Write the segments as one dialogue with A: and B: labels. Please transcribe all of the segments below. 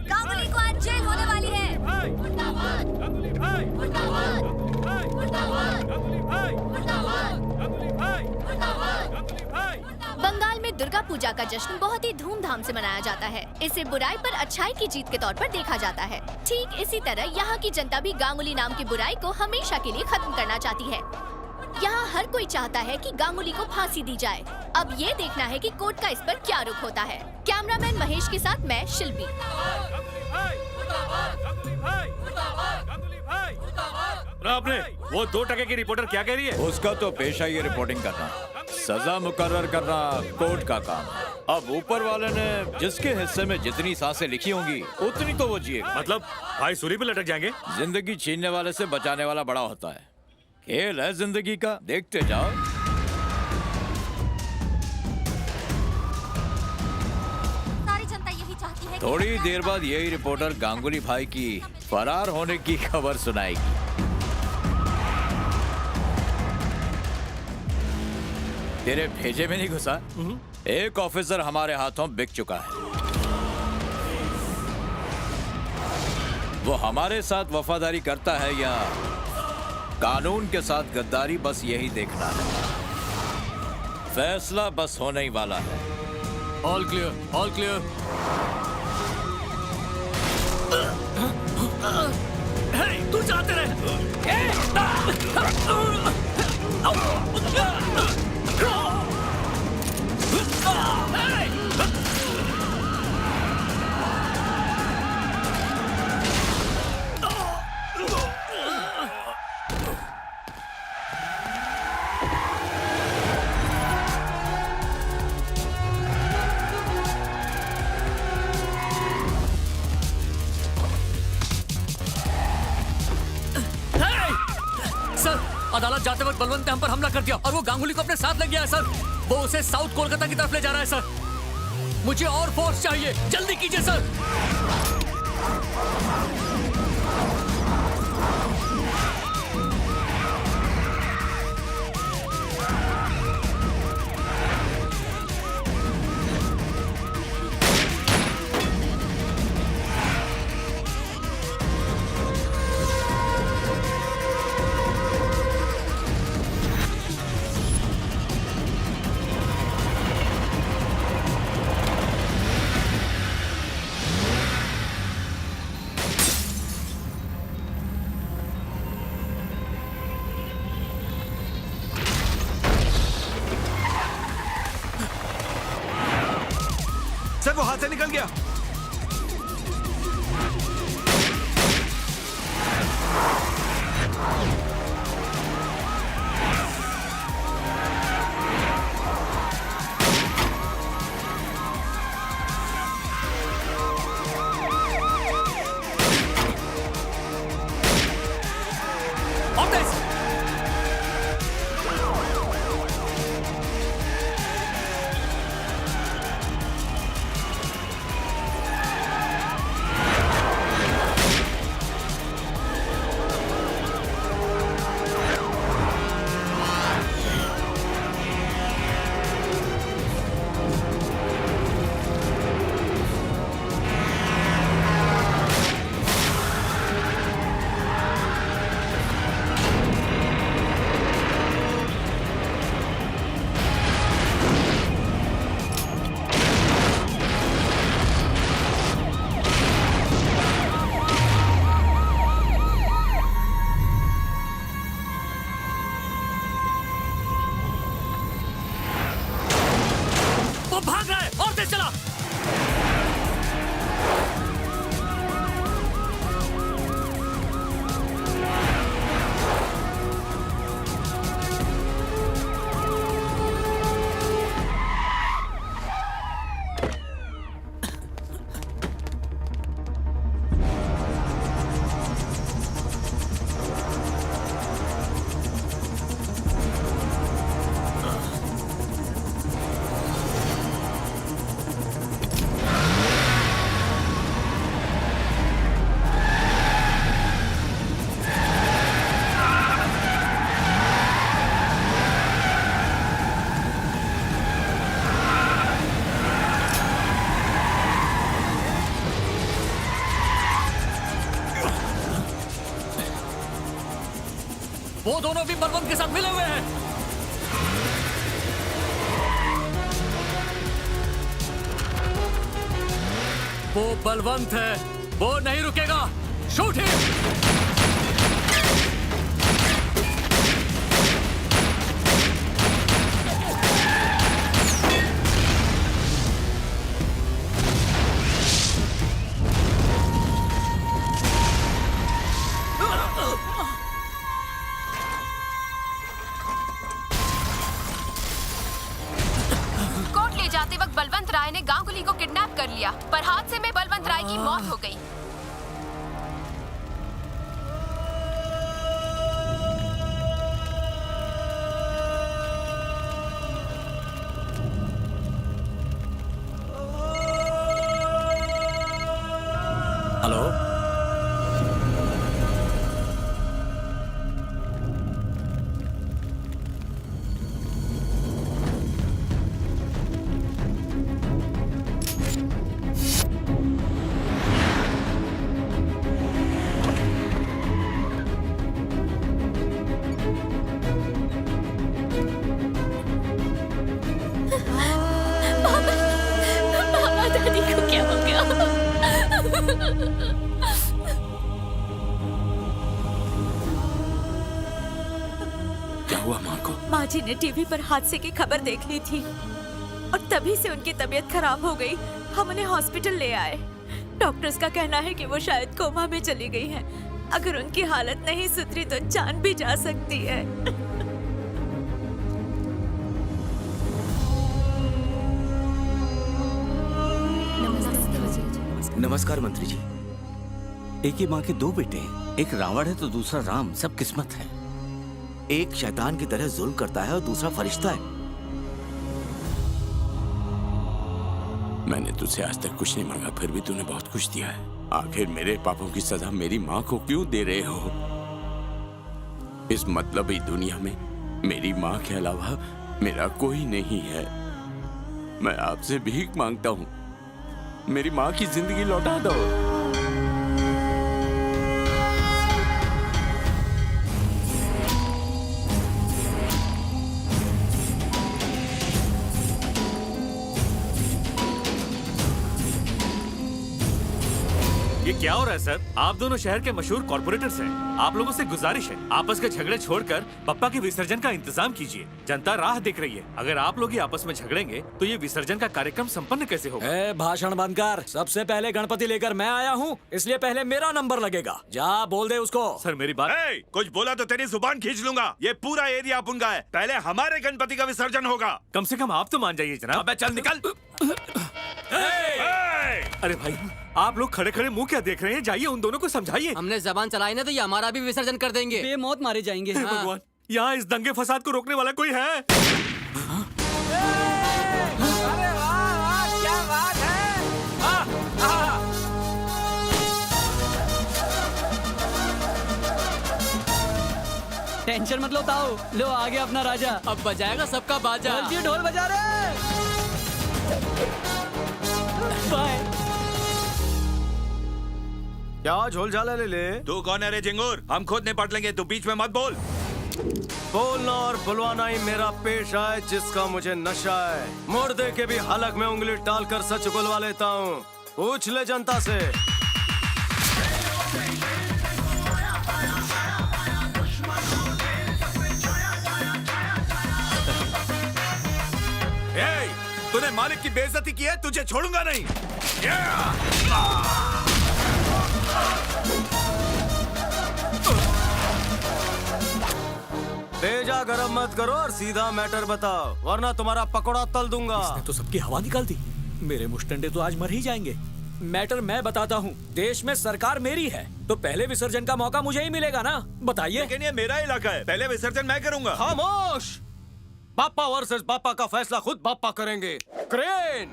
A: गांगुली को आज जेल होने वाली है। बंगाल में दुर्गा पूजा का जश्न बहुत ही धूमधाम से मनाया जाता है। इसे बुराई पर अच्छाई की जीत के तौर पर देखा जाता है। ठीक इसी तरह यहाँ की जनता भी गांगुली नाम की बुराई को हमेशा के लिए खत्म करना चाहती है। यहाँ हर कोई चाहता है कि गांगुली को फांसी दी जाए। अब ये देखना है कि कोर्ट का इस पर क्या रुख होता है। कैमरामैन महेश के साथ मैं शिल्पी।
B: आपने वो 2 टके की रिपोर्टर क्या कह रही है?
C: उसका तो पेशा ये रिपोर्टिंग करना, सजा मुकर्रर करना कोर्ट का काम। अब ऊपर वाले ने जिसके हिस्से में जितनी सांसें लिखी होंगी उतनी तो वो जिएगा।
B: मतलब भाई सूरी पे लटक जाएंगे?
C: जिंदगी छीनने वाले से बचाने वाला बड़ा होता है। खेल है जिंदगी का, देखते जाओ।
A: सारी जनता यही चाहती है।
C: थोड़ी देर बाद यही रिपोर्टर गांगुली भाई की फरार होने की खबर सुनाएगी। तेरे भेजे में नहीं घुसा? एक ऑफिसर हमारे हाथों बिक चुका है। वो हमारे साथ वफादारी करता है या कानून के साथ गद्दारी, बस यही देखना है। फैसला बस होने ही वाला है।
D: All clear, all clear.
B: तू जाते रहे।
D: अदालत जाते वक्त बलवंत ने हम पर हमला कर दिया और वो गांगुली को अपने साथ ले गया है सर। वो उसे साउथ कोलकाता की तरफ ले जा रहा है सर। मुझे और फोर्स चाहिए, जल्दी कीजिए सर।
B: सर वो हाथ से निकल गया।
D: वो दोनों भी बलवंत के साथ मिले हुए हैं। वो बलवंत है, वो नहीं रुकेगा। Shoot him.
A: कोर्ट ले जाते वक्त बलवंत राय ने गांगुली को किडनैप कर लिया, पर हादसे में बलवंत राय की मौत हो गई।
D: हेलो,
A: पापा, दादी को क्या हो गया?
B: क्या हुआ माँ को?
E: माँ जी ने टीवी पर हादसे की खबर देख ली थी और तभी से उनकी तबीयत खराब हो गई। हम उन्हें हॉस्पिटल ले आए। डॉक्टर्स का कहना है कि वो शायद कोमा में चली गई हैं। अगर उनकी हालत नहीं सुधरी तो जान भी जा सकती है।
F: नमस्कार मंत्री जी। एक ही माँ के दो बेटे हैं, एक रावण है तो दूसरा राम। सब किस्मत है। एक शैतान की तरह जुल्म करता है और दूसरा फरिश्ता है।
B: मैंने तुझसे आज तक कुछ नहीं मांगा, फिर भी तूने बहुत कुछ दिया है। आखिर मेरे पापों की सजा मेरी माँ को क्यों दे रहे हो? इस मतलबी दुनिया में मेरी माँ के अलावा मेरा कोई नहीं है। मैं आपसे भीख मांगता हूँ, मेरी माँ की जिंदगी लौटा दो। ये क्या हो रहा है सर? आप दोनों शहर के मशहूर कॉर्पोरेटर्स हैं। आप लोगों से गुजारिश है, आपस के झगड़े छोड़कर पप्पा के विसर्जन का इंतजाम कीजिए। जनता राह देख रही है। अगर आप लोग ही आपस में झगड़ेंगे तो ये विसर्जन का कार्यक्रम संपन्न कैसे होगा?
D: भाषण बंद कर। सबसे पहले गणपति लेकर मैं आया हूँ, इसलिए पहले मेरा नंबर लगेगा। जा बोल दे उसको।
B: सर मेरी बात।
G: कुछ बोला तो तेरी जुबान खींच लूंगा। ये पूरा एरिया अपन का है। पहले हमारे गणपति का विसर्जन होगा।
B: कम से कम आप तो मान जाइए जनाब।
G: अबे चल निकल।
B: अरे भाई, आप लोग खड़े खड़े मुंह क्या देख रहे हैं? जाइए उन दोनों को समझाइए।
D: हमने जबान चलाई ना तो ये हमारा भी विसर्जन कर देंगे। बेमौत मारे जाएंगे।
B: हे भगवान, यहाँ इस दंगे फसाद को रोकने वाला कोई है?
D: अरे वाह, क्या बात है। टेंशन मत लो ताऊ, लो आ गया अपना राजा। अब बजाएगा सबका बाजा। ढोल बजा रहे। बाय।
H: क्या झोल झाला ले ले?
G: तू कौन है रे झिंगुर? हम खुद निपट लेंगे, तू बीच में मत बोल।
H: बोलना और बुलवाना ही मेरा पेशा है, जिसका मुझे नशा है। मुर्दे के भी हलक में उंगली डालकर सच उगलवा लेता हूँ। पूछ ले जनता से।
G: तूने मालिक की बेइज्जती की है, तुझे छोड़ूंगा नहीं।
H: तेजा गरम मत करो और सीधा मैटर बताओ, वरना तुम्हारा पकौड़ा तल दूंगा।
D: इसने तो सबकी हवा निकाल दी। मेरे मुश्तंडे तो आज मर ही जाएंगे। मैटर मैं बताता हूँ। देश में सरकार मेरी है तो पहले विसर्जन का मौका मुझे ही मिलेगा ना। बताइए।
G: लेकिन ये मेरा इलाका है, पहले विसर्जन मैं करूंगा।
H: खामोश। बापा वर्सेस बापा का फैसला खुद बापा करेंगे। क्रेन।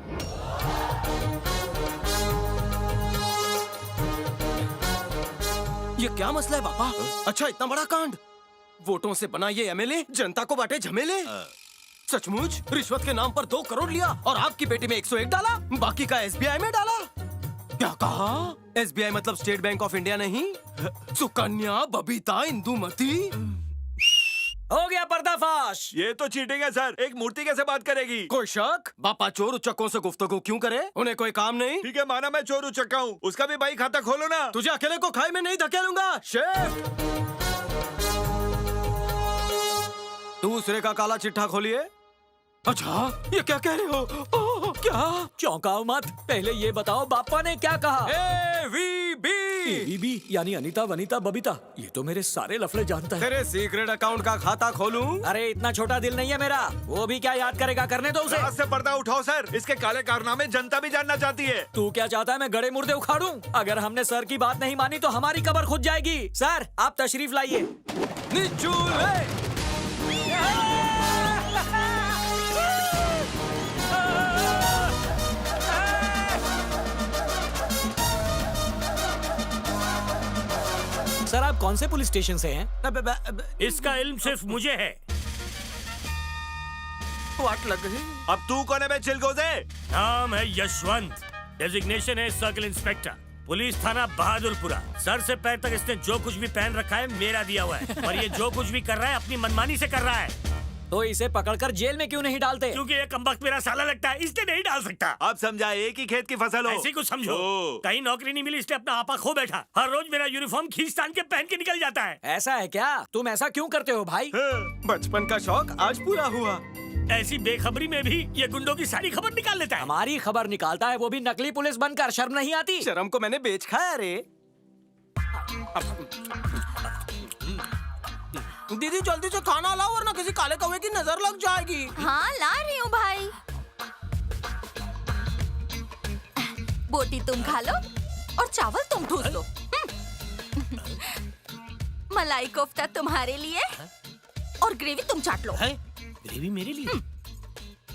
H: ये क्या मसला है बापा? अच्छा, इतना बड़ा कांड। वोटों से बना ये एमएलए जनता को बांटे झमेले। सचमुच रिश्वत के नाम पर 2 करोड़ लिया और आपकी बेटी में 101 डाला, बाकी का एसबीआई में डाला। क्या कहा? एसबीआई मतलब स्टेट बैंक ऑफ इंडिया नहीं? सुकन्या, बबीता, इंदुमती।
D: हो गया पर्दाफाश।
G: ये तो चीटिंग है सर, एक मूर्ति कैसे बात करेगी?
H: कोई शक? बापा चोर उचक्कों से गुफ्तगू क्यों करे? उन्हें कोई काम नहीं?
G: ठीक है, माना मैं चोर उचक्का हूँ, उसका भी भाई खाता खोलो ना।
H: तुझे अकेले को खाई में नहीं धकेलूंगा शेफ। दूसरे का काला चिट्ठा खोलिए। अच्छा, ये क्या कह रहे हो? ओह, क्या?
D: चौंकाओ मत, पहले ये बताओ बापा ने क्या कहा?
H: AVB
D: बीबी यानी अनीता, वनीता, बबीता, ये तो मेरे सारे लफड़े जानता है।
H: तेरे सीक्रेट अकाउंट का खाता खोलूं?
D: अरे इतना छोटा दिल नहीं है मेरा, वो भी क्या याद करेगा, करने दो उसे।
G: रात से पर्दा उठाओ सर, इसके काले कारनामे जनता भी जानना चाहती है।
D: तू क्या चाहता है मैं गड़े मुर्दे उखाड़ूं? अगर हमने सर की बात नहीं मानी तो हमारी कब्र खुद जाएगी। सर आप तशरीफ लाइए।
H: निचूले
D: सर आप कौन से पुलिस स्टेशन से हैं?
I: इसका इल्म सिर्फ मुझे है।
H: वाट लग गई।
G: अब तू कौन है बे चिलगोज़े?
I: नाम है यशवंत, डेजिग्नेशन है सर्किल इंस्पेक्टर, पुलिस थाना बहादुरपुरा। सर से पैर तक इसने जो कुछ भी पहन रखा है मेरा दिया हुआ है, और ये जो कुछ भी कर रहा है अपनी मनमानी से कर रहा है।
D: तो इसे पकड़कर जेल में क्यों नहीं डालते?
I: क्योंकि ये कमबख्त मेरा साला लगता है, इसलिए नहीं डाल सकता।
G: अब समझा, एक ही खेत की फसल हो।
I: ऐसी कुछ समझो।
G: ओ।
I: कहीं नौकरी नहीं मिली इसलिए अपना आपा खो बैठा, हर रोज मेरा यूनिफॉर्म खींच तान के पहन के निकल जाता है।
D: ऐसा है क्या? तुम ऐसा क्यों करते हो भाई?
H: बचपन का शौक आज पूरा हुआ।
I: ऐसी बेखबरी में भी ये गुंडों की सारी खबर निकाल लेता है।
D: हमारी खबर निकालता है, वो भी नकली पुलिस बनकर। शर्म नहीं आती?
H: शर्म को मैंने बेच खाया रे। दीदी जल्दी से खाना लाओ वरना किसी काले कौवे की नजर लग जाएगी।
A: हाँ ला रही हूँ भाई। बोटी तुम खा लो और चावल तुम ठूस लो। मलाई कोफ्ता तुम्हारे लिए और ग्रेवी तुम चाट लो।
I: ग्रेवी मेरे लिए?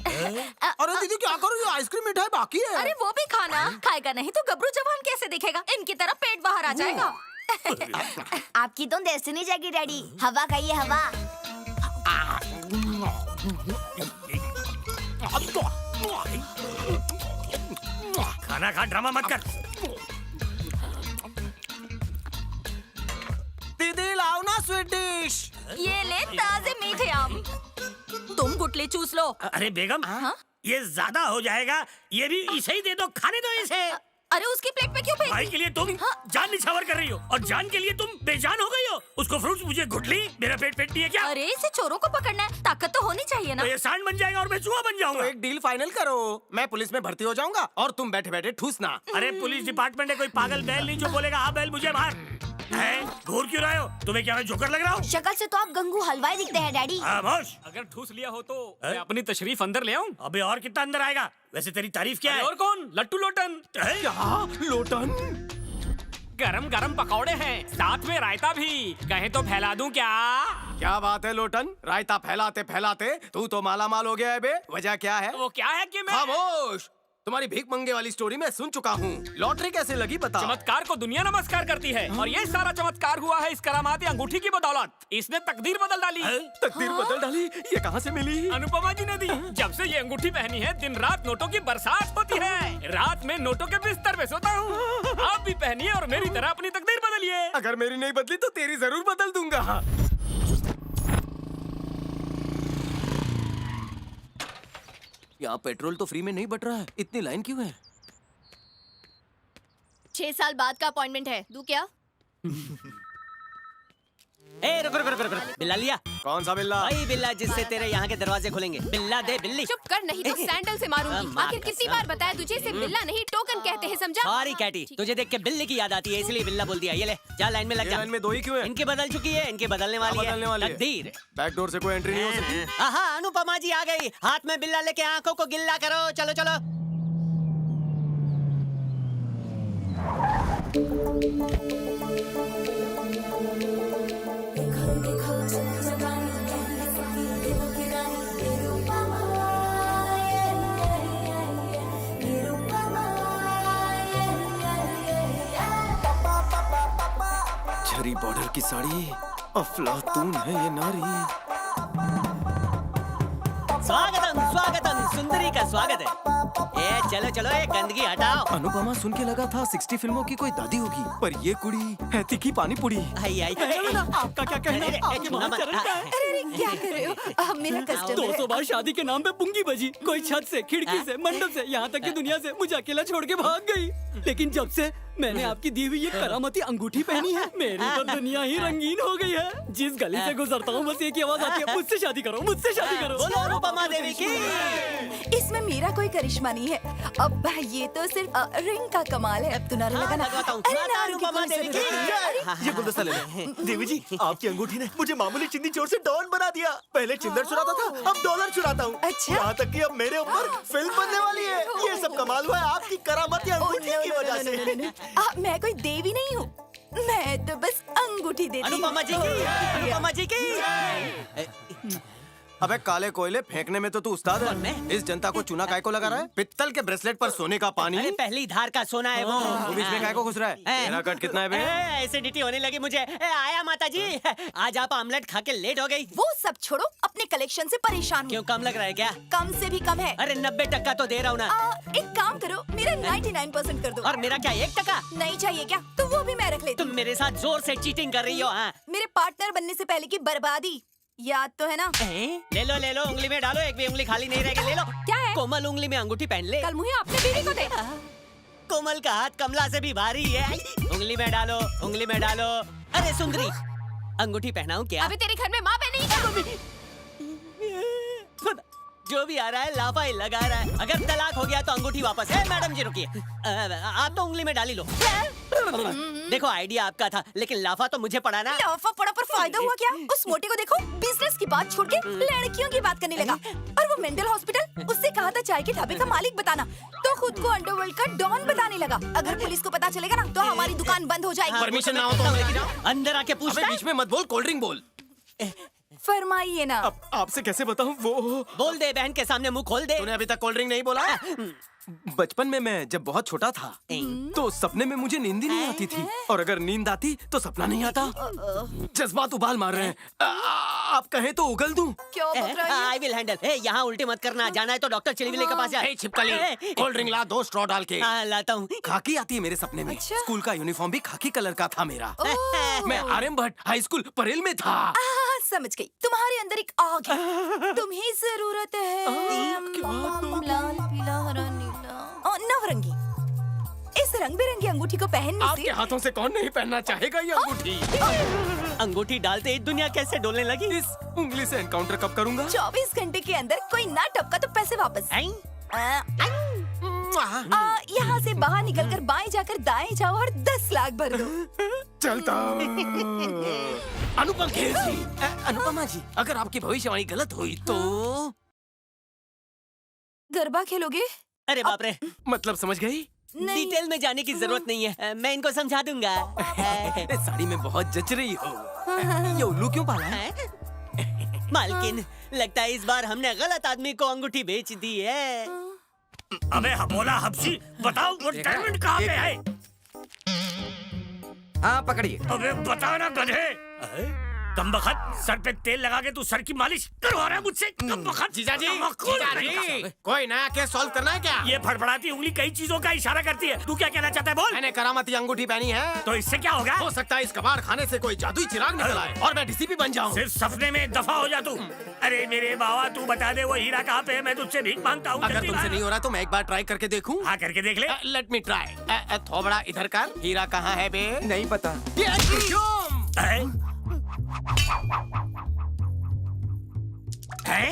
H: अरे दीदी क्या करो, ये आइसक्रीम मिठाई बाकी है।
A: अरे वो भी खाना, खाएगा नहीं तो गबरू जवान कैसे दिखेगा? इनकी तरह पेट बाहर आ जाएगा।
J: आपकी तो डेस्टिनी जाएगी डैडी। हवा खाइए हवा।
I: खाना खा, ड्रामा मत कर।
H: दीदी लाओ ना स्वीट डिश।
A: ये ले ताजे मीठे आम, तुम गुटली चूस लो।
I: अरे बेगम, ये ज्यादा हो जाएगा, ये भी इसे ही दे दो, खाने दो इसे।
A: अरे उसकी प्लेट पे क्यों फेंक?
I: भाई के लिए तुम जान निछावर कर रही हो और जान के लिए तुम बेजान हो गई हो। उसको फ्रूट्स, मुझे गुटली, मेरा पेट पेट नहीं है क्या?
A: अरे इसे चोरों को पकड़ना है, ताकत तो होनी चाहिए ना।
I: तो ये सांड बन जाएगा और मैं चूहा बन
H: तो
I: जाऊंगा।
H: एक डील फाइनल करो, मैं पुलिस में भर्ती हो जाऊंगा और तुम बैठे बैठे ठूसना।
I: अरे पुलिस डिपार्टमेंट है, कोई पागल बैल नहीं जो बोलेगा हाँ बैल मुझे मार। हैं? घूर क्यों रहे हो? तुम्हें क्या मैं जोकर लग रहा हूँ?
J: शक्ल से तो आप गंगू हलवाई दिखते हैं डैडी।
I: खामोश।
D: अगर ठूस लिया हो तो मैं अपनी तशरीफ अंदर ले आऊं?
I: अबे और कितना अंदर आएगा? वैसे तेरी तारीफ क्या है?
D: और कौन? लट्टू लोटन।
I: हैं?
H: क्या लोटन?
D: गरम गरम पकौड़े हैं, साथ में रायता भी। कहे तो फैला दूं क्या?
H: क्या बात है लोटन, रायता फैलाते फैलाते तू तो माला माल हो गया है बे। वजह क्या है?
D: वो क्या है कि मैं
H: खामोश। तुम्हारी भीख मंगे वाली स्टोरी मैं सुन चुका हूँ। लॉटरी कैसे लगी बता।
D: चमत्कार को दुनिया नमस्कार करती है, और ये सारा चमत्कार हुआ है इस करामाती अंगूठी की बदौलत। इसने तकदीर बदल डाली।
H: तकदीर बदल डाली? ये कहाँ से मिली?
D: अनुपमा जी ने दी। जब से ये अंगूठी पहनी है दिन रात नोटों की बरसात होती है। रात में नोटों के बिस्तर पे सोता हूँ। आप भी पहनिए और मेरी तरह अपनी तकदीर बदलिए।
H: अगर मेरी नहीं बदली तो तेरी जरूर बदल दूंगा। यहाँ पेट्रोल तो फ्री में नहीं बट रहा है, इतनी लाइन क्यों है?
A: 6 साल बाद का अपॉइंटमेंट है, दूं क्या?
K: ए रुक रुक रुक रुक रुक। बिल्ला लिया?
H: कौन सा बिल्ला?
K: वही बिल्ला जिससे तेरे यहाँ के दरवाजे खुलेंगे। बिल्ला दे बिल्ली।
A: चुप कर, नहीं तो सैंडल से मारूंगी।
K: मार
A: आखिर कितनी बार बताया तुझे, इसे बिल्ला नहीं टोकन कहते हैं, समझा?
K: सॉरी कैटी, तुझे देख के बिल्ली की याद आती है इसलिए बिल्ला बोल दिया। ये ले जा लाइन में लग जा।
H: लाइन में दो ही क्यों है?
K: इनकी बदल चुकी है, इनकी बदलने वाली है। तकदीर।
H: बैक डोर से कोई एंट्री नहीं हो सकती।
K: आहा अनुपमा जी आ गई। हाथ में बिल्ला लेके आंखों को गिल्ला करो। चलो चलो।
H: झरी बॉर्डर की साड़ी, अफलातून है ये नारी।
K: स्वागतम स्वागतम, सुंदरी का स्वागत है। ए चलो चलो, ये गंदगी हटाओ।
H: अनुपमा सुन के लगा था 60 फिल्मों की कोई दादी होगी, पर ये कुड़ी है तीखी पानी पुड़ी।
K: आई आई,
D: आपका क्या कहना है? आपकी माँ चल रही है।
E: अरे क्या कर रहे हो? मेरा कस्टमर
D: 200 बार शादी के नाम पे पुंगी बजी, कोई छत से, खिड़की से, मंडप से, यहाँ तक कि दुनिया से मुझे अकेला छोड़ के भाग गई। लेकिन जब से मैंने आपकी दी हुई ये करामती अंगूठी पहनी है, मेरी तो दुनिया ही रंगीन हो गई है। जिस गली से गुजरता हूँ बस एक ही आवाज आती है, मुझसे शादी करो, मुझसे शादी करो।
K: बोलो अनुपमा देवी की।
E: इसमें मेरा कोई करिश्मा नहीं है। अब ये तो सिर्फ रिंग का कमाल है। अब तो नारे लगाना। अरे नारे की
K: अनुपमा
E: कौन सी
K: देवी की।
E: जरूरत है?
H: ये गुलदस्ता ले लो। देवी जी, आपकी अंगूठी ने मुझे मामूली चिंदी चोर से डॉन बना दिया। पहले चिल्लर चुराता था, अब डॉलर चुराता हूँ।
E: अच्छा।
H: यहाँ तक कि अब मेरे ऊपर फिल्म बनने वाली है। ये सब कमाल हुआ है आपकी करामती अंगूठी की वजह से।
E: मैं कोई देवी नहीं हूँ, मैं तो बस अंगूठी देती हूँ।
K: अनुपमा जी की, अनुपमा जी की।
H: अबे काले कोयले फेंकने में तो तू उस्ताद
K: कौन मैं?
H: है। इस जनता को चूना काय को लगा रहा है? पित्तल के ब्रेसलेट पर सोने का पानी।
K: अरे पहली धार का सोना है वो।
H: तू बीच में काय को घुस रहा है? तेरा कट कितना है बे?
K: एसिडिटी होने लगी मुझे। आया माता जी, आज आप आमलेट खा के लेट हो गई।
E: वो सब छोड़ो, अपने कलेक्शन से परेशान हूँ।
K: क्यों, कम लग रहा है क्या?
E: कम से भी कम है।
K: अरे 90% तो दे रहा हूँ ना।
E: एक काम करो, मेरा 99% कर दो।
K: और मेरा क्या 1%?
E: नहीं चाहिए क्या? तो वो भी मैं रख लेती
K: तुम
E: हूँ।
K: मेरे साथ जोर से चीटिंग कर रही हो। हाँ,
E: मेरे पार्टनर बनने से पहले की बर्बादी याद तो है ना?
K: ले लो, उंगली में डालो, एक भी उंगली खाली नहीं रहेगी। ले लो।
E: क्या है?
K: कोमल उंगली में अंगूठी पहन ले।
E: कल मुझे अपने बीवी को दे।
K: कोमल का हाथ कमला से भी भारी है। उंगली में डालो, उंगली में डालो। अरे सुंदरी, अंगूठी पहनाऊं क्या?
A: अभी तेरे घर में माँ बहन नहीं।
K: जो भी आ रहा है लाफा ही लगा रहा है। अगर तलाक हो गया तो अंगूठी वापस है। मैडम जी रुकिए, आप तो उंगली में डाली लो। देखो आइडिया आपका था, लेकिन लाफा तो मुझे पड़ा ना।
E: लाफा पड़ा पर फायदा हुआ क्या? उस मोटे को देखो, बिजनेस की बात छोड़ के लड़कियों की बात करने लगा। और वो मेंटल हॉस्पिटल, उससे कहा था चाय के ढाबे का मालिक बताना, तो खुद को अंडरवर्ल्ड का डॉन बताने लगा। अगर पुलिस को पता चलेगा ना, तो हमारी दुकान बंद हो जाएगी।
H: परमिशन ना हो तो लेके जाओ।
K: अंदर आके पूछता है।
H: बीच में मत बोल, कोल्ड ड्रिंक बोल।
E: फरमाइए ना।
H: अब आपसे कैसे बताऊं? वो
K: बोल दे, बहन के सामने मुंह खोल दे।
H: तूने अभी तक कोल्ड ड्रिंक नहीं बोला? बचपन में मैं जब बहुत छोटा था तो सपने में मुझे नींद ही नहीं आती थी, और अगर नींद आती तो सपना नहीं आता। जज्बात उबाल मार रहे हैं। आप कहें तो उगल दूं?
E: क्यों बकरा ये?
K: I will handle. यहाँ उल्टी मत करना। जाना है तो डॉक्टर चिलीविले के पास जा।
H: छिपकली, कोल्ड ड्रिंक ला 2 स्ट्रॉ डाल के।
K: हाँ लाता हूँ।
H: खाकी आती है मेरे सपने में।
E: अच्छा।
H: स्कूल का यूनिफॉर्म भी खाकी कलर का था मेरा। मैं आर्यन भट्ट हाई स्कूल परेल में था।
E: समझ गई, तुम्हारे अंदर एक आग है, तुम्हें जरूरत है लाल पीला हरा नीला और नवरंगी। इस रंग बिरंगी अंगूठी को पहनने
H: आपके
E: से
H: हाथों से कौन नहीं पहनना चाहेगा ये अंगूठी?
K: अंगूठी डालते ही दुनिया कैसे डोलने लगी।
H: इस उंगली से एनकाउंटर कब करूंगा?
E: 24 घंटे के अंदर कोई ना टपका तो पैसे वापस। यहाँ से बाहर निकलकर बाएं जाकर दाएं जाओ और 10 लाख भर दो।
H: चलता। अनुपम खेर जी, अनुपमा जी, अगर आपकी भविष्यवाणी गलत हुई तो?
E: गरबा खेलोगे?
K: अरे बाप रे,
H: मतलब समझ गई?
E: नहीं।
K: डिटेल में जाने की जरूरत नहीं है, मैं इनको समझा दूंगा।
H: साड़ी में बहुत जच रही हो। ये उल्लू क्यों पाला है?
K: मालकिन, लगता है इस बार हमने गलत आदमी को अंगूठी बेच दी है।
I: अबे हबोला हबशी, बताओ वो डायमंड कहाँ पे है?
F: हाँ पकड़िए।
I: अबे बताओ ना गधे। कमबख्त, सर पे तेल लगा के तू सर की मालिश करवा रहा है मुझसे। कमबख्त।
H: जीजाजी, कोई नया केस सॉल्व करना है क्या?
I: ये फड़फड़ाती उंगली कई चीजों का इशारा करती है। तू क्या कहना चाहता है बोल?
H: मैंने करामती अंगूठी पहनी है।
I: तो इससे क्या होगा?
H: हो सकता है इस कबाड़ खाने से कोई जादुई चिराग निकल आए और मैं डीसीपी बन जाऊं।
I: सिर्फ सपने में दफा हो जा तू। अरे मेरे बाबा, तू बता दे वो हीरा कहाँ पे है, मैं तुझसे भीख मांगता हूँ।
H: अगर तुमसे नहीं हो रहा तो मैं एक बार ट्राई करके देखूं?
I: हाँ करके देख ले।
H: Let me try. थोबड़ा इधर कर। हीरा कहाँ है बे? नहीं पता।
I: है?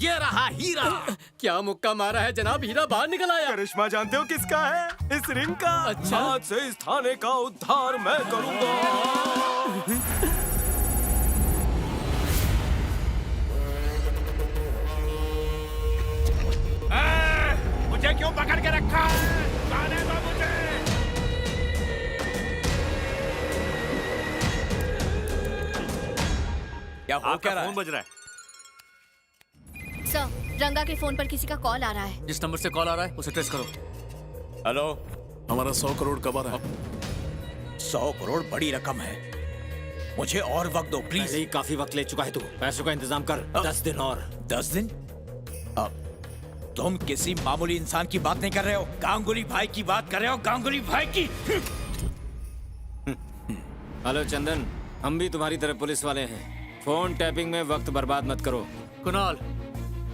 H: ये रहा हीरा।
D: क्या मुक्का मारा है जनाब, हीरा बाहर निकल आया।
H: करिश्मा जानते हो किसका है? इस रिंग का।
D: अच्छा।
H: आज से इस थाने का उद्धार मैं करूंगा।
G: मुझे क्यों पकड़ के रखा है? जाने दो मुझे।
C: क्या हो क्या रहा
G: फोन
C: है?
G: बज रहा है।
A: सर, रंगा के फोन पर किसी का कॉल आ रहा है।
D: जिस नंबर से कॉल आ रहा है उसे ट्रेस करो।
C: हेलो,
L: हमारा 100 करोड़ कब आ रहा है?
C: 100 करोड़ बड़ी रकम है, मुझे और वक्त दो प्लीज।
F: काफी वक्त ले चुका है तू। पैसों का इंतजाम कर। 10 दिन और।
C: 10 दिन? अब तुम किसी मामूली इंसान की बात नहीं कर रहे हो, गांगुली भाई की बात कर रहे हो, गांगुली भाई की।
M: हेलो चंदन, हम भी तुम्हारी तरह पुलिस वाले हैं। फोन टैपिंग में वक्त बर्बाद मत करो।
N: कुणाल,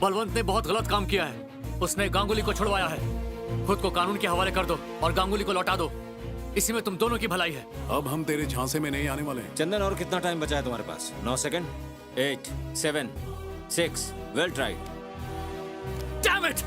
N: बलवंत ने बहुत गलत काम किया है। उसने गांगुली को छुड़वाया है। खुद को कानून के हवाले कर दो और गांगुली को लौटा दो। इसी में तुम दोनों की भलाई है।
L: अब हम तेरे झांसे में नहीं आने वाले।
M: चंदन, और कितना टाइम बचा है तुम्हारे पास? 9 second. 8, 7, 6। Well tried.
N: Damn it!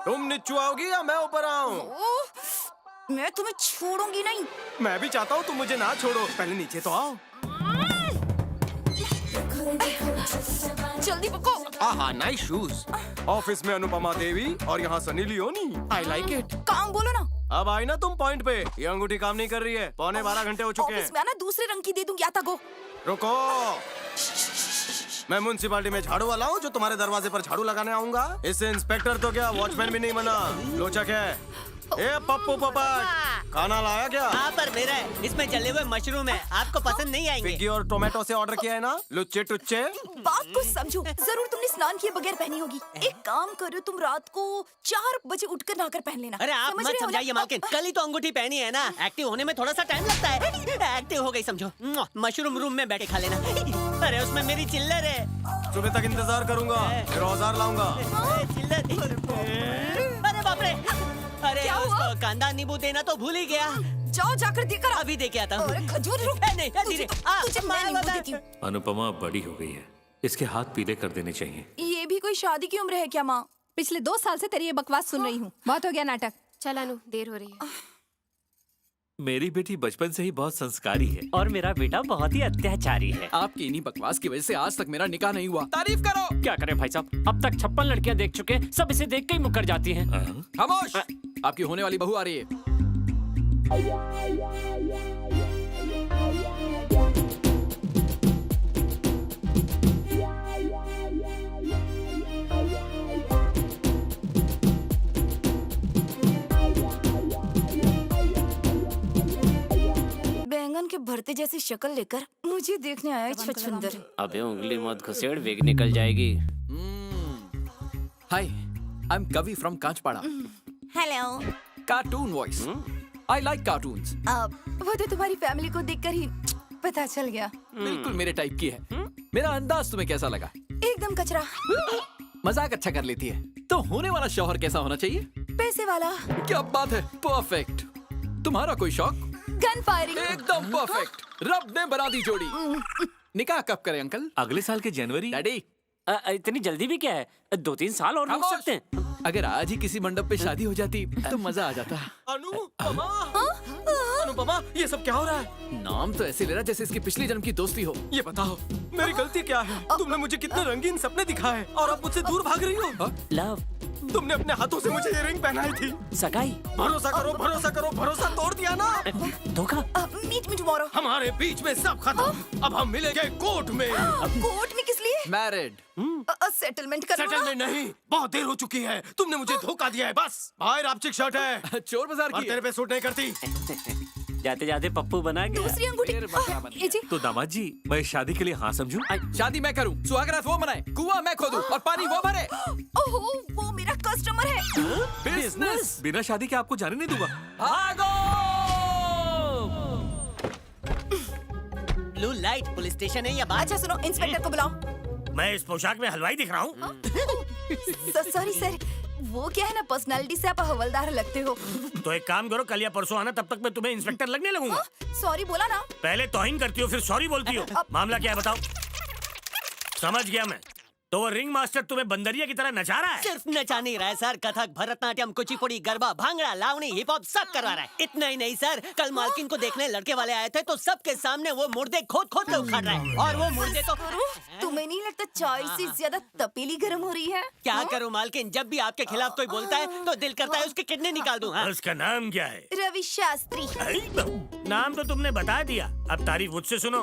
H: तुम नीचे आओगी या मैं ऊपर आऊं?
J: मैं तुम्हें छोड़ूंगी नहीं।
H: मैं भी चाहता हूँ तुम मुझे ना छोड़ो, पहले नीचे तो आओ।
J: जल्दी पको।
H: आहा, नाइस शूज। ऑफिस में अनुपमा देवी और यहाँ Sunny Leone. I like it.
J: काम बोलो ना।
H: अब आई ना तुम पॉइंट पे। ये अंगूठी काम नहीं कर रही है। 12:15 घंटे हो चुके हैं।
J: ऑफिस में आना, दूसरे रंग की दे दूंगी। आता गो।
H: रुको, मैं म्युनिसिपालिटी में झाड़ू वाला हूँ जो तुम्हारे दरवाजे पर झाड़ू लगाने आऊंगा। इससे इंस्पेक्टर तो क्या, वॉचमैन भी नहीं बना। लोचक है। ए पप्पू पपट, खाना लाया क्या?
K: हाँ पर मेरा है, इसमें जले हुए मशरूम है, आपको पसंद नहीं आएंगे।
H: पिग्गी और टोमेटो से ऑर्डर किया है ना, लुच्चे टुच्चे।
J: बात को समझो, जरूर तुमने स्नान किए बगैर पहनी होगी। एक काम करो, तुम रात को 4 बजे उठकर नहाकर पहन लेना।
K: अरे आप
J: समझ
K: मत
J: रहे हो ना?
K: समझाइए मालकिन, कल ही तो अंगूठी पहनी है ना। एक्टिव होने में थोड़ा सा टाइम लगता है। एक्टिव हो गई समझो। मशरूम रूम में बैठे खा लेना। अरे उसमें मेरी चिल्लर है।
H: सुबह तक इंतजार करूंगा, फिर औजार लाऊंगा।
K: चिल्लर। अरे बाप रे, अरे
J: क्या हुआ?
K: उसको कांदा नींबू देना तो भूल ही गया।
J: जाओ जाकर देकर आओ।
K: अभी दे के आता हूँ।
J: अरे खजूर, रुक।
K: नहीं, धीरे।
J: तुझे मैं नींबू देती हूँ।
O: अनुपमा बड़ी हो गई है, इसके हाथ पीले कर देने चाहिए।
J: ये भी कोई शादी की उम्र है क्या माँ?
P: पिछले 2 साल से तेरी ये बकवास सुन रही हूँ। बहुत हो गया नाटक।
A: चल अनु, देर हो रही है।
O: मेरी बेटी बचपन से ही बहुत संस्कारी है
N: और मेरा बेटा बहुत ही अत्याचारी है।
D: आपकी इन्हीं बकवास की वजह से आज तक मेरा निकाह नहीं हुआ। तारीफ करो।
N: क्या करें भाई साहब, अब तक 56 लड़कियां देख चुके, सब इसे देख के ही मुकर जाती हैं।
D: खामोश, आपकी होने वाली बहू आ रही है।
J: बैंगन के भरते जैसी शक्ल लेकर मुझे देखने आया छछुंदर।
M: अबे उंगली मत घुसेड़, वेग निकल जाएगी।
D: Hi, I am Kavi from Kanchpara.
J: Hello.
D: Cartoon voice. I like cartoons.
J: वो तो तुम्हारी फैमिली को देखकर ही पता चल गया।
D: बिल्कुल मेरे टाइप की है। मेरा अंदाज तुम्हें कैसा लगा?
J: एकदम कचरा।
D: मजाक अच्छा कर लेती है। तो होने वाला शौहर कैसा होना चाहिए?
J: पैसे वाला।
D: क्या बात है, परफेक्ट। तुम्हारा कोई शौक?
J: Gun firing.
D: एकदम परफेक्ट। रब ने बना दी जोड़ी। निकाह कब करें अंकल?
O: अगले साल के जनवरी।
D: डैडी,
N: इतनी जल्दी भी क्या है, 2-3 साल और रुक सकते हैं।
D: अगर आज ही किसी मंडप पे शादी हो जाती तो मजा आ जाता।
H: अनुपमा, अनुपमा, ये सब क्या हो रहा है?
D: नाम तो ऐसे ले रहा जैसे इसकी पिछली जन्म की दोस्ती हो।
H: ये बताओ, मेरी गलती क्या है? तुमने मुझे कितने रंगीन सपने दिखाए और अब मुझसे दूर भाग रही हो।
N: लव,
H: तुमने अपने हाथों से मुझे ये रिंग पहनाई थी।
N: सगाई।
H: भरोसा करो, भरोसा करो, भरोसा तोड़ दिया ना।
N: धोखा।
J: Meet me tomorrow.
H: हमारे बीच में सब खत्म। अब हम मिलेंगे कोर्ट में।
J: कोर्ट में किस लिए?
D: मैरिड।
J: सेटलमेंट करना।
H: सेटलमेंट नहीं, बहुत देर हो चुकी है। तुमने मुझे धोखा दिया है। बस भाई, रापचिक शर्ट है,
D: चोर बाजार
H: और
D: की।
H: तेरे पे सूट नहीं करती।
N: जाते जाते पप्पू बना गया।
J: दूसरी अंगूठी। ये जी।
O: तो दामाद जी, मैं शादी के लिए हाँ समझूं?
D: शादी मैं करूं, सुहागरात वो मनाए, कुआं मैं खोदूं और पानी वो भरे।
J: ओहो, वो मेरा कस्टमर है।
D: बिजनेस।
O: बिना शादी के आपको जाने नहीं दूंगा।
D: भागो।
K: ब्लू लाइट पुलिस स्टेशन है या बात?
J: अच्छा सुनो, इंस्पेक्टर को बुलाओ।
I: मैं इस पोशाक में हलवाई दिख रहा हूँ?
J: सॉरी सर, वो क्या है ना, पर्सनालिटी से आप हवलदार लगते हो।
I: तो एक काम करो, कल या परसों आना, तब तक मैं तुम्हें इंस्पेक्टर लगने लगूंगा।
J: सॉरी बोला ना।
I: पहले तौहीन करती हो, फिर सॉरी बोलती हो। मामला क्या है बताओ? समझ गया मैं। तो वो रिंग मास्टर तुम्हें बंदरिया की तरह नचा रहा है?
K: सिर्फ नचा नहीं रहा है सर, कथक, भरतनाट्यम, कुचिपुड़ी, गरबा, भांगड़ा, लावणी, हिप हॉप सब करवा रहा है। इतना ही नहीं सर, कल मालकिन को देखने लड़के वाले आए थे तो सबके सामने वो मुर्दे खोद खोद के उखाड़ रहा है। और वो मुर्दे तो
J: तुम्हें नहीं लगता चाय से ज्यादा तपेली गर्म हो रही है?
K: क्या करूं मालकिन, जब भी आपके खिलाफ कोई बोलता है तो दिल करता है उसके किडनी निकाल दूं। हाँ?
I: उसका नाम क्या है?
J: रवि शास्त्री।
I: नाम तो तुमने बता दिया, अब तारीफ मुझसे सुनो।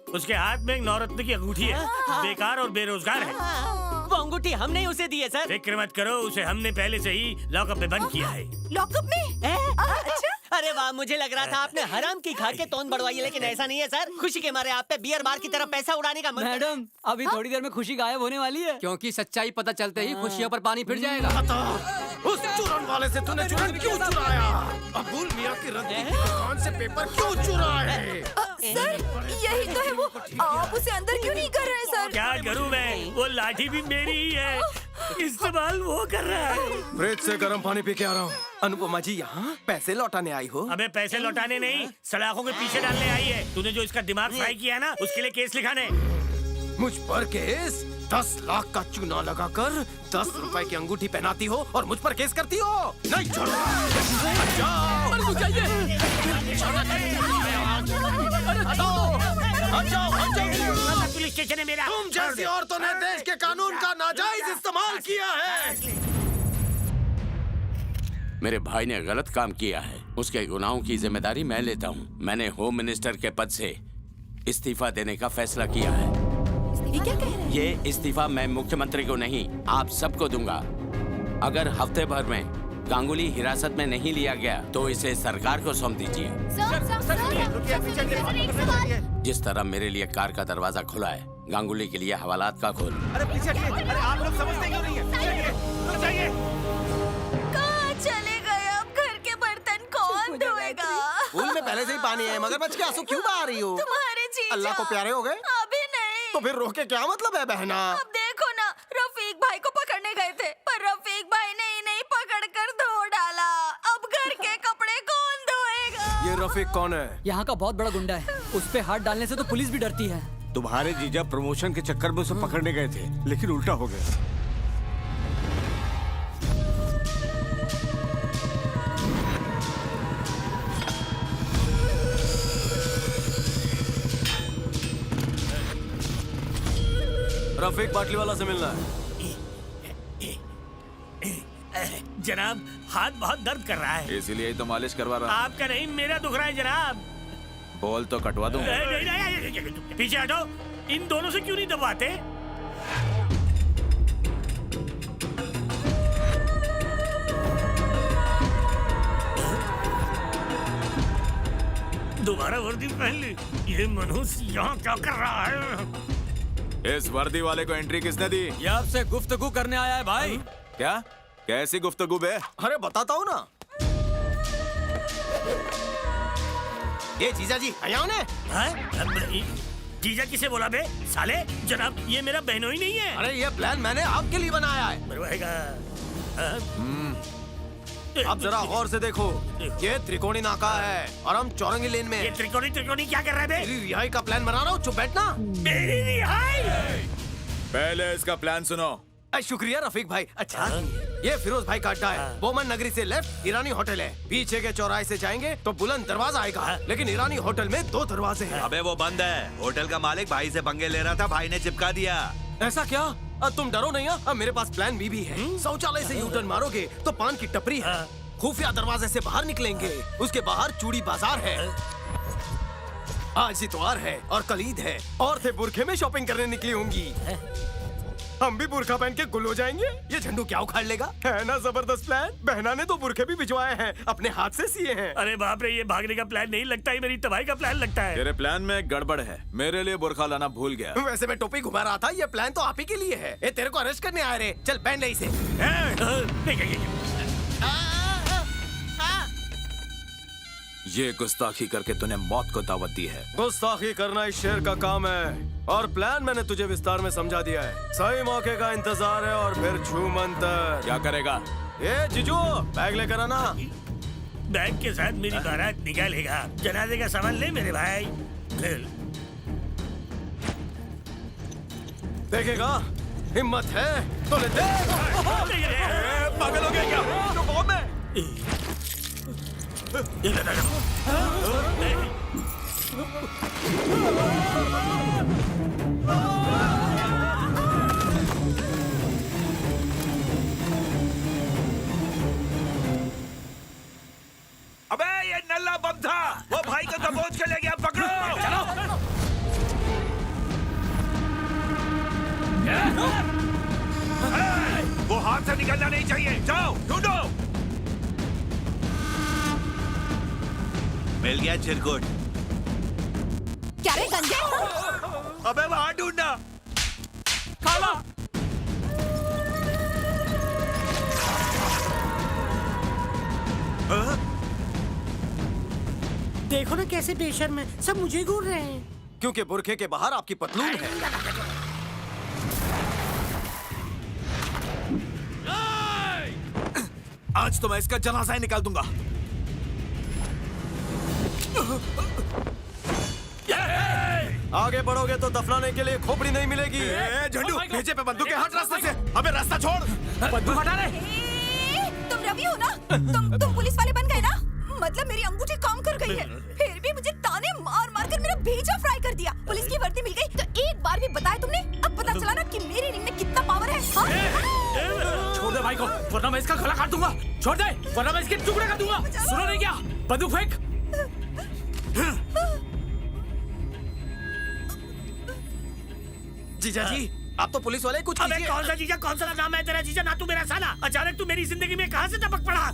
I: उसके हाथ में एक नवरत्न की अंगूठी है, बेकार और बेरोजगार है।
K: वो अंगूठी हमने उसे दी है सर।
I: फिक्र मत करो, उसे हमने पहले से ही लॉकअप में बंद किया है।
J: लॉकअप में? अच्छा।
K: अरे वाह, मुझे लग रहा था आपने हराम की खा के तोंद बढ़वाई है, लेकिन ऐसा नहीं है सर। खुशी के मारे आप पे बियर बार की तरह पैसा उड़ाने का मन।
D: मैडम, अभी थोड़ी देर में खुशी गायब होने वाली है।
N: क्योंकि सच्चाई पता चलते ही खुशियों पर पानी फिर जाएगा।
H: उस चुरन वाले से तूने चुरन क्यों चुराया? अबुल मियां की रद्दी की दुकान से पेपर क्यों चुराए?
J: सर, यही तो है वो। आप उसे अंदर क्यों नहीं कर रहे सर?
I: क्या करूं मैं? वो लाठी भी मेरी ही है, इस्तेमाल वो कर रहा है।
H: फ्रिज से गर्म पानी पी के आ रहा हूँ। अनुपमा जी यहाँ पैसे लौटाने आई हो?
I: अबे पैसे लौटाने नहीं, सलाखों के पीछे डालने आई है। तूने जो इसका दिमाग फ्राई किया ना, उसके लिए केस लिखाने।
H: मुझ पर केस? 10 लाख का चूना लगाकर 10 रुपए की अंगूठी पहनाती हो और मुझ पर केस करती हो? नहीं छोड़ूंगा।
I: पुलिस स्टेशन है मेरा।
H: तुम जैसी औरतों ने देश के कानून का नाजायज इस्तेमाल किया है।
B: मेरे भाई ने गलत काम किया है, उसके गुनाहों की जिम्मेदारी मैं लेता हूँ। मैंने होम मिनिस्टर के पद से इस्तीफा देने का फैसला किया है।
J: ये क्या कह रहे हैं?
B: ये इस्तीफा मैं मुख्यमंत्री को नहीं, आप सबको दूंगा। अगर हफ्ते भर में गांगुली हिरासत में नहीं लिया गया तो इसे सरकार को सौंप दीजिए। जिस तरह मेरे लिए कार का दरवाजा खुला है, गांगुली के लिए हवालात का खोल।
H: अरे पीछे हटिए, अरे आप लोग समझते क्यों नहीं है?
J: कहाँ चले गए? अब घर के बर्तन कौन धोएगा?
H: पूल में पहले से ही पानी है, मगरमच्छ के आंसू क्यों बहा रही हो?
J: तुम्हारे जीजा।
H: अल्लाह को प्यारे हो गए?
J: अभी नहीं।
H: तो फिर रोके क्या मतलब है बहना?
J: अब देखो ना, रफीक भाई को पकड़ने गए थे, पर रफीक भाई ने इन्हें पकड़कर धो डाला। अब घर के कपड़े कौन धोएगा?
H: ये रफीक कौन है?
D: यहाँ का बहुत बड़ा गुंडा है, उस पे हाथ डालने से तो पुलिस भी डरती है।
F: तुम्हारे जीजा प्रमोशन के चक्कर में उसे पकड़ने गए थे, लेकिन उल्टा हो गया।
H: रफीक बाटली वाला से मिलना है।
I: जनाब, हाथ बहुत दर्द कर रहा है।
C: इसीलिए ही तो मालिश करवा रहा हूं।
I: आपका नहीं, मेरा दुख रहा है जनाब।
C: बोल तो कटवा दूं।
I: नहीं, पीछे हटो। इन दोनों से क्यों नहीं दबाते? दोबारा वर्दी पहन ली। ये मनुष्य यहाँ क्या कर रहा है?
C: इस वर्दी वाले को एंट्री किसने दी?
N: ये आपसे गुफ्तगू करने आया है भाई।
C: क्या? कैसी गुफ्तगू बे?
H: अरे बताता हूँ ना। ये जीजा जी आया ने?
I: जीजा किसे बोला बे? साले, जनाब ये मेरा बहनोई नहीं है।
H: अरे ये प्लान मैंने आपके लिए बनाया है।
I: मरवाएगा।
H: अब जरा गौर से देखो, ये त्रिकोणी नाका है और हम चौरंगी लेन में।
I: ये त्रिकोणी क्या कर रहा है बे?
H: तेरी रिहाई का प्लान बना रहा हूँ, चुप बैठना।
I: मेरी रिहाई?
C: पहले इसका प्लान सुनो।
H: शुक्रिया रफीक भाई। अच्छा, ये फिरोज भाई का अड्डा है। बोमन नगरी से लेफ्ट ईरानी होटल है। पीछे के चौराहे से जाएंगे तो बुलंद दरवाजा आएगा, लेकिन ईरानी होटल में 2 दरवाजे हैं।
G: अबे वो बंद है। होटल का मालिक भाई से पंगे ले रहा था, भाई ने चिपका दिया।
H: ऐसा क्या? तुम डरो नहीं? अब मेरे पास प्लान बी भी है। शौचालय से यूटर्न मारोगे तो पान की टपरी है। खुफिया दरवाजे से बाहर निकलेंगे, उसके बाहर चूड़ी बाजार है। आज इतवार है और कल ईद है। औरतें बुरखे में शॉपिंग करने निकली होंगी। हम भी बुरखा पहन के गुल हो जाएंगे। ये झंडू क्या उखाड़ लेगा? है ना जबरदस्त प्लान? बहना ने तो बुरखे भी भिजवाए हैं, अपने हाथ से सिए हैं।
I: अरे बाप रे, ये भागने का प्लान नहीं लगता है, मेरी तबाही का प्लान लगता है।
C: तेरे प्लान में गड़बड़ है। मेरे लिए बुरखा लाना भूल गया।
H: वैसे मैं टोपी घुमा रहा था, ये प्लान तो आप ही के लिए है। ये तेरे को अरेस्ट करने आए रे। चल पहन ले इसे।
C: ये गुस्ताखी करके तूने मौत को दावत दी है।
H: गुस्ताखी करना इस शेर का काम है और प्लान मैंने तुझे विस्तार में समझा दिया है। सही मौके का इंतजार है और फिर छू मंतर।
C: क्या करेगा?
H: ये जीजू बैग लेकर आना।
I: बैग के साथ मेरी बारात निकालेगा। जनाजे का सामान ले मेरे भाई।
H: देखेगा हिम्मत है तो ले दे।
G: पागल हो गया क्या?
H: तो कौन है?
G: अबे ये नल्ला बम था, वो भाई को दबोच के ले गया, पकड़ो। चलो। वो हाथ से निकलना नहीं चाहिए, जाओ ढूंढो। मिल गया चिरकुट।
P: क्या रे गंजे?
G: अबे वहां ढूंढना।
D: खाला।
H: देखो ना कैसे बेशर्म है, सब मुझे घूर रहे हैं। क्योंकि बुरखे के बाहर आपकी पतलून है।
G: आज तो मैं इसका जनाजा ही निकाल दूंगा।
H: आगे बढ़ोगे तो दफनाने के लिए खोपड़ी नहीं मिलेगी।
G: झंडू भेजे पे बंदूक के हट रास्ते से। अबे रास्ता छोड़।
D: बंदूक हटा रे।
E: तुम रवि हो ना? तुम पुलिस वाले बन गए ना? मतलब मेरी अंगूठी काम कर गई है, फिर भी मुझे ताने मार मार कर मेरा भेजा फ्राई कर दिया। पुलिस की वर्दी मिल गई तो एक बार भी बताया तुमने? अब पता चला ना कि मेरी रिंग में कितना पावर है।
N: छोड़ दे भाई को, वरना मैं इसका गला काट दूंगा। छोड़ दे, वरना मैं इसके टुकड़े कर दूंगा। सुनो नहीं क्या? बंदूक फेंक।
H: जीजा जी, आप तो पुलिस वाले कुछ
I: अबे कौन सा जीजा, कौन सा नाम है तेरा जीजा? ना तू मेरा साला। अचानक तू मेरी जिंदगी में कहाँ से टपक पड़ा?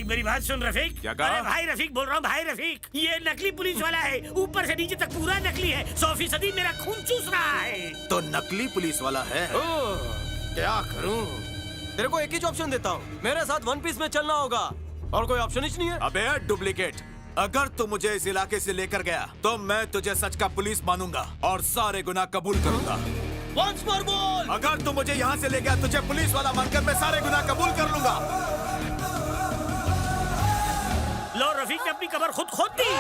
I: मेरी बात सुन रफीक।
G: क्या कहा?
I: अरे भाई रफीक बोल रहा हूँ, भाई रफीक। ये नकली पुलिस वाला है, ऊपर से नीचे तक पूरा नकली है। 100% मेरा खून चूस रहा है।
H: तो नकली पुलिस वाला है। क्या करूं? तेरे को एक ही ऑप्शन देता हूँ, मेरे साथ वन पीस में चलना होगा और कोई ऑप्शन ही नहीं है।
G: अबे डुप्लीकेट, अगर तू मुझे इस इलाके से लेकर गया तो मैं तुझे सच का पुलिस मानूंगा और सारे गुनाह कबूल करूंगा।
H: Once more बोल।
G: अगर तू मुझे यहाँ से ले गया, तुझे पुलिस वाला मानकर मैं सारे गुनाह कबूल कर लूंगा।
I: लो रफीक ने अपनी कब्र खुद खोद दी।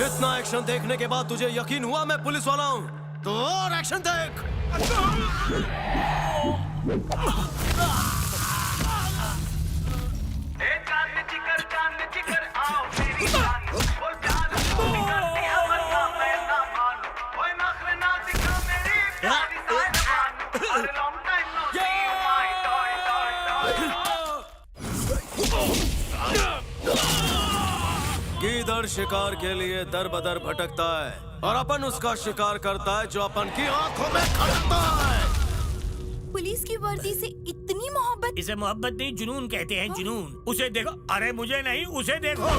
H: इतना एक्शन देखने के बाद तुझे यकीन हुआ मैं पुलिस वाला हूँ? तो और एक्शन देख। गीदड़ शिकार के लिए दर बदर भटकता है और अपन उसका शिकार करता है जो अपन की आंखों में खड़कता है।
E: पुलिस की वर्दी से इतनी मोहब्बत?
I: इसे मोहब्बत नहीं, जुनून कहते हैं, जुनून। उसे देखो। अरे मुझे नहीं, उसे देखो।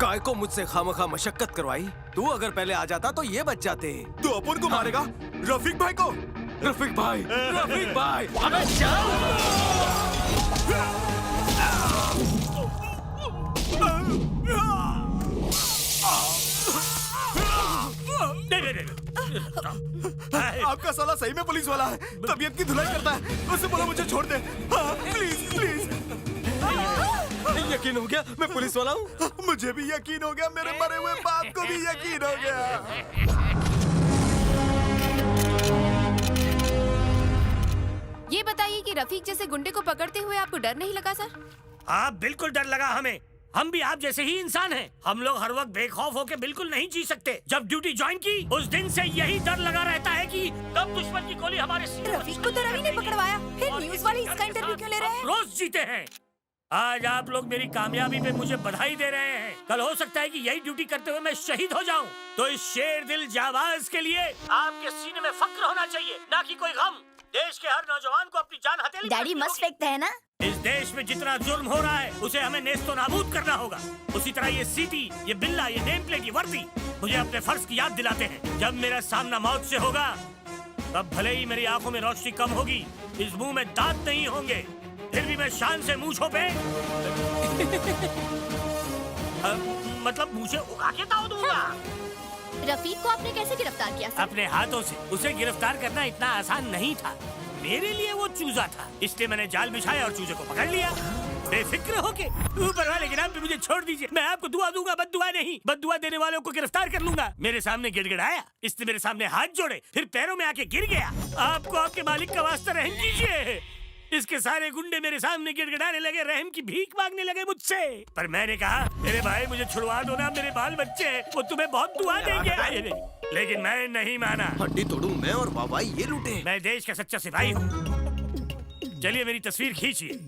H: काय को मुझसे खामखा मशक्कत करवाई? तू अगर पहले आ जाता तो ये बच जाते।
G: तू अपन को मारेगा? रफीक भाई को?
H: रफीक भाई, रफीक भाई, अबे चल।
G: आपका साला सही में पुलिस वाला है, तबीयत की धुलाई करता है। उससे बोलो मुझे छोड़ दे। हाँ, प्लीज प्लीज।
H: यकीन हो गया मैं पुलिस वाला हूँ?
G: मुझे भी यकीन हो गया, मेरे मरे हुए बाप को भी यकीन हो गया।
A: ये बताइए कि रफीक जैसे गुंडे को पकड़ते हुए आपको डर नहीं लगा सर?
I: हाँ बिल्कुल डर लगा हमें। हम भी आप जैसे ही इंसान हैं। हम लोग हर वक्त बेखौफ होके बिल्कुल नहीं जी सकते। जब ड्यूटी ज्वाइन की उस दिन से यही डर लगा रहता है कि कब दुश्मन की गोली हमारे
E: रफीक को तो रवि ने पकड़वाया, फिर न्यूज़ वाले इसका इंटरव्यू क्यों ले रहे हैं?
I: रोज जीते हैं। आज आप लोग मेरी कामयाबी पे मुझे बधाई दे रहे हैं। कल हो सकता है कि यही ड्यूटी करते हुए मैं शहीद हो जाऊं। तो इस शेर दिल जाबाज के लिए आपके सीने में फक्र होना चाहिए, ना कि कोई गम। देश के हर नौजवान को अपनी जान हथेली पे
E: डैडी मस्त फेंकते हैं ना?
I: इस देश में जितना जुल्म हो रहा है उसे हमें नेस्तो नाबूद करना होगा। उसी तरह ये सीटी, ये बिल्ला, ये नेम प्लेट, ये वर्दी मुझे अपने फर्ज की याद दिलाते हैं। जब मेरा सामना मौत से होगा तब भले ही मेरी आंखों में रोशनी कम होगी, इस मुंह में दांत नहीं होंगे, फिर भी मैं शान से मूंछों पे मतलब मुझे उगा के दाव दूंगा।
A: रफीक को आपने कैसे गिरफ्तार किया?
I: अपने हाथों से। उसे गिरफ्तार करना इतना आसान नहीं था, मेरे लिए वो चूजा था, इसलिए मैंने जाल बिछाया और चूजे को पकड़ लिया। बेफिक्र होके ऊपर वाले के नाम पे मुझे छोड़ दीजिए, मैं आपको दुआ दूंगा, बद्दुआ नहीं। बद्दुआ देने वालों को गिरफ्तार कर लूंगा। मेरे सामने गिड़गिड़ाया, इसने मेरे सामने हाथ जोड़े, फिर पैरों में आके गिर गया। आपको आपके मालिक का वास्ता रहम कीजिए। इसके सारे गुंडे मेरे सामने गिड़गिड़ाने लगे, रहम की भीख मांगने लगे मुझसे। पर मैंने कहा, मेरे भाई मुझे छुड़वा दो ना, मेरे बाल बच्चे वो तुम्हें बहुत दुआ देंगे। लेकिन मैं नहीं माना।
H: हड्डी तोड़ूं मैं और बाबाई ये लूटे।
I: मैं देश का सच्चा सिपाही हूँ। चलिए मेरी तस्वीर खींचिए।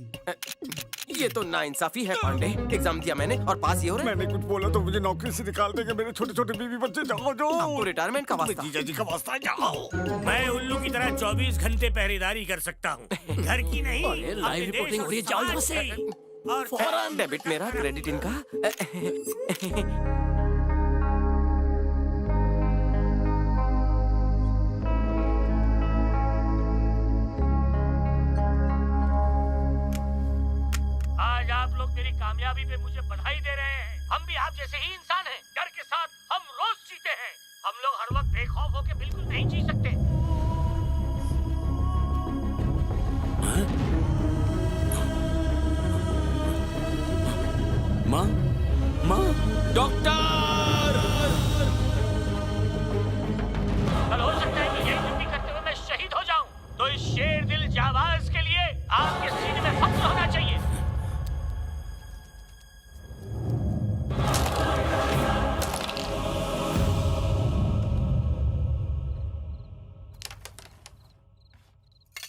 H: ये तो नाइंसाफी है पांडे। एग्जाम दिया मैंने और पास ही हो रहे।
L: मैंने कुछ बोला तो मुझे नौकरी से निकाल देंगे। मेरे छोटे छोटे बीवी बच्चे जाओ जो।
H: आपको रिटायरमेंट का वास्ता?
L: जीजा जी का वास्ता जाओ।
I: मैं उल्लू की तरह 24 घंटे पहरेदारी कर सकता हूँ, घर की नहीं।
H: लाइव रिपोर्टिंग हो रही है, जाओ यहाँ से।
I: और
H: फौरन डेबिट मेरा, क्रेडिट इनका।
I: आज आप लोग मेरी कामयाबी पे मुझे बधाई दे रहे हैं। हम भी आप जैसे ही इंसान हैं, डर के साथ हम रोज जीते हैं। हम लोग हर वक्त बेखौफ होकर बिल्कुल नहीं जी सकते।
B: माँ, माँ,
H: डॉक्टर!
I: कल हो सकता है कि यही ड्यूटी करते हुए मैं शहीद हो जाऊं। तो इस शेर दिल जाबाज के लिए आपके सीने में फख्र होना चाहिए।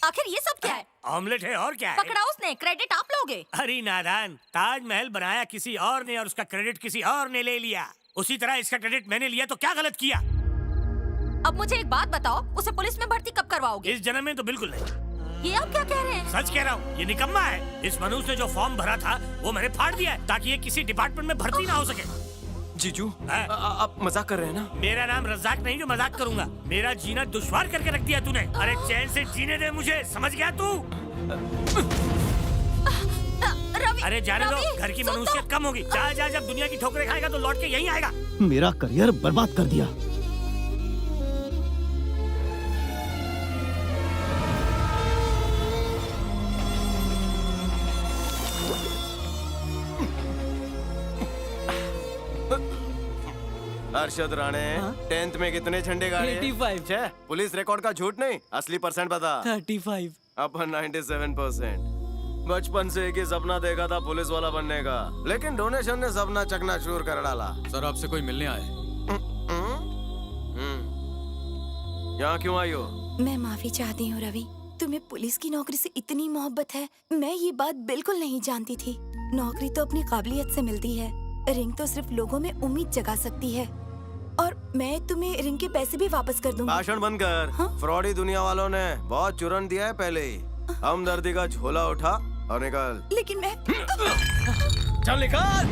J: आखिर ये सब क्या है?
I: ऑमलेट है और क्या है?
J: पकड़ा उसने, क्रेडिट आप लोगे।
I: अरे नादान, ताजमहल बनाया किसी और ने और उसका क्रेडिट किसी और ने ले लिया। उसी तरह इसका क्रेडिट मैंने लिया तो क्या गलत किया?
J: अब मुझे एक बात बताओ, उसे पुलिस में भर्ती कब करवाओगे?
I: इस जन्म में तो बिल्कुल नहीं।
J: ये आप क्या कह रहे हैं?
I: सच कह रहा हूँ, ये निकम्मा है। इस मनुष्य ने जो फॉर्म भरा था वो मैंने फाड़ दिया है ताकि ये किसी डिपार्टमेंट में भर्ती ना हो सके।
H: जीजू, आप मजाक कर रहे हैं ना?
I: मेरा नाम रज़ाक नहीं जो मजाक करूंगा। मेरा जीना दुश्वार करके रख दिया तूने। अरे चैन से जीने दे मुझे, समझ गया तू? अरे जाने दो, घर की मनुष्यत कम होगी। जा जा, जब दुनिया की ठोकरें खाएगा तो लौट के यहीं आएगा।
D: मेरा करियर बर्बाद कर दिया।
H: अरशद राणे, 10th में कितने झंडे गाड़े?
D: 85।
H: पुलिस रिकॉर्ड का झूठ नहीं, असली परसेंट बता।
D: 35।
H: अपन 97%। बचपन से एक ही सपना देखा था पुलिस वाला बनने का, लेकिन डोनेशन ने सपना चकनाचूर कर डाला।
O: सर आपसे कोई मिलने आए?
H: यहाँ क्यों आई हो?
E: मैं माफी चाहती हूँ रवि, तुम्हें पुलिस की नौकरी से इतनी मोहब्बत है, मैं ये बात बिल्कुल नहीं जानती थी। नौकरी तो अपनी काबिलियत से मिलती है, रिंग तो सिर्फ लोगों में उम्मीद जगा सकती है। और मैं तुम्हें रिंग के पैसे भी वापस कर दूंगी।
H: भाषण बंद कर। फ्रॉडी दुनिया वालों ने बहुत चूरन दिया है पहले ही। हमदर्दी का झोला उठा और निकल।
E: लेकिन मैं
K: चल निकल।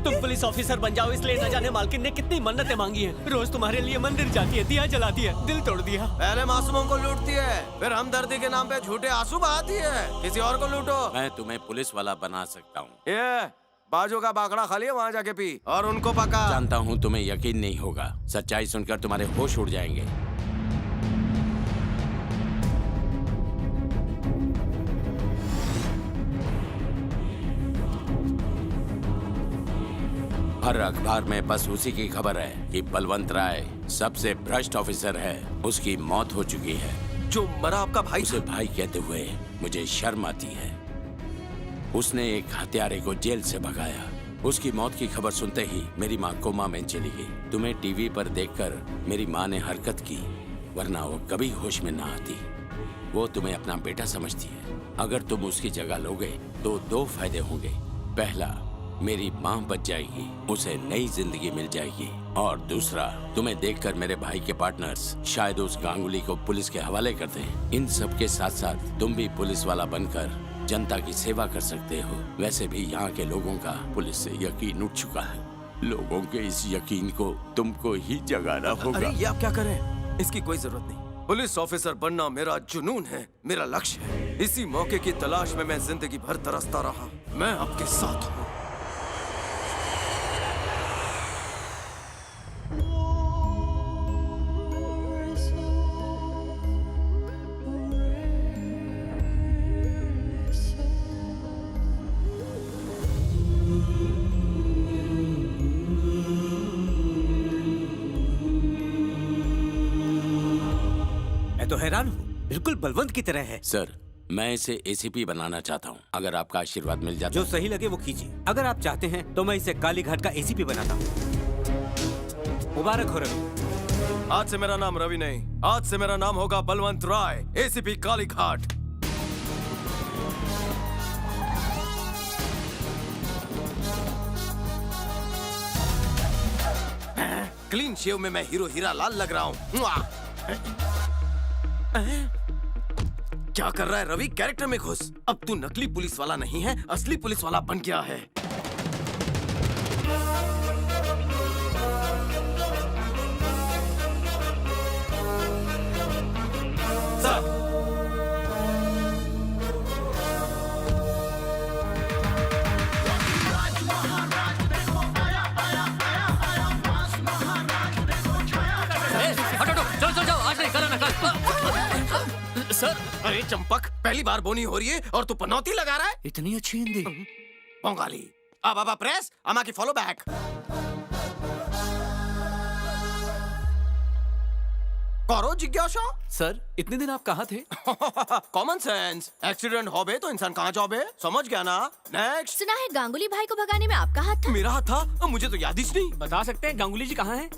K: तुम पुलिस ऑफिसर बन जाओ इसलिए न जाने मालकिन ने कितनी मन्नतें मांगी हैं। रोज तुम्हारे लिए मंदिर जाती है, दिया जलाती है, दिल तोड़ दिया।
H: पहले मासूमों को लूटती है, फिर हमदर्दी के नाम पे झूठे आंसू बहाती है। किसी और को लूटो।
B: मैं तुम्हें पुलिस वाला बना सकता हूँ।
H: ये बाजू का बाकड़ा खाली है, वहाँ जाके पी और उनको पका।
B: जानता हूँ तुम्हें यकीन नहीं होगा, सच्चाई सुनकर तुम्हारे होश उड़ जाएंगे। हर अखबार में बस उसी की खबर है कि बलवंत राय सबसे भ्रष्ट ऑफिसर है, उसकी मौत हो चुकी है।
H: जो मरा आपका भाई?
B: उसे भाई कहते हुए मुझे शर्म आती है। उसने एक हत्यारे को जेल से भगाया। उसकी मौत की खबर सुनते ही मेरी माँ कोमा में चली गई। तुम्हें टीवी पर देखकर मेरी माँ ने हरकत की, वरना वो कभी होश में ना आती। वो तुम्हें अपना बेटा समझती है। अगर तुम उसकी जगह लोगे तो 2 फायदे होंगे। पहला, मेरी माँ बच जाएगी, उसे नई जिंदगी मिल जाएगी। और दूसरा, तुम्हें देखकर मेरे भाई के पार्टनर्स शायद उस गांगुली को पुलिस के हवाले कर दें। इन सब के साथ साथ तुम भी पुलिस वाला बनकर जनता की सेवा कर सकते हो। वैसे भी यहाँ के लोगों का पुलिस से यकीन उठ चुका है। लोगों के इस यकीन को तुमको ही जगाना होगा।
H: अरे ये आप क्या कर रहे हैं? इसकी कोई जरूरत नहीं। पुलिस ऑफिसर बनना मेरा जुनून है, मेरा लक्ष्य है। इसी मौके की तलाश में मैं जिंदगी भर तरसता रहा। मैं आपके साथ हूँ।
F: मैं तो हैरान हूँ, बिल्कुल बलवंत की तरह है।
B: सर, मैं इसे एसीपी बनाना चाहता हूँ। अगर आपका आशीर्वाद मिल जाता
F: जो सही लगे वो कीजिए। अगर आप चाहते हैं तो मैं इसे कालीघाट का एसीपी बनाता हूँ। मुबारक हो रवि।
H: आज से मेरा नाम रवि नहीं, आज से मेरा नाम होगा बलवंत राय, एसीपी कालीघाट। क्लीन शेव में मैं हीरो हीरा लाल लग रहा हूँ। क्या कर रहा है रवि? कैरेक्टर में घुस। अब तू नकली पुलिस वाला नहीं है, असली पुलिस वाला बन गया है। सर,
N: सर,
H: अरे चंपक, पहली बार बोनी हो रही है और तू पनौती लगा रहा है?
N: इतनी अच्छी हिंदी।
H: बंगाली। अब प्रेस, अमा की फॉलो बैक। करो जिज्ञासा।
N: सर, इतने दिन आप कहाँ थे?
H: Common sense. एक्सीडेंट हो बे तो इंसान कहाँ जाओ? समझ गया ना? नेक्स्ट।
A: सुना है गांगुली भाई को भगाने में आपका हाथ था?
H: मेरा हाथ था? मुझे तो याद ही नहीं।
N: बता सकते हैं गांगुली जी कहाँ हैं?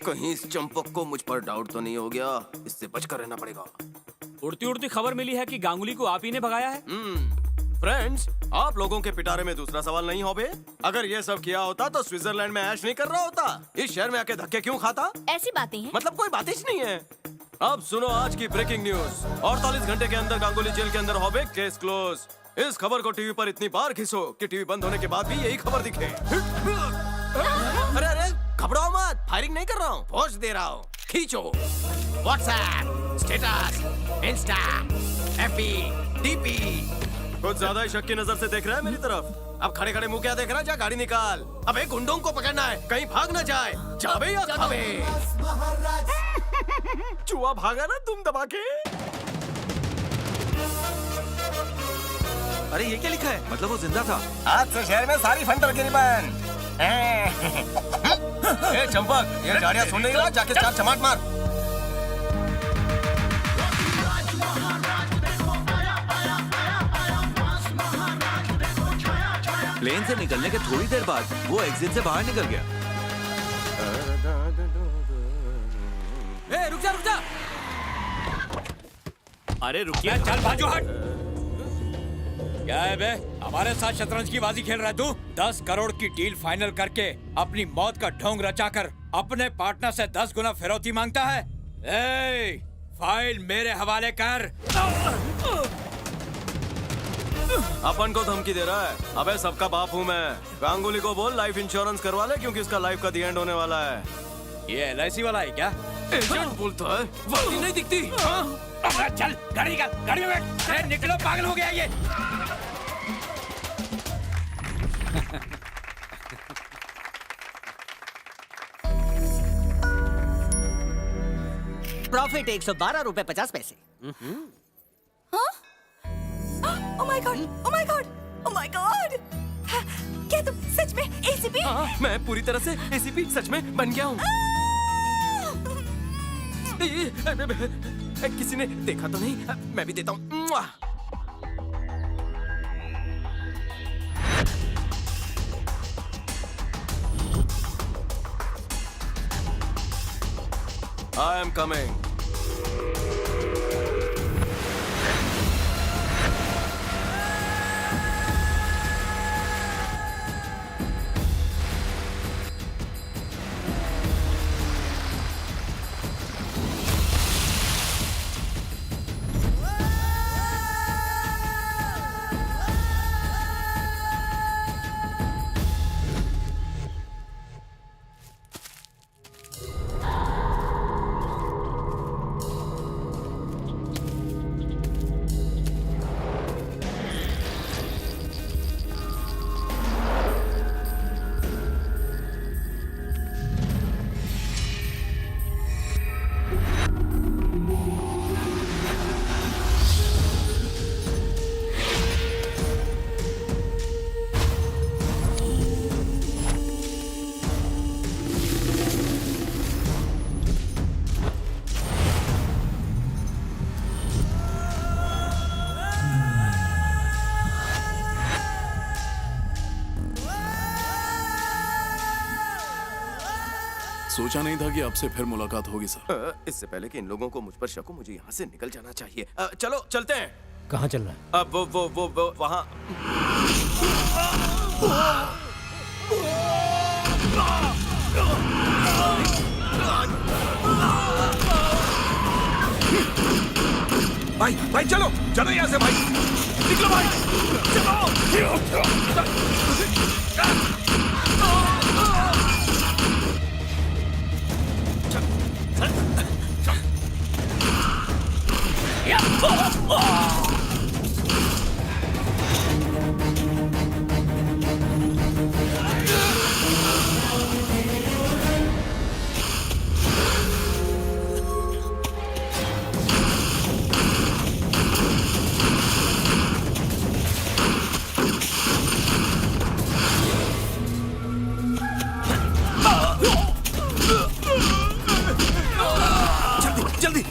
H: कहीं इस चंपक को मुझ पर डाउट तो नहीं हो गया? इससे बचकर रहना पड़ेगा।
N: उड़ती उड़ती खबर मिली है कि गांगुली को आप ही ने भगाया है।
H: फ्रेंड्स, आप लोगों के पिटारे में दूसरा सवाल नहीं हो बे? अगर ये सब किया होता तो स्विट्जरलैंड में ऐश नहीं कर रहा होता। इस शहर में आके धक्के क्यों खाता?
A: ऐसी बातें हैं।
H: मतलब कोई बात ही नहीं है। अब सुनो आज की ब्रेकिंग न्यूज। 48 घंटे के अंदर गांगुली जेल के अंदर हो बे, केस क्लोज। इस खबर को टीवी पर इतनी बार खींचो कि टीवी बंद होने के बाद भी यही खबर दिखे। अरे घबराओ मत, फायरिंग नहीं कर रहा हूँ, पोस्ट दे रहा हूँ। खींचो। WhatsApp, status, Insta, FB, DP. कुछ ज्यादा ही शक की नजर से देख रहा है मेरी तरफ। अब खड़े खड़े मुंह क्या देख रहा है? जा गाड़ी निकाल। अबे गुंडों को पकड़ना है, कहीं भाग ना जाए। जाबे या खाबे। चूहा भागा ना तुम दबा के।
F: अरे ये क्या लिखा है? मतलब वो जिंदा था?
H: आज से शहर में सारी फंटर गिरी बंद। ए चंपक, ये गाड़ियां सुन नहीं रहा? जाके चार चमाट मार।
F: प्लेन से निकलने के थोड़ी देर बाद वो एग्जिट से बाहर निकल गया।
N: ए, रुक जा। अरे रुकिए,
C: चल बाजू हट। क्या है बे? हमारे साथ शतरंज की बाजी खेल रहा है तू? 10 करोड़ की डील फाइनल करके अपनी मौत का ढोंग रचाकर अपने पार्टनर से 10 गुना फिरौती मांगता है। ए, फाइल मेरे हवाले कर।
H: अपन को धमकी दे रहा है? अबे सबका बाप हूँ मैं। गांगुली को बोल लाइफ इंश्योरेंस करवा ले, क्योंकि उसका लाइफ का दी एंड होने वाला है।
C: ये LIC वाला है क्या?
H: एजेंट बोलता है, वर्दी नहीं दिखती।
C: चल गाड़ी में बैठ। निकलो, पागल हो गया ये।
K: प्रॉफिट 112 रुपए 50 पैसे।
J: Oh my God! Oh my God! Oh my God! क्या तुम सच में ACP?
H: मैं पूरी तरह से ACP सच में बन गया हूँ। किसी ने देखा तो नहीं? मैं भी देता हूँ। I am coming.
L: सोचा नहीं था कि आपसे फिर मुलाकात होगी सर।
H: इससे पहले कि इन लोगों को मुझ पर शक हो, मुझे यहाँ से निकल जाना चाहिए। चलो चलते हैं।
N: कहाँ चल रहा है?
H: अब वो वहाँ।
G: भाई चलो चलो यहाँ से भाई, निकलो भाई, जल्दी।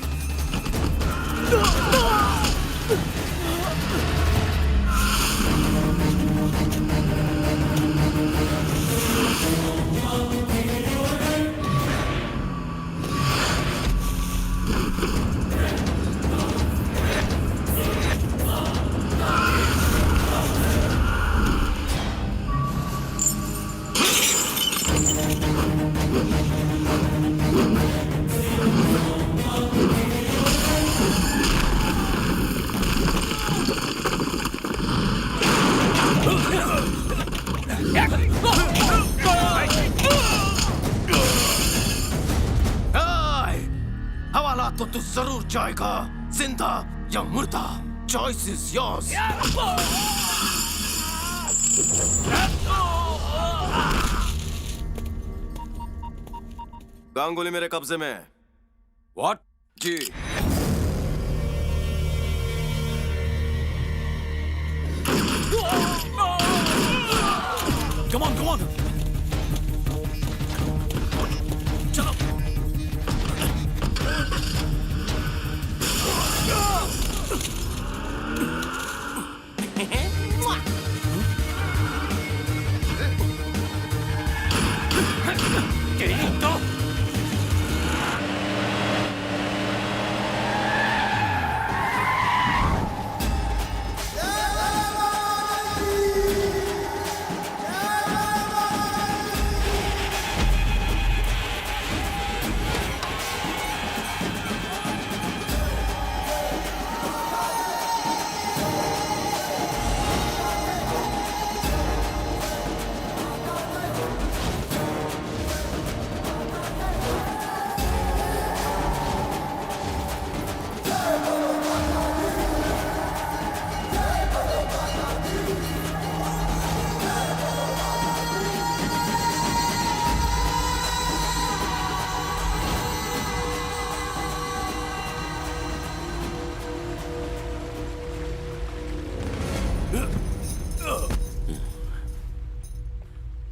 H: हवाला तो तू जरूर जाएगा, जिंदा या मुर्दा, चॉइस इज योर्स। गांगुली मेरे कब्जे में है।
C: व्हाट?
H: जी।
G: Come on. चलो।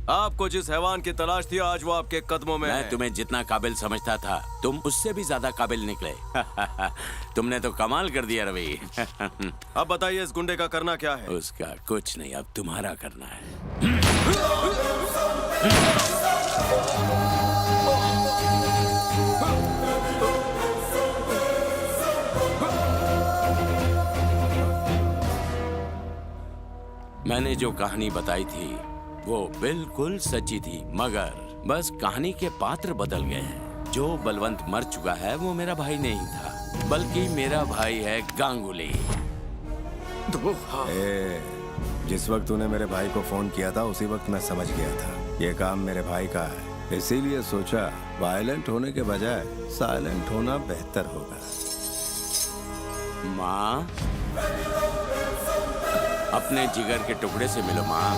H: आपको जिस हैवान की तलाश थी आज वो आपके कदमों में है।
B: मैं तुम्हें जितना काबिल समझता था तुम उससे भी ज्यादा काबिल निकले। तुमने तो कमाल कर दिया रवि।
H: अब बताइए इस गुंडे का करना क्या है?
B: उसका कुछ नहीं, अब तुम्हारा करना है। मैंने जो कहानी बताई थी वो बिल्कुल सच्ची थी, मगर बस कहानी के पात्र बदल गए हैं। जो बलवंत मर चुका है वो मेरा भाई नहीं था, बल्कि मेरा भाई है गांगुली।
Q: जिस वक्त तूने मेरे भाई को फोन किया था उसी वक्त मैं समझ गया था ये काम मेरे भाई का है, इसीलिए सोचा वायलेंट होने के बजाय साइलेंट होना बेहतर होगा।
B: माँ, अपने जिगर के टुकड़े से मिलो माँ।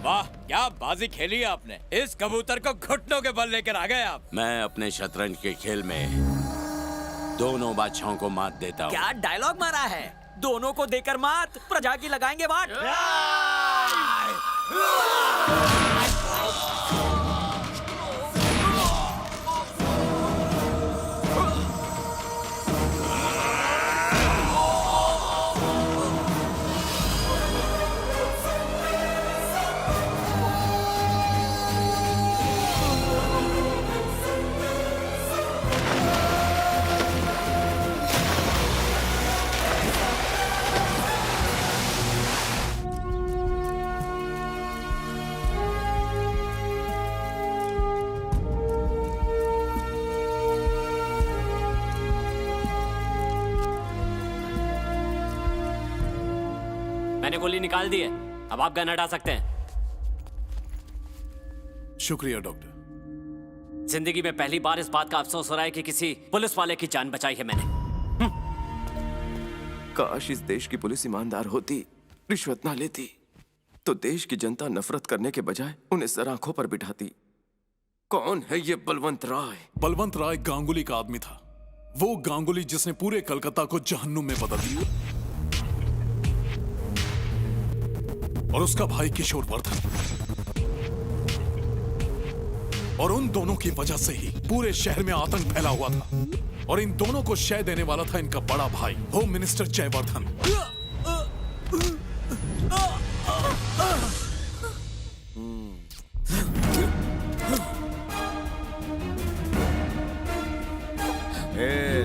C: वाह, क्या बाजी खेली है आपने। इस कबूतर को घुटनों के बल लेकर आ गए आप।
B: मैं अपने शतरंज के खेल में दोनों बादशाहों को मात देता हूँ।
K: क्या डायलॉग मारा है? दोनों को देकर मात, प्रजा की लगाएंगे वाट।
N: मैंने गोली निकाल दी है, अब आप गन हटा सकते हैं।
R: शुक्रिया डॉक्टर।
N: जिंदगी में पहली बार इस बात का अफसोस हो रहा है कि किसी पुलिस वाले की जान बचाई है मैंने।
H: काश इस देश की पुलिस ईमानदार होती, रिश्वत ना लेती, तो देश की जनता नफरत करने के बजाय उन्हें सर आंखों पर बिठाती। कौन है ये बलवंत राय?
R: बलवंत राय गांगुली का आदमी था, वो गांगुली जिसने पूरे कलकत्ता को जहन्नुम में बदल दिया। और उसका भाई किशोर वर्धन, और उन दोनों की वजह से ही पूरे शहर में आतंक फैला हुआ था। और इन दोनों को शय देने वाला था इनका बड़ा भाई होम मिनिस्टर जयवर्धन।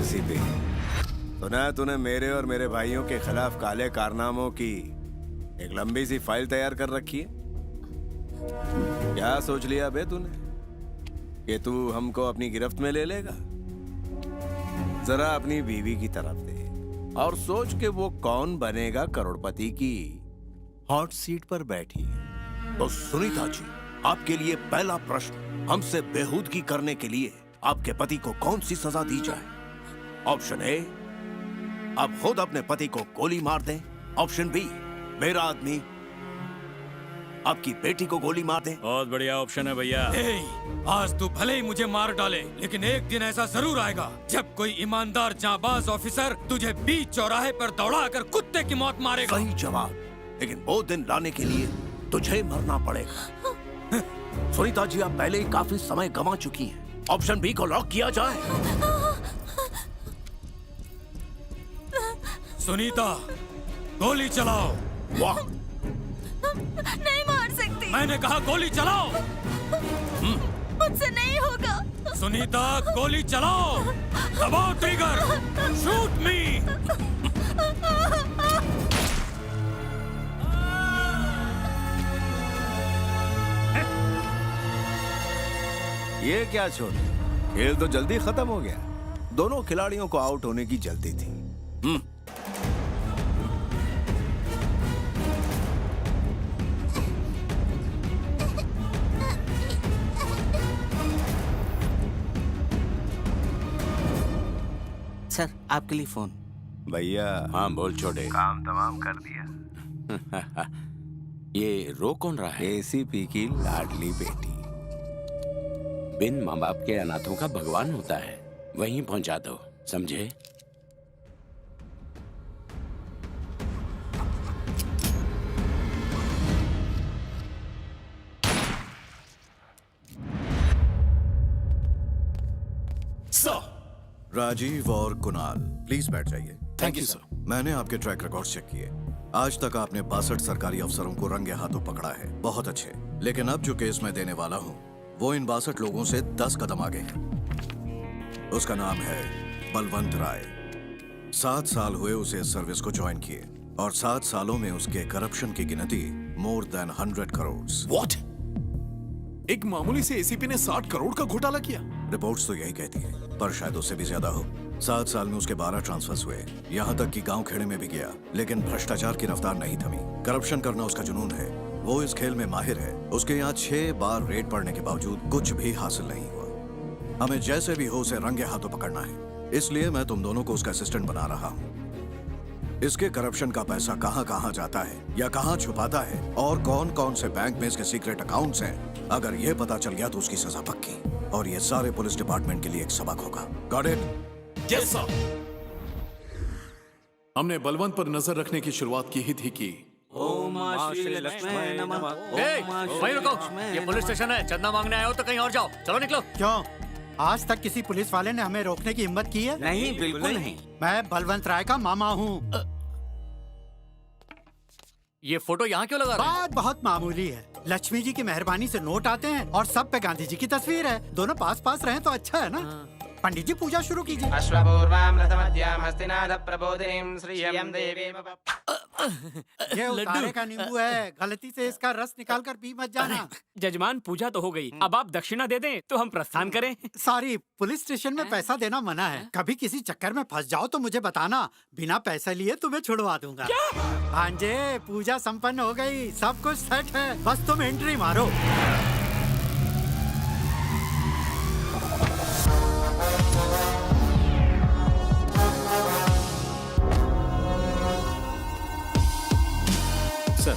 Q: सीपी, सुना तूने मेरे और मेरे भाइयों के खिलाफ काले कारनामों की एक लंबी सी फाइल तैयार कर रखी है? क्या सोच लिया बे तूने कि तू हमको अपनी गिरफ्त में ले लेगा? जरा अपनी बीवी की तरफ दे और सोच के वो कौन बनेगा करोड़पति की हॉट सीट पर बैठी है।
F: तो सुनीता जी, आपके लिए पहला प्रश्न, हमसे बेहूदगी करने के लिए आपके पति को कौन सी सजा दी जाए? ऑप्शन ए, आप खुद अपने पति को गोली मार दें। ऑप्शन बी, मेरा आदमी आपकी बेटी को गोली मार दे।
C: बहुत बढ़िया ऑप्शन है भैया।
S: आज तू भले ही मुझे मार डाले, लेकिन एक दिन ऐसा जरूर आएगा जब कोई ईमानदार जांबाज ऑफिसर तुझे बीच चौराहे पर दौड़ाकर कुत्ते की मौत मारेगा।
F: सही जवाब, लेकिन वो दिन लाने के लिए तुझे मरना पड़ेगा। सुनीता जी, आप पहले ही काफी समय गंवा चुकी हैं। ऑप्शन बी को लॉक किया जाए।
S: सुनीता, गोली चलाओ।
F: वाह,
J: नहीं मार सकती।
S: मैंने कहा गोली चलाओ।
J: मुझसे नहीं होगा।
S: सुनीता, गोली चलाओ। दबाओ ट्रिगर। शूट मी।
Q: ये क्या छोड़, खेल तो जल्दी खत्म हो गया। दोनों खिलाड़ियों को आउट होने की जल्दी थी।
F: सर, आपके लिए फोन।
B: भैया। हाँ बोल छोटे।
Q: काम तमाम कर दिया।
B: ये रो कौन रहा है?
Q: एसीपी की लाडली बेटी।
B: बिन माँ बाप के अनाथों का भगवान होता है, वहीं पहुंचा दो, समझे?
T: राजीव और कुणाल, प्लीज बैठ जाइए।
R: Thank you sir.
T: मैंने आपके ट्रैक रिकॉर्ड चेक किए। आज तक आपने 62 सरकारी अफसरों को रंगे हाथों पकड़ा है, बहुत अच्छे। लेकिन अब जो केस मैं देने वाला हूँ वो इन 62 लोगों से 10 कदम आगे है। उसका नाम है बलवंत राय। 7 साल हुए उसे इस सर्विस को ज्वाइन किए और 7 सालों में उसके करप्शन की गिनती मोर देन 100 करोड़।
R: व्हाट? एक मामूली से एसीपी ने 60 करोड़ का घोटाला किया?
T: रिपोर्ट्स तो यही कहती हैं, पर शायद उससे भी ज्यादा हो। 7 साल में उसके 12 ट्रांसफर्स हुए, यहाँ तक कि गांव खेड़े में भी गया, लेकिन भ्रष्टाचार की रफ्तार नहीं थमी। करप्शन करना उसका जुनून है, वो इस खेल में माहिर है। उसके यहाँ 6 बार रेड पड़ने के बावजूद कुछ भी हासिल नहीं हुआ। हमें जैसे भी हो उसे रंगे हाथों पकड़ना है, इसलिए मैं तुम दोनों को उसका असिस्टेंट बना रहा हूँ। इसके करप्शन का पैसा कहाँ कहाँ जाता है या कहाँ छुपाता है और कौन कौन से बैंक में इसके सीक्रेट अकाउंट्स हैं, अगर ये पता चल गया तो उसकी सजा पक्की। और ये सारे पुलिस डिपार्टमेंट के लिए एक सबक होगा। Got it?
R: Yes sir. हमने बलवंत पर नजर रखने की शुरुआत की ही थी कि
N: वहीं रुको, ये पुलिस स्टेशन है। चंदा मांगने आए हो तो कहीं और जाओ, चलो निकलो।
U: क्यों? आज तक किसी पुलिस वाले ने हमें रोकने की हिम्मत की है?
F: नहीं, बिल्कुल नहीं।
U: मैं बलवंत राय का मामा हूँ।
N: ये फोटो यहाँ क्यों लगा रहे हैं?
U: बात बहुत मामूली है। लक्ष्मी जी की मेहरबानी से नोट आते हैं और सब पे गांधी जी की तस्वीर है। दोनों पास पास रहें तो अच्छा है ना? पंडित जी पूजा शुरू कीजिए।
M: अश्वपूर्वाम रथमध्याम हस्तिनाथ प्रबोधिनीं श्रियं देवीम।
U: ये उतारे का नींबू है, गलती से इसका रस निकाल कर पी मत जाना।
D: जजमान पूजा तो हो गई, अब आप दक्षिणा दे दें तो हम प्रस्थान करें।
U: सॉरी, पुलिस स्टेशन में पैसा देना मना है। कभी किसी चक्कर में फंस जाओ तो मुझे बताना, बिना पैसे लिए तुम्हें छुड़वा दूंगा। भांजे, पूजा संपन्न हो गई, सब कुछ सेट है, बस तुम एंट्री मारो।
H: सर,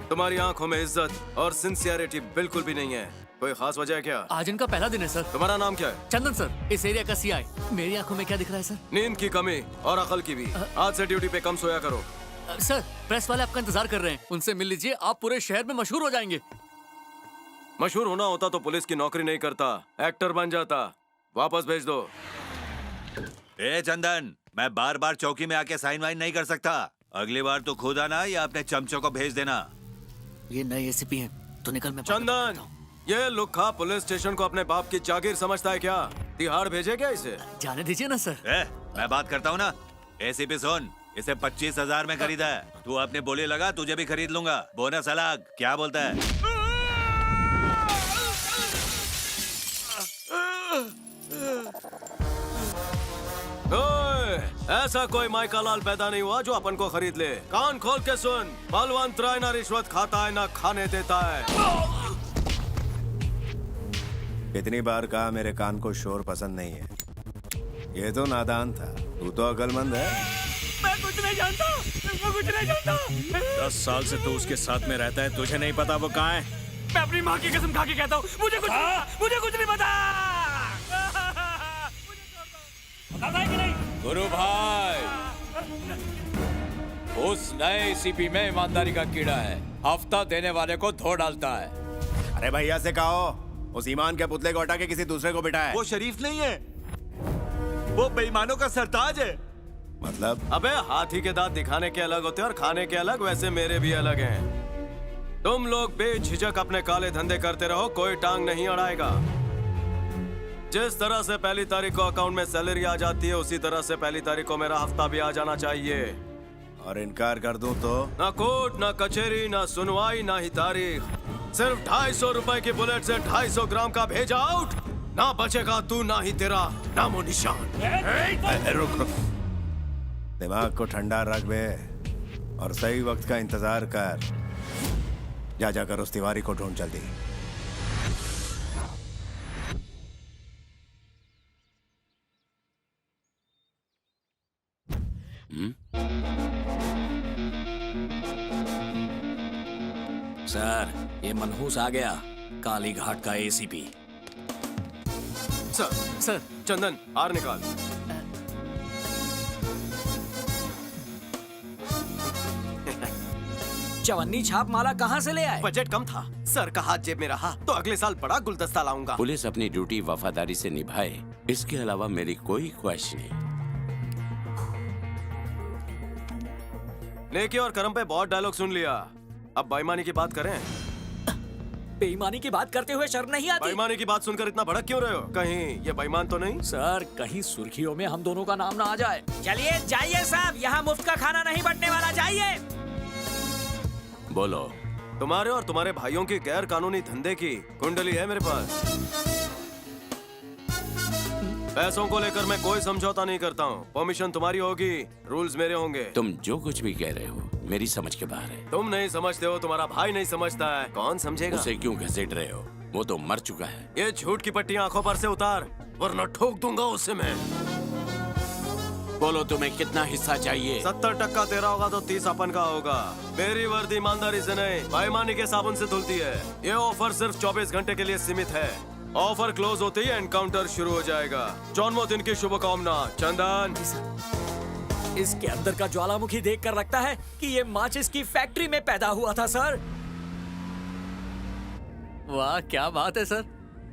H: तुम्हारी आंखों में इज्जत और सिंसियरिटी बिल्कुल भी नहीं है। कोई खास वजह है क्या?
N: आज इनका पहला दिन है सर।
H: तुम्हारा नाम क्या है?
N: चंदन सर, इस एरिया का सीआई। मेरी आंखों में क्या दिख रहा है सर?
H: नींद की कमी और अकल की भी। आज से ड्यूटी पे कम सोया करो।
N: सर, प्रेस वाले आपका इंतजार कर रहे हैं, उनसे मिल लीजिए, आप पूरे शहर में मशहूर हो जाएंगे।
H: मशहूर होना होता तो पुलिस की नौकरी नहीं करता, एक्टर बन जाता। वापस भेज दो।
V: ए चंदन, मैं बार बार चौकी में आके साइन वाइन नहीं कर सकता। अगली बार तो खुद आना या अपने चमचों को भेज देना।
N: ये नए एसीपी हैं, तो निकल मैं।
H: चंदन, ये लुक्खा पुलिस स्टेशन को अपने बाप की जागीर समझता है क्या? तिहाड़ भेजे क्या इसे?
N: जाने दीजिए ना सर।
V: मैं बात करता हूँ ना। एसीपी सुन, इसे 25,000 में खरीदा है। तू अपने बोली लगा, तुझे भी खरीद लूंगा। बोनस अलग, क्या बोलता है?
H: ऐसा कोई माइका लाल पैदा नहीं हुआ जो अपन को खरीद ले। कान खोल के सुन, बलवंत राय ना रिश्वत खाता है ना खाने देता है।
Q: कितनी बार कहा मेरे कान को शोर पसंद नहीं है। ये तो नादान था, तू तो अकलमंद है।
D: मैं कुछ नहीं जानता, मैं कुछ नहीं जानता।
C: 10 साल से तो उसके साथ में रहता है, तुझे नहीं पता वो कहाँ है?
D: मैं अपनी माँ की कसम खा के कहता हूँ, मुझे कुछ नहीं पता।
C: गुरु भाई, उस नए सीपी में ईमानदारी का कीड़ा है, हफ्ता देने वाले को धो डालता है।
Q: अरे भैया से कहो, उस ईमान के पुतले को हटा के किसी दूसरे को बिठाए।
V: वो शरीफ नहीं है, वो बेईमानों का सरताज है।
Q: मतलब?
H: अबे हाथी के दांत दिखाने के अलग होते हैं और खाने के अलग, वैसे मेरे भी अलग हैं। तुम लोग बेझिझक अपने काले धंधे करते रहो, कोई टांग नहीं अड़ाएगा। जिस तरह से पहली तारीख को अकाउंट में सैलरी आ जाती है, उसी तरह से पहली तारीख को मेरा हफ्ता भी आ जाना चाहिए।
Q: और इनकार कर दूं तो?
H: ना कोर्ट, ना कचहरी, ना सुनवाई, ना ही तारीख। सिर्फ 250 रुपए की बुलेट से 250 ग्राम का भेजा आउट। ना बचेगा तू, ना ही तेरा नामो निशान।
Q: रुक रुक, दिमाग को ठंडा रख बे और सही वक्त का इंतजार कर। जा जाकर उस तिवारी को ढूंढ जल्दी।
C: सर, ये मनहूस आ गया, काली घाट का एसीपी।
H: सर, चंदन हार निकाल।
W: चवन्नी छाप माला कहाँ से ले आए?
H: बजट कम था, सर का हाथ जेब में रहा तो अगले साल बड़ा गुलदस्ता लाऊंगा।
B: पुलिस अपनी ड्यूटी वफादारी से निभाए, इसके अलावा मेरी कोई ख्वाहिश नहीं।
H: नेकी और कर्म पे बहुत डायलॉग सुन लिया, अब बेईमानी की बात करें।
W: बेईमानी की बात करते हुए शर्म नहीं आती?
H: बेईमानी की बात सुनकर इतना भड़क क्यों रहे हो? कहीं ये बेईमान तो नहीं?
W: सर, कहीं सुर्खियों में हम दोनों का नाम ना आ जाए। चलिए जाइए साहब, यहाँ मुफ्त का खाना नहीं बंटने वाला, जाइए।
B: बोलो।
H: तुम्हारे और तुम्हारे भाइयों की गैर कानूनी धंधे की कुंडली है मेरे पास। पैसों को लेकर मैं कोई समझौता नहीं करता हूँ। परमिशन तुम्हारी होगी, रूल्स मेरे होंगे।
B: तुम जो कुछ भी कह रहे हो मेरी समझ के बाहर है।
H: तुम नहीं समझते हो, तुम्हारा भाई नहीं समझता है, कौन समझेगा?
B: उसे क्यों घसीट रहे हो? वो तो मर चुका है।
H: ये झूठ की पट्टियां आंखों पर से उतार, वरना ठोक दूंगा उसे मैं।
B: बोलो, तुम्हें कितना हिस्सा चाहिए?
H: 70% तेरा होगा तो 30 अपन का होगा। मेरी वर्दी ईमानदारी से नहीं, बेईमानी के साबुन से धुलती है। ये ऑफर सिर्फ 24 घंटे के लिए सीमित है। ऑफर क्लोज होते ही एनकाउंटर शुरू हो जाएगा। जन्मदिन की शुभकामना। चंदन,
W: इसके अंदर का ज्वालामुखी देखकर लगता है कि ये माचिस की फैक्ट्री में पैदा हुआ था सर।
N: वाह, क्या बात है सर।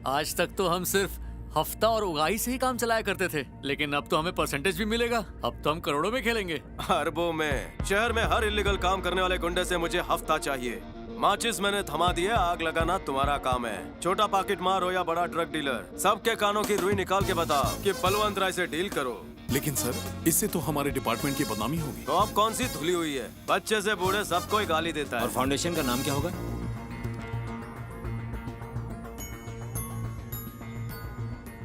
N: आज तक तो हम सिर्फ हफ्ता और उगाही से ही काम चलाया करते थे, लेकिन अब तो हमें परसेंटेज भी मिलेगा। अब तो हम करोड़ों में खेलेंगे।
H: अरबों में। शहर में हर इलीगल काम करने वाले गुंडे से मुझे हफ्ता चाहिए। माचिस मैंने थमा दिया, आग लगाना तुम्हारा काम है। छोटा पॉकेट मार हो या बड़ा ड्रग डीलर, सबके कानों की रुई निकाल के बता कि बलवंत राय से डील करो।
R: लेकिन सर, इससे तो हमारे डिपार्टमेंट की बदनामी होगी।
H: तो अब कौन सी धुली हुई है, बच्चे से बूढ़े सबको ही गाली देता है।
C: और फाउंडेशन का नाम क्या होगा?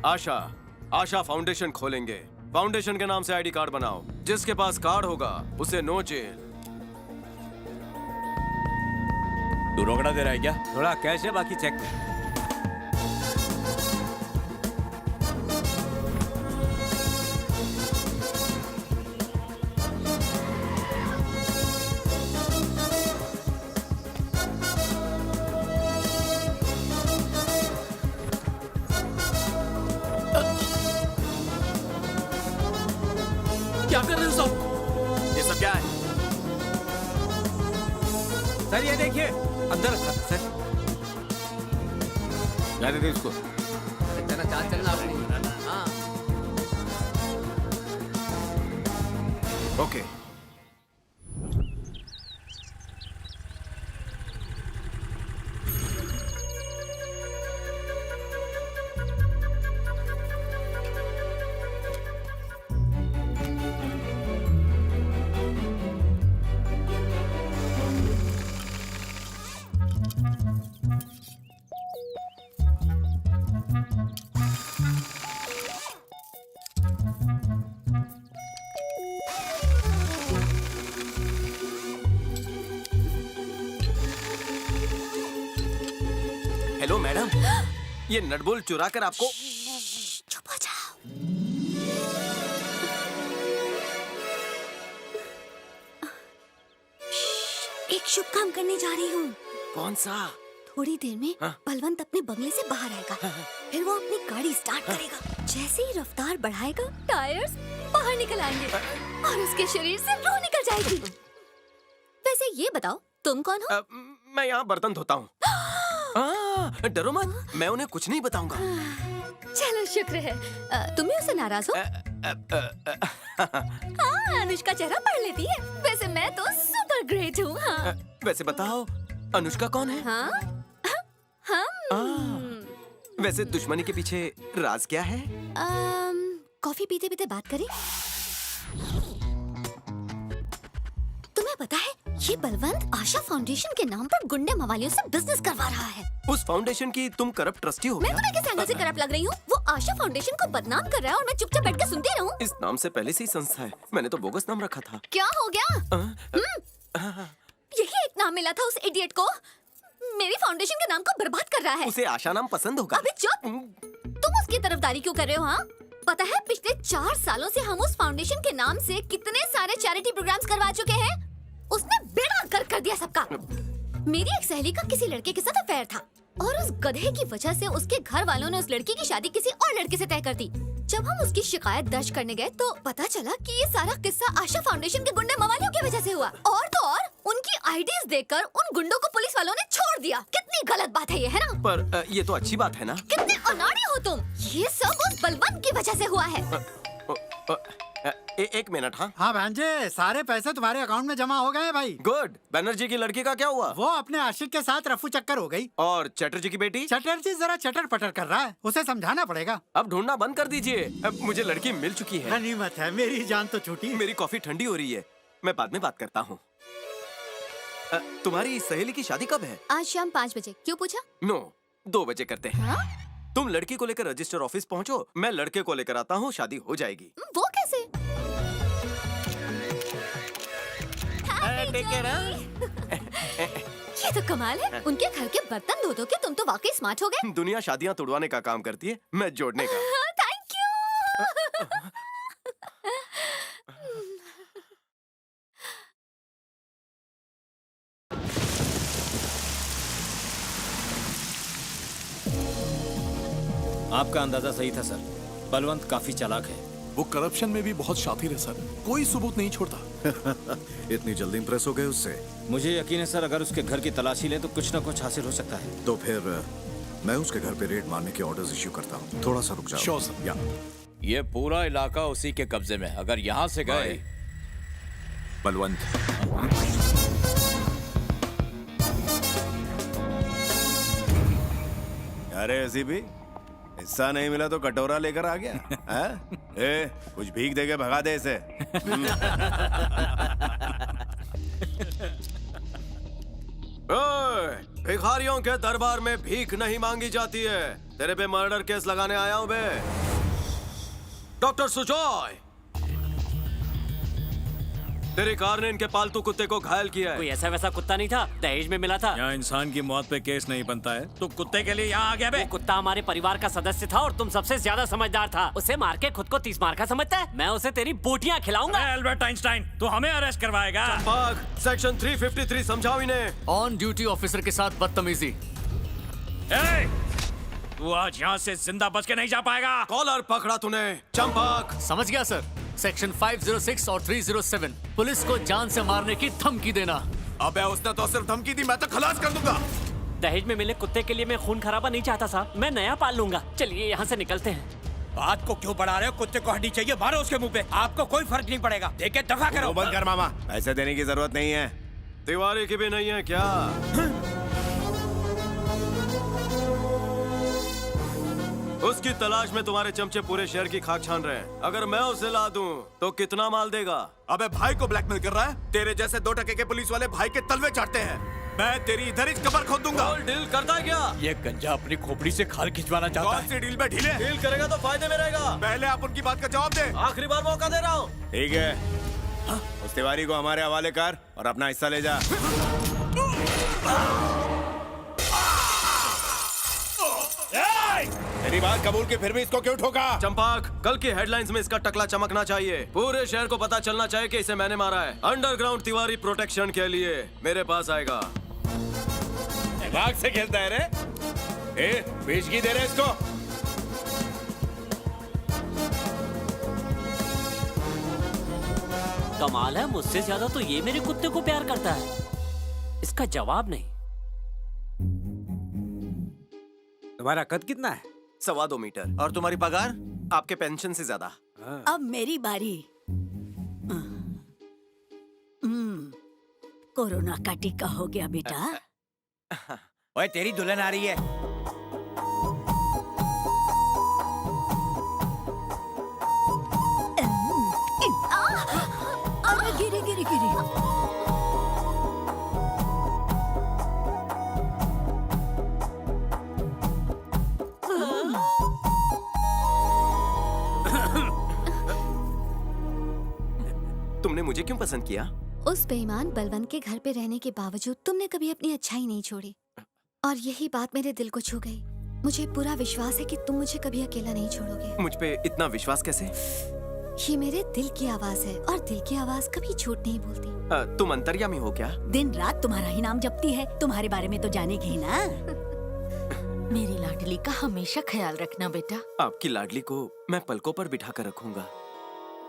H: आशा फाउंडेशन खोलेंगे। फाउंडेशन के नाम से आईडी कार्ड बनाओ, जिसके पास कार्ड होगा उसे नो जेल।
C: तू रोकड़ा दे रहा है क्या? थोड़ा कैश है, बाकी चेक। क्या कर रहे हो सब?
H: ये सब क्या है?
C: सर ये देखिए, अंदर रखा था सर।
Q: जाने दे इसको।
C: चलना
H: ओके। हेलो मैडम, ये नटबोल्ट चुरा कर आपको।
A: चुप हो जाओ। एक शुभ काम करने जा रही हूँ।
H: कौन सा?
A: थोड़ी देर में बलवंत अपने बंगले से बाहर आएगा। फिर वो अपनी गाड़ी स्टार्ट करेगा। जैसे ही रफ्तार बढ़ाएगा, टायर्स बाहर निकल आएंगे और उसके शरीर से रूह निकल जाएगी। वैसे ये बताओ, तुम कौन हो?
H: मैं यहाँ बर्तन धोता हूँ। डरो मत, मैं उन्हें कुछ नहीं बताऊंगा।
A: चलो शुक्र है। तुम भी उससे नाराज हो? हाँ, अनुष्का चेहरा पढ़ लेती है। वैसे मैं तो सुपर ग्रेट हूँ। हाँ।
H: वैसे बताओ, अनुष्का कौन है?
A: हाँ?
H: वैसे दुश्मनी के पीछे राज क्या है?
A: कॉफी पीते पीते बात करें। तुम्हें पता है, ये बलवंत आशा फाउंडेशन के नाम पर गुंडे मवालियों से बिजनेस करवा रहा है।
H: उस फाउंडेशन की तुम करप्ट ट्रस्टी हो?
A: मैं तुम्हें किस एंगल से करप्ट लग रही हूँ? वो आशा फाउंडेशन को बदनाम कर रहा है और मैं चुपचाप बैठ के सुनती रहूँ।
H: इस नाम से पहले से ही संस्था है, मैंने तो बोगस नाम रखा था।
A: क्या हो गया? यही एक नाम मिला था उस इडियट को। मेरी फाउंडेशन के नाम को बर्बाद कर रहा है।
H: उसे आशा नाम पसंद होगा।
A: अबे चुप! तुम उसकी तरफदारी क्यों कर रहे हो? हाँ, पता है पिछले 4 सालों से हम उस फाउंडेशन के नाम से कितने सारे चैरिटी प्रोग्राम्स करवा चुके हैं। उसने बेड़ा गर्क कर दिया सबका। मेरी एक सहेली का किसी लड़के के साथ अफेयर था और उस गधे की वजह से उसके घर वालों ने उस लड़की की शादी किसी और लड़के से तय कर दी। जब हम उसकी शिकायत दर्ज करने गए तो पता चला कि ये सारा किस्सा आशा फाउंडेशन के गुंडे मवालियों की वजह से हुआ। और तो और उनकी आईडीज देखकर उन गुंडों को पुलिस वालों ने छोड़ दिया। कितनी गलत बात है ये, है ना?
H: पर ये तो अच्छी बात है ना?
A: कितने अनाड़ी हो तुम। ये सब उस बलवंत की वजह से हुआ है।
H: एक मिनट।
U: हाँ भांजे, सारे पैसे तुम्हारे अकाउंट में जमा हो गए भाई।
H: गुड। बनर्जी की लड़की का क्या हुआ?
U: वो अपने आशिक के साथ रफू चक्कर हो गई।
H: और चटर्जी की बेटी?
U: चटर्जी जरा चटर पटर कर रहा है, उसे समझाना पड़ेगा।
H: अब ढूंढना बंद कर दीजिए, अब मुझे लड़की मिल चुकी है।
U: गनीमत है, मेरी जान तो छूटी।
H: मेरी कॉफी ठंडी हो रही है, मैं बाद में बात करता हूँ। तुम्हारी सहेली की शादी कब है?
A: आज शाम 5 बजे। क्यों पूछा?
H: नो, 2 बजे करते हैं। तुम लड़की को लेकर रजिस्टर ऑफिस पहुँचो, मैं लड़के को लेकर आता हूँ, शादी हो जाएगी।
A: वो कैसे? ये तो कमाल है। उनके घर के बर्तन धो के तुम तो वाकई स्मार्ट हो गए।
H: दुनिया शादियाँ तोड़वाने का काम करती है, मैं जोड़ने का।
A: Thank you.
C: आपका अंदाजा सही था सर, बलवंत काफी चालाक है।
R: वो करप्शन में भी बहुत शातिर है सर, कोई सबूत नहीं छोड़ता।
T: इतनी जल्दी इंप्रेस हो गए उससे?
C: मुझे यकीन है सर, अगर उसके घर की तलाशी ले तो कुछ न कुछ हासिल हो सकता है।
T: तो फिर मैं उसके घर पे रेड मारने के ऑर्डर्स इश्यू करता हूँ। थोड़ा सा रुक जाओ।
R: Sure sir.
T: या
C: ये पूरा इलाका उसी के कब्जे में, अगर यहाँ से गए।
V: बलवंत,
Q: अरे ऐसी भी हिस्सा नहीं मिला तो कटोरा लेकर आ गया हैं? ए, कुछ भीख देके भगा दे इसे।
H: भिखारियों के दरबार में भीख नहीं मांगी जाती है। तेरे पे मर्डर केस लगाने आया हूँ बे। डॉक्टर सुजॉय, तेरी कार ने इनके पालतू कुत्ते को घायल किया है।
K: कोई ऐसा वैसा कुत्ता नहीं था, दहेज में मिला था।
S: यहाँ इंसान की मौत पे केस नहीं बनता है, तो कुत्ते के लिए यहाँ आ गया बे।
K: वो कुत्ता हमारे परिवार का सदस्य था और तुम सबसे ज्यादा समझदार था। उसे मार के खुद को 30 मार का समझता है। मैं उसे तेरी बोटियाँ खिलाऊंगा।
S: एल्बर्ट आइंस्टाइन, तू हमें अरेस्ट करवाएगा?
H: सेक्शन 353 समझाओ इन्हें।
N: ऑन ड्यूटी ऑफिसर के साथ बदतमीजी।
S: तू आज यहाँ से जिंदा बच के नहीं जा पाएगा।
H: कॉलर पकड़ा तूने चंपक।
N: समझ गया सर। सेक्शन 506 और 307 पुलिस को जान से मारने की धमकी देना।
G: अबे उसने तो सिर्फ धमकी दी, मैं तो खलास कर दूंगा।
K: दहेज में मिले कुत्ते के लिए मैं खून खराबा नहीं चाहता साहब, मैं नया पाल लूंगा। चलिए यहाँ से निकलते हैं।
C: बात को क्यों बढ़ा रहे हो? कुत्ते को हड्डी चाहिए, मारो उसके मुंह पे। आपको कोई फर्क नहीं पड़ेगा। देखे दफा करो।
Q: बंद कर मामा, पैसे देने की जरूरत नहीं है।
H: तिवारी की भी नहीं है क्या? उसकी तलाश में तुम्हारे चमचे पूरे शहर की खाक छान रहे हैं। अगर मैं उसे ला दूं तो कितना माल देगा?
G: अबे भाई को ब्लैकमेल कर रहा है? तेरे जैसे 2 टके के पुलिस वाले भाई के तलवे चाटते हैं। मैं तेरी इधर ही कबर खोद दूंगा।
H: डील करता है क्या?
C: ये गंजा अपनी खोपड़ी से खाल खिंचवाना चाहता है।
G: कौन सी डील में ढीले?
H: डील करेगा तो फायदे में रहेगा।
G: पहले आप उनकी बात का जवाब दे।
H: आखिरी बार मौका दे रहा हूँ।
Q: ठीक है, उस तिवारी को हमारे हवाले कर और अपना हिस्सा ले जा। मेरी बात कबूल की, फिर भी इसको क्यों ठोका?
H: चंपाक, कल की हेडलाइंस में इसका टकला चमकना चाहिए। पूरे शहर को पता चलना चाहिए कि इसे मैंने मारा है। अंडरग्राउंड तिवारी प्रोटेक्शन के लिए मेरे पास आएगा।
Q: दिमाग से खेलता है रे? ए, पेशगी दे रहे इसको।
K: कमाल है, मुझसे ज्यादा तो ये मेरे कुत्ते को प्यार करता है। इसका जवाब नहीं।
S: तुम्हारा कद कितना है?
H: 2.25 मीटर। और तुम्हारी पगार आपके पेंशन से ज्यादा।
J: अब मेरी बारी। कोरोना का टीका हो गया बेटा।
C: ओए तेरी दुल्हन आ रही है।
J: अरे गिरी गिरी गिरी।
H: तुमने मुझे क्यों पसंद किया?
A: उस बेईमान बलवंत के घर पे रहने के बावजूद तुमने कभी अपनी अच्छाई नहीं छोड़ी, और यही बात मेरे दिल को छू गई। मुझे पूरा विश्वास है कि तुम मुझे कभी अकेला नहीं छोड़ोगे।
H: मुझ पे इतना विश्वास कैसे?
A: ये मेरे दिल की आवाज है, और दिल की आवाज कभी झूठ नहीं बोलती।
H: तुम अंतर्यामी हो क्या?
J: दिन रात तुम्हारा ही नाम जपती है, तुम्हारे बारे में तो जानेगी ही ना। मेरी लाडली का हमेशा ख्याल रखना बेटा।
H: आपकी लाडली को मैं पलकों पर बिठा कर रखूंगा।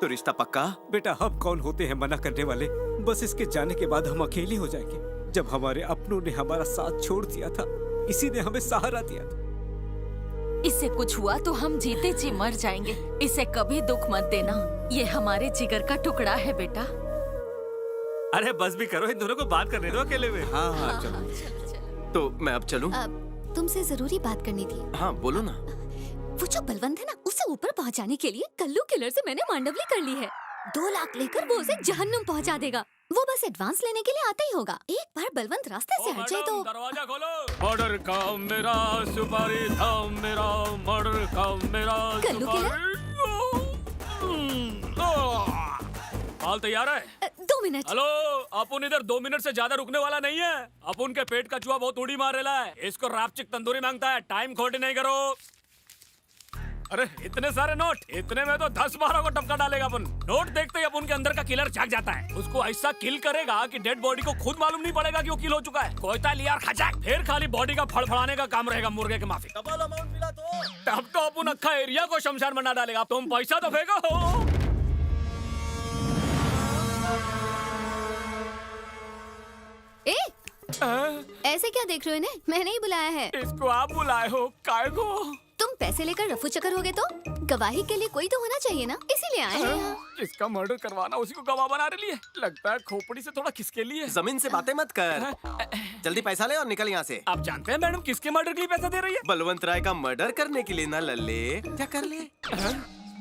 H: तो रिश्ता पक्का?
S: बेटा, हम कौन होते हैं मना करने वाले? बस इसके जाने के बाद हम अकेले हो जाएंगे। जब हमारे अपनों ने हमारा साथ छोड़ दिया था, इसी ने हमें सहारा दिया था।
J: इससे कुछ हुआ तो हम जीते जी मर जाएंगे। इसे कभी दुख मत देना, ये हमारे जिगर का टुकड़ा है बेटा।
S: अरे बस भी करो, इन दोनों को बात करने दो अकेले में।
H: हाँ, चलो। तो मैं अब चलूं?
A: तुमसे जरूरी बात करनी थी।
H: हाँ बोलो ना।
A: वो जो बलवंत है ना, उसे ऊपर पहुंचाने के लिए कल्लू किलर से मैंने मांडवली कर ली है। 2 लाख लेकर वो उसे जहन्नुम पहुंचा देगा। वो बस एडवांस लेने के लिए आता ही होगा। एक बार बलवंत रास्ते से हट जाए तो।
S: दरवाजा खोलो। मर्डर का मेरा सुपारी था, मेरा मर्डर का मेरा
A: कल्लू किलर।
S: माल तैयार है?
A: 2 मिनट।
S: हेलो, अपुन इधर 2 मिनट से ज्यादा रुकने वाला नहीं है। अपुन के पेट का चूहा बहुत उड़ी मार रहा है। इसको रापचिक तंदूरी मांगता है। टाइम खोटी नहीं करो। अरे इतने सारे नोट, इतने में तो 10-12 को टपका डालेगा अपन। नोट देखते ही अपन के अंदर का किलर जाग जाता है। उसको ऐसा किल करेगा कि डेड बॉडी को खुद मालूम नहीं पड़ेगा कि वो किल हो चुका है। कोयता लिया और खचाक, फिर खाली बॉडी का फड़फड़ाने का काम रहेगा मुर्गे के माफी।
H: डबल अमाउंट मिला तो
S: तब तो अपन अक्खा एरिया को शमशान बना डालेगा। तुम पैसा तो फेंको।
A: ऐसे क्या देख रहे हो इन्हें? मैंने ही बुलाया है।
S: इसको आप बुलाए हो? काय को?
A: तुम पैसे लेकर रफू चक्कर हो गए तो गवाही के लिए कोई तो होना चाहिए ना, इसीलिए आए हैं यहाँ।
S: जिसका मर्डर करवाना उसी को गवाह बना रही है। लगता है खोपड़ी से थोड़ा खिसके लिए।
H: जमीन से बातें मत कर, जल्दी पैसा ले और निकल यहाँ से।
S: आप जानते हैं मैडम किसके मर्डर के लिए पैसा दे रही है?
H: बलवंत राय का मर्डर करने के लिए ना लल्ले, क्या कर ले?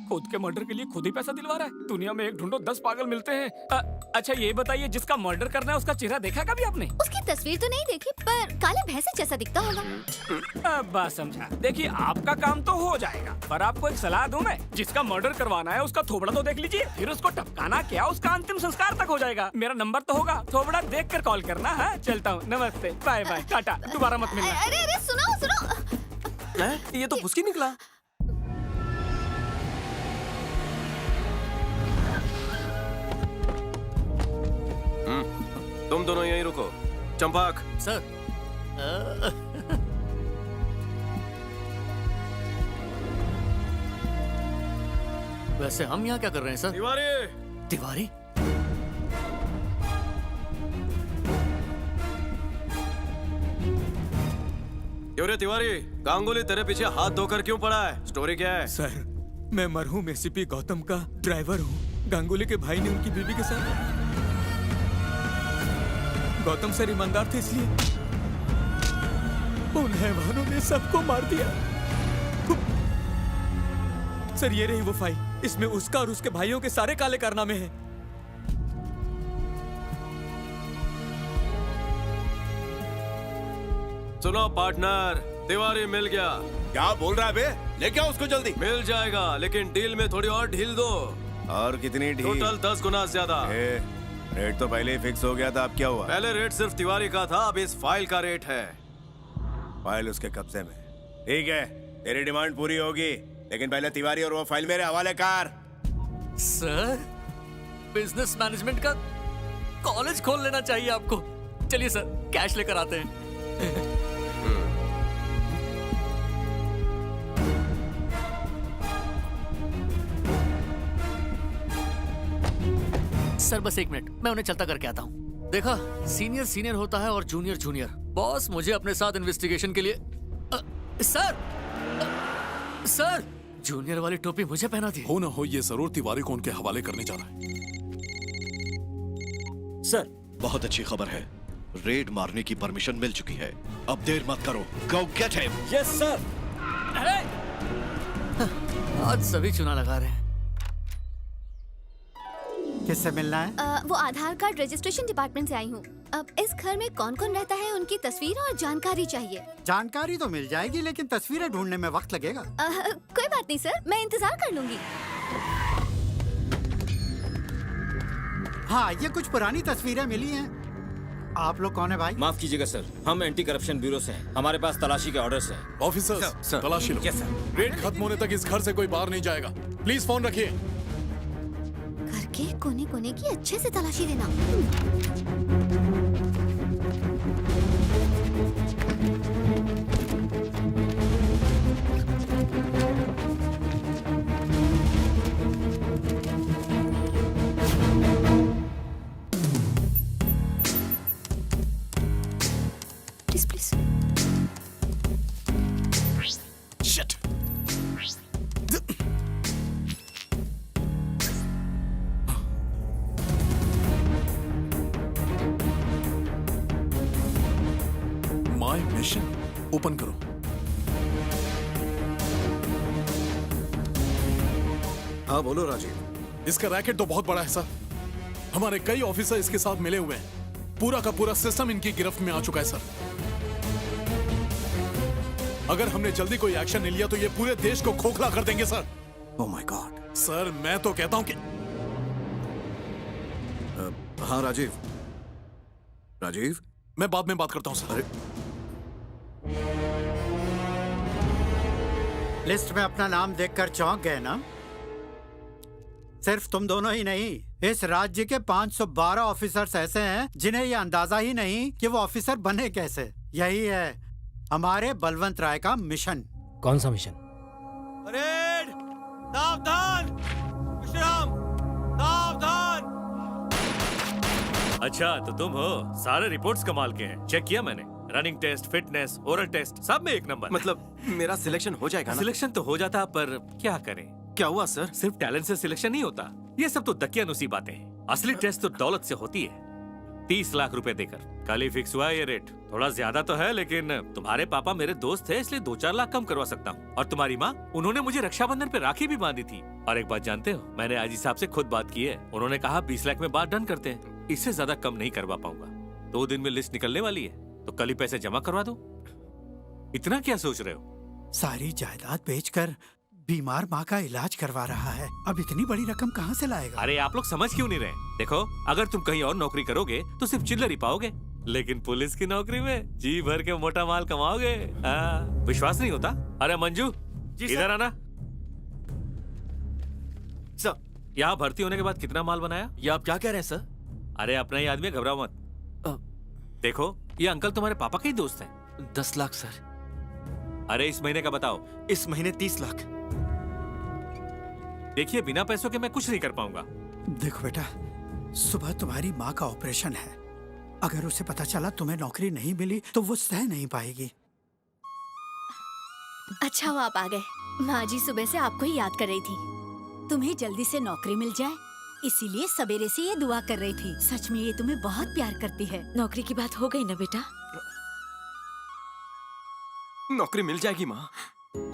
S: खुद के मर्डर के लिए खुद ही पैसा दिलवा रहा है। दुनिया में एक ढूंढो 10 पागल मिलते हैं। अच्छा ये बताइए, जिसका मर्डर करना है उसका चेहरा देखा कभी आपने?
A: उसकी तस्वीर तो नहीं देखी, पर काले भैंसे जैसा दिखता होगा।
S: बस समझा। देखिए आपका काम तो हो जाएगा, पर आपको एक सलाह दूं मैं। जिसका मर्डर करवाना है उसका थोबड़ा तो देख लीजिए, फिर उसको टपकाना क्या, उसका अंतिम संस्कार तक हो जाएगा। मेरा नंबर तो होगा, थोबड़ा देख कर कॉल करना है। चलता हूँ, नमस्ते, बाय बाय, टाटा, दोबारा मत मिलना।
A: अरे अरे सुनो सुनो,
H: ये तो फुसकी निकला। तुम दोनों यहीं रुको। चंपक
N: सर। वैसे हम यहाँ क्या कर रहे हैं सर?
H: तिवारी।
N: तिवारी?
H: क्यों रे तिवारी, गांगुली तेरे पीछे हाथ धोकर क्यों पड़ा है? स्टोरी क्या है?
C: सर, मैं मरहूम एसीपी गौतम का ड्राइवर हूँ। गांगुली के भाई ने उनकी बीवी के साथ। गौतम सर ईमानदार थे, इसलिए उन हैवानों ने सबको मार दिया। सर ये रही वो फाइल, इसमें उसका और उसके भाइयों के सारे काले कारनामे हैं।
H: सुनो पार्टनर, तिवारी मिल गया।
F: क्या बोल रहा है बे? लेके आओ उसको जल्दी।
H: मिल जाएगा, लेकिन डील में थोड़ी और ढील दो।
Q: और कितनी ढील?
H: टोटल 10 गुना ज्यादा।
Q: रेट तो पहले ही फिक्स हो गया था, अब क्या हुआ?
H: पहले रेट सिर्फ तिवारी का था, अब इस फाइल का रेट है।
Q: फाइल उसके कब्जे में। ठीक है, तेरी डिमांड पूरी होगी, लेकिन पहले तिवारी और वो फाइल मेरे हवाले कर।
N: सर, बिजनेस मैनेजमेंट का कॉलेज खोल लेना चाहिए आपको। चलिए सर, कैश लेकर आते हैं। सर बस 1 मिनट, मैं उन्हें चलता करके आता हूँ। देखा, सीनियर सीनियर होता है और जूनियर जूनियर। बॉस मुझे अपने साथ इन्वेस्टिगेशन के लिए सर जूनियर वाली टोपी मुझे पहना दी।
R: हो ना हो, ये जरूर तिवारी को उनके हवाले करने जा रहा है।
T: सर, बहुत अच्छी खबर है, रेड मारने की परमिशन मिल चुकी है। अब देर मत करो, गो गेट हिम।
H: Yes sir.
N: आज सभी चुना लगा रहे हैं।
U: किससे मिलना है?
A: वो आधार कार्ड रजिस्ट्रेशन डिपार्टमेंट से आई हूँ। अब इस घर में कौन कौन रहता है उनकी तस्वीर और जानकारी चाहिए।
U: जानकारी तो मिल जाएगी, लेकिन तस्वीरें ढूंढने में वक्त लगेगा।
A: कोई बात नहीं सर, मैं इंतजार कर लूंगी।
U: हाँ, ये कुछ पुरानी तस्वीरें मिली हैं। आप लोग कौन है भाई?
C: माफ कीजिएगा सर, हम एंटी करप्शन ब्यूरो से हैं। हमारे पास तलाशी के ऑर्डर्स हैं।
R: ऑफिसर्स, तलाशी लो। रेड खत्म होने तक इस घर से कोई बाहर नहीं जाएगा। प्लीज फोन रखिए।
A: घर के कोने कोने की अच्छे से तलाशी देना। Please
R: Shit. My mission open करो।
T: हाँ बोलो राजीव।
R: इसका रैकेट तो बहुत बड़ा है सर। हमारे कई ऑफिसर इसके साथ मिले हुए हैं। पूरा का पूरा सिस्टम इनकी गिरफ्त में आ चुका है सर। अगर हमने जल्दी कोई एक्शन नहीं लिया तो ये पूरे देश को खोखला कर देंगे sir.
T: Oh my God.
R: Sir मैं तो कहता हूं कि
T: हाँ राजीव। राजीव,
R: मैं बाद में बात करता हूं सर।
T: अरे
U: लिस्ट में अपना नाम देखकर चौंक गए ना? सिर्फ तुम दोनों ही नहीं, इस राज्य के 512 ऑफिसर्स ऐसे हैं जिन्हें ये अंदाजा ही नहीं कि वो ऑफिसर बने कैसे। यही है हमारे बलवंत राय का मिशन।
C: कौन सा मिशन?
H: परेड, सावधान, विश्राम, सावधान।
S: अच्छा तो तुम हो। सारे रिपोर्ट्स कमाल के हैं, चेक किया मैंने। Running test, fitness, oral test, सब में 1 नंबर।
H: मतलब मेरा सिलेक्शन हो जाएगा ना?
S: सिलेक्शन तो हो जाता, पर क्या करें,
H: क्या हुआ सर?
I: सिर्फ टैलेंट से सिलेक्शन नहीं होता, ये सब तो दकियानुसी बातें हैं। असली टेस्ट तो दौलत से होती है। 30 लाख रुपए देकर कल ही फिक्स हुआ ये रेट। थोड़ा ज्यादा तो है, लेकिन तुम्हारे पापा मेरे दोस्त थे, इसलिए 2-4 लाख कम करवा सकता हूँ। और तुम्हारी माँ, उन्होंने मुझे रक्षाबंधन पे राखी भी बांधी थी। और एक बात जानते हो, मैंने आजी साहब से खुद बात की है। उन्होंने कहा 20 लाख में बात डन करते हैं, इससे ज्यादा कम नहीं करवा पाऊंगा। 2 दिन में लिस्ट निकलने वाली है, तो कल ही पैसे जमा करवा दो। इतना क्या सोच रहे हो?
U: सारी जायदाद बेचकर बीमार माँ का इलाज करवा रहा है, अब इतनी बड़ी रकम कहाँ से लाएगा?
I: अरे आप लोग समझ क्यों नहीं रहे? देखो, अगर तुम कहीं और नौकरी करोगे तो सिर्फ चिल्लर ही पाओगे, लेकिन पुलिस की नौकरी में जी भर के मोटा माल कमाओगे। विश्वास नहीं होता? अरे मंजू, इधर आना।
H: सर,
I: यहाँ भर्ती होने के बाद कितना माल बनाया?
H: ये आप क्या कह रहे हैं सर?
I: अरे अपना ही आदमी, घबराओ मत। देखो, ये अंकल तुम्हारे पापा के ही दोस्त हैं।
H: 10 लाख सर।
I: अरे इस महीने का बताओ।
H: इस महीने 30 लाख।
I: देखिए, बिना पैसों के मैं कुछ नहीं कर पाऊंगा।
U: देखो बेटा, सुबह तुम्हारी माँ का ऑपरेशन है, अगर उसे पता चला तुम्हें नौकरी नहीं मिली तो वो सह नहीं पाएगी।
A: अच्छा हुआ आप आ गए। माँ जी सुबह से आपको ही याद कर रही थी।
O: तुम्हें जल्दी से नौकरी मिल जाए, इसीलिए सवेरे से ये दुआ कर रही थी। सच में ये तुम्हें बहुत प्यार करती है।
E: नौकरी की बात हो गई ना बेटा?
H: नौकरी मिल जाएगी माँ।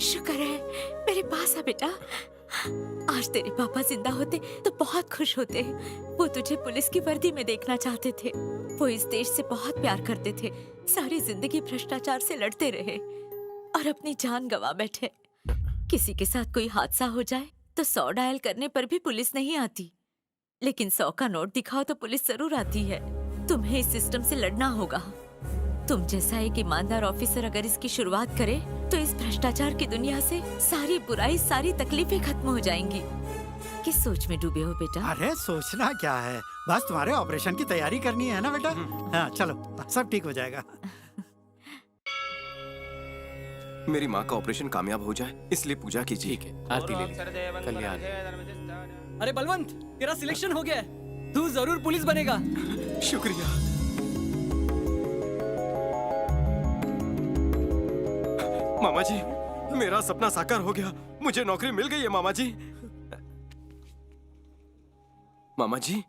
E: शुक्र है मेरे पास है बेटा। आज तेरे पापा जिंदा होते तो बहुत खुश होते। वो तुझे पुलिस की वर्दी में देखना चाहते थे। वो इस देश से बहुत प्यार करते थे। सारी जिंदगी भ्रष्टाचार से लड़ते रहे और अपनी जान गंवा बैठे। किसी के साथ कोई हादसा हो जाए तो 100 डायल करने पर भी पुलिस नहीं आती, लेकिन 100 का नोट दिखाओ तो पुलिस जरूर आती है। तुम्हें इस सिस्टम से लड़ना होगा। तुम जैसा एक ईमानदार ऑफिसर अगर इसकी शुरुआत करे तो इस भ्रष्टाचार की दुनिया से सारी बुराई, सारी तकलीफें खत्म हो जाएंगी। किस सोच में डूबे हो बेटा?
U: अरे सोचना क्या है, बस तुम्हारे ऑपरेशन की तैयारी करनी है ना बेटा। हाँ चलो, सब ठीक हो जाएगा।
H: मेरी माँ का ऑपरेशन कामयाब हो जाए, इसलिए पूजा कीजिए। ठीक है,
W: आरती ले लीजिए। कल्याण।
D: अरे बलवंत, तेरा सिलेक्शन हो गया है, तू जरूर पुलिस बनेगा।
H: शुक्रिया। मामा जी, मेरा सपना साकार हो गया। मुझे नौकरी मिल गई है मामा जी। मामा जी,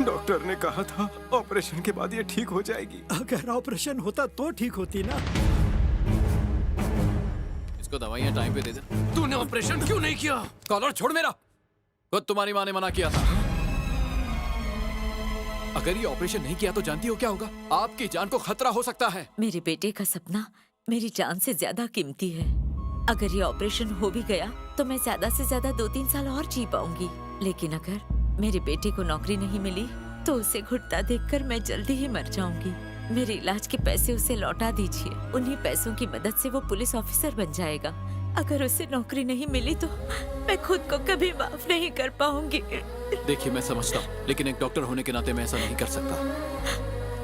H: डॉक्टर ने कहा था ऑपरेशन के बाद ये ठीक हो जाएगी।
U: अगर ऑपरेशन होता तो ठीक होती ना।
N: इसको दवाइयाँ टाइम पे दे दे।
R: तूने ऑपरेशन क्यों नहीं किया?
N: कॉलर छोड़ मेरा। खुद तुम्हारी माँ ने मना किया था। अगर ये ऑपरेशन नहीं किया तो जानती हो क्या होगा? आपकी जान को खतरा हो सकता है।
E: मेरे बेटे का सपना मेरी जान से ज्यादा कीमती है। अगर ये ऑपरेशन हो भी गया तो मैं ज्यादा से ज्यादा 2-3 साल और जी पाऊंगी। लेकिन अगर मेरे बेटे को नौकरी नहीं मिली तो उसे घुटता देखकर मैं जल्दी ही मर जाऊंगी। मेरे इलाज के पैसे उसे लौटा दीजिए। उन्हीं पैसों की मदद से वो पुलिस ऑफिसर बन जाएगा। अगर उसे नौकरी नहीं मिली तो मैं खुद को कभी माफ नहीं कर पाऊंगी।
N: देखिए, मैं समझता हूँ, लेकिन एक डॉक्टर होने के नाते मैं ऐसा नहीं कर सकता।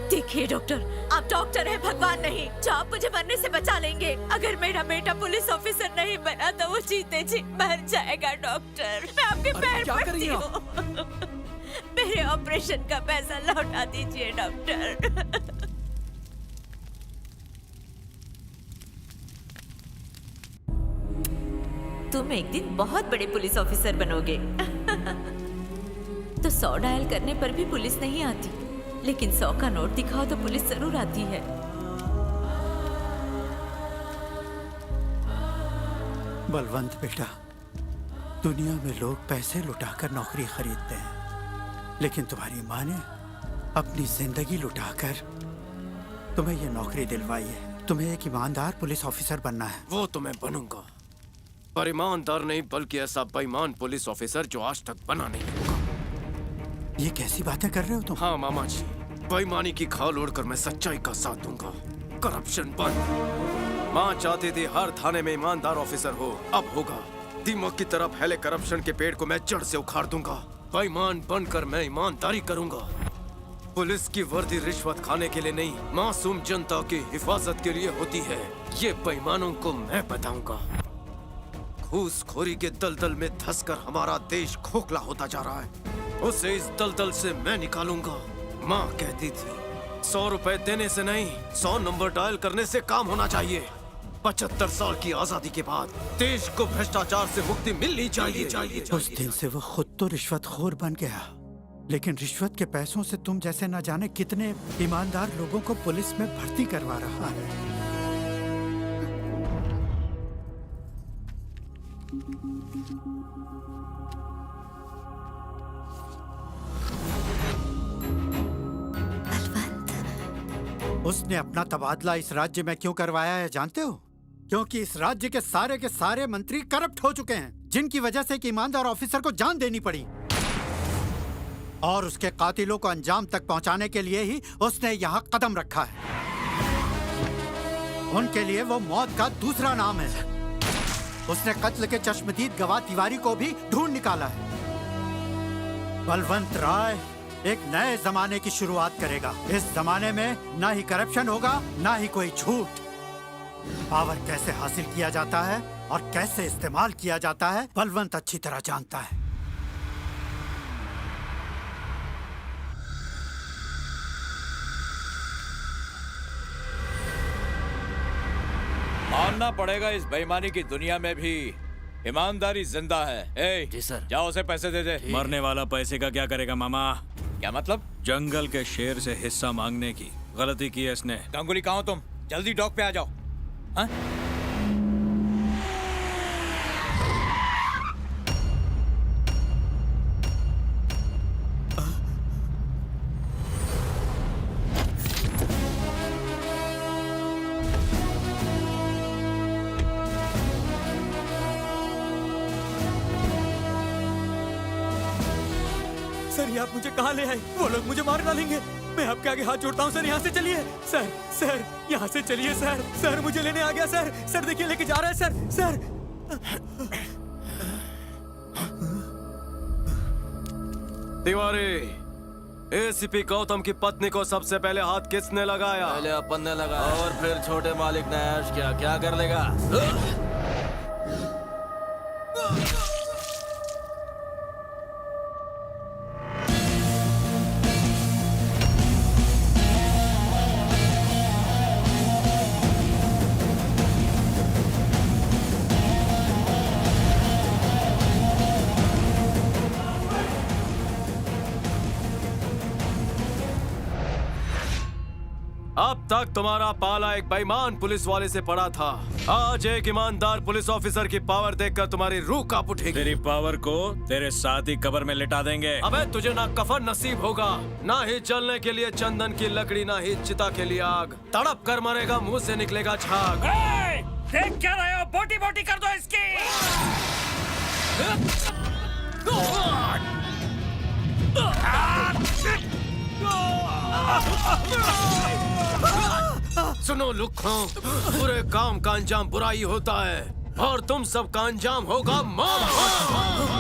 E: देखिए डॉक्टर, आप डॉक्टर हैं, भगवान नहीं, जो आप मुझे मरने से बचा लेंगे। अगर मेरा बेटा पुलिस ऑफिसर नहीं बना तो वो जीते जी मर जाएगा। डॉक्टर, मैं आपके पैर पड़ती हूँ। मेरे ऑपरेशन का पैसा लौटा दीजिए डॉक्टर। तुम एक दिन बहुत बड़े पुलिस ऑफिसर बनोगे। तो 100 डायल करने पर भी पुलिस नहीं आती, लेकिन 100 का नोट दिखाओ तो पुलिस जरूर आती है।
U: बलवंत बेटा, दुनिया में लोग पैसे लुटाकर नौकरी खरीदते हैं, लेकिन तुम्हारी माँ ने अपनी जिंदगी लुटाकर तुम्हें ये नौकरी दिलवाई है। तुम्हें एक ईमानदार पुलिस ऑफिसर बनना है।
H: वो तो मैं बनूंगा, पर ईमानदार नहीं बल्कि ऐसा बेईमान पुलिस ऑफिसर जो आज तक बना नहीं होगा।
U: ये कैसी बातें कर रहे हो तुम?
H: हाँ मामा जी, बेईमानी की खाल ओढ़कर मैं सच्चाई का साथ दूंगा। करप्शन बंद। माँ चाहती थी हर थाने में ईमानदार ऑफिसर हो, अब होगा। दीमक की तरह फैले करप्शन के पेड़ को मैं जड़ से उखाड़ दूंगा। बेईमान बनकर मैं ईमानदारी करूंगा। पुलिस की वर्दी रिश्वत खाने के लिए नहीं, मासूम जनता की हिफाजत के लिए होती है। ये बेईमानों को मैं बताऊंगा। घूसखोरी के दलदल में धंसकर हमारा देश खोखला होता जा रहा है, उसे इस दलदल से मैं निकालूंगा। माँ कहती थी 100 रुपए देने से नहीं, 100 नंबर डायल करने से काम होना चाहिए। 75 साल की आजादी के बाद देश को भ्रष्टाचार से मुक्ति मिलनी चाहिए।
U: उस दिन से वो खुद तो रिश्वतखोर बन गया, लेकिन रिश्वत के पैसों से तुम जैसे न जाने कितने ईमानदार लोगों को पुलिस में भर्ती करवा रहा है। उसने अपना तबादला इस राज्य में क्यों करवाया है जानते हो? क्योंकि इस राज्य के सारे मंत्री करप्ट हो चुके हैं, जिनकी वजह से एक ईमानदार ऑफिसर को जान देनी पड़ी। और उसके कातिलों को अंजाम तक पहुंचाने के लिए ही उसने यहाँ कदम रखा है। उनके लिए वो मौत का दूसरा नाम है। उसने कत्ल के चश्मदीद गवाह तिवारी को भी ढूंढ निकाला है। बलवंत राय एक नए जमाने की शुरुआत करेगा। इस जमाने में ना ही करप्शन होगा, ना ही कोई झूठ। पावर कैसे हासिल किया जाता है और कैसे इस्तेमाल किया जाता है, बलवंत अच्छी तरह जानता है।
C: मानना पड़ेगा, इस बेईमानी की दुनिया में भी ईमानदारी जिंदा है।
S: जी सर।
C: जाओ उसे पैसे दे दे।
S: मरने वाला पैसे का क्या करेगा मामा?
C: क्या मतलब?
S: जंगल के शेर से हिस्सा मांगने की गलती की है इसने।
C: गांगुली कहाँ हो तुम? जल्दी डॉक पे आ जाओ। हाँ?
W: सर ये आप मुझे कहाँ ले आए? वो लोग मुझे मार डालेंगे। मैं आपके आगे हाथ जोड़ता हूँ सर, यहाँ से चलिए। सर यहाँ से चलिए सर मुझे लेने आ गया सर देखिए लेके जा रहा है सर।
H: तिवारी, एसीपी गौतम की पत्नी को सबसे पहले हाथ किसने लगाया?
L: पहले अपन ने लगाया और फिर छोटे मालिक ने ऐश किया। क्या कर लेगा?
H: अब तक तुम्हारा पाला एक बेईमान पुलिस वाले से पड़ा था। आज एक ईमानदार पुलिस ऑफिसर की पावर देखकर तुम्हारी रूह कांप उठेगी।
S: तेरी पावर को तेरे साथ ही कब्र में लिटा देंगे।
H: अबे तुझे ना कफन नसीब होगा, ना ही जलने के लिए चंदन की लकड़ी, ना ही चिता के लिए आग। तड़प कर मरेगा, मुंह से निकलेगा झाग।
S: देख क्या रहे हो? बोटी बोटी कर दो इसकी।
H: सुनो लुक्खों, बुरे काम का अंजाम बुराई होता है और तुम सब का अंजाम होगा मौत।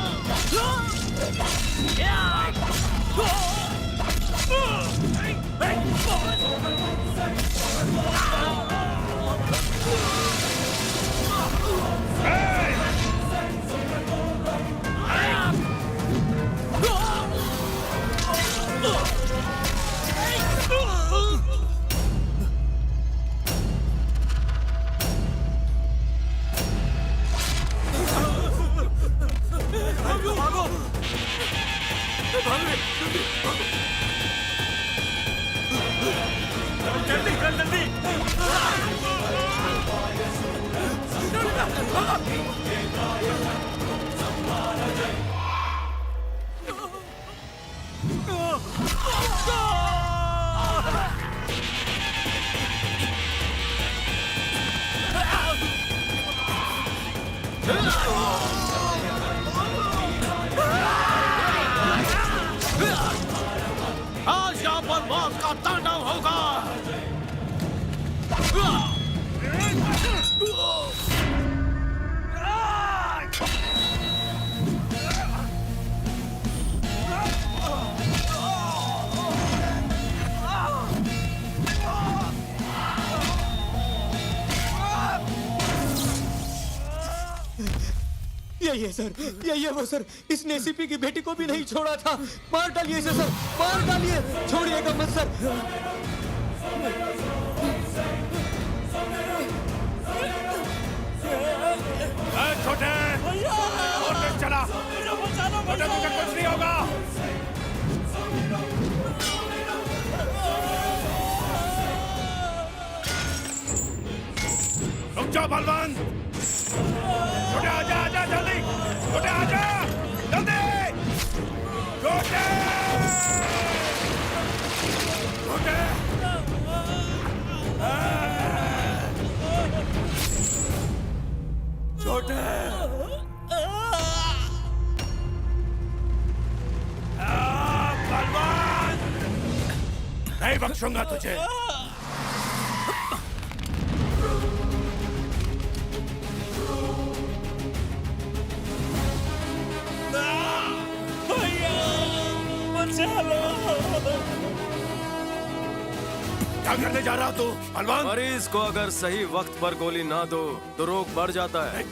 W: यही है सर, यही है वो सर। इसने एसीपी की बेटी को भी नहीं छोड़ा था। मार डालिए इसे सर, मार डालिए, छोड़िएगा मत सर।
S: छोटे और चला, छोटे तुझे कुछ नहीं होगा। रुक जाओ बलवान, छोटे आजा आजा जल्दी, छोटे आजा जल्दी, छोटे छोटे छोटे बलवान, नहीं बख्शूंगा तुझे। क्या करने जा रहा तू बलवान?
H: मरीज को अगर सही वक्त पर गोली ना दो तो रोग बढ़ जाता है।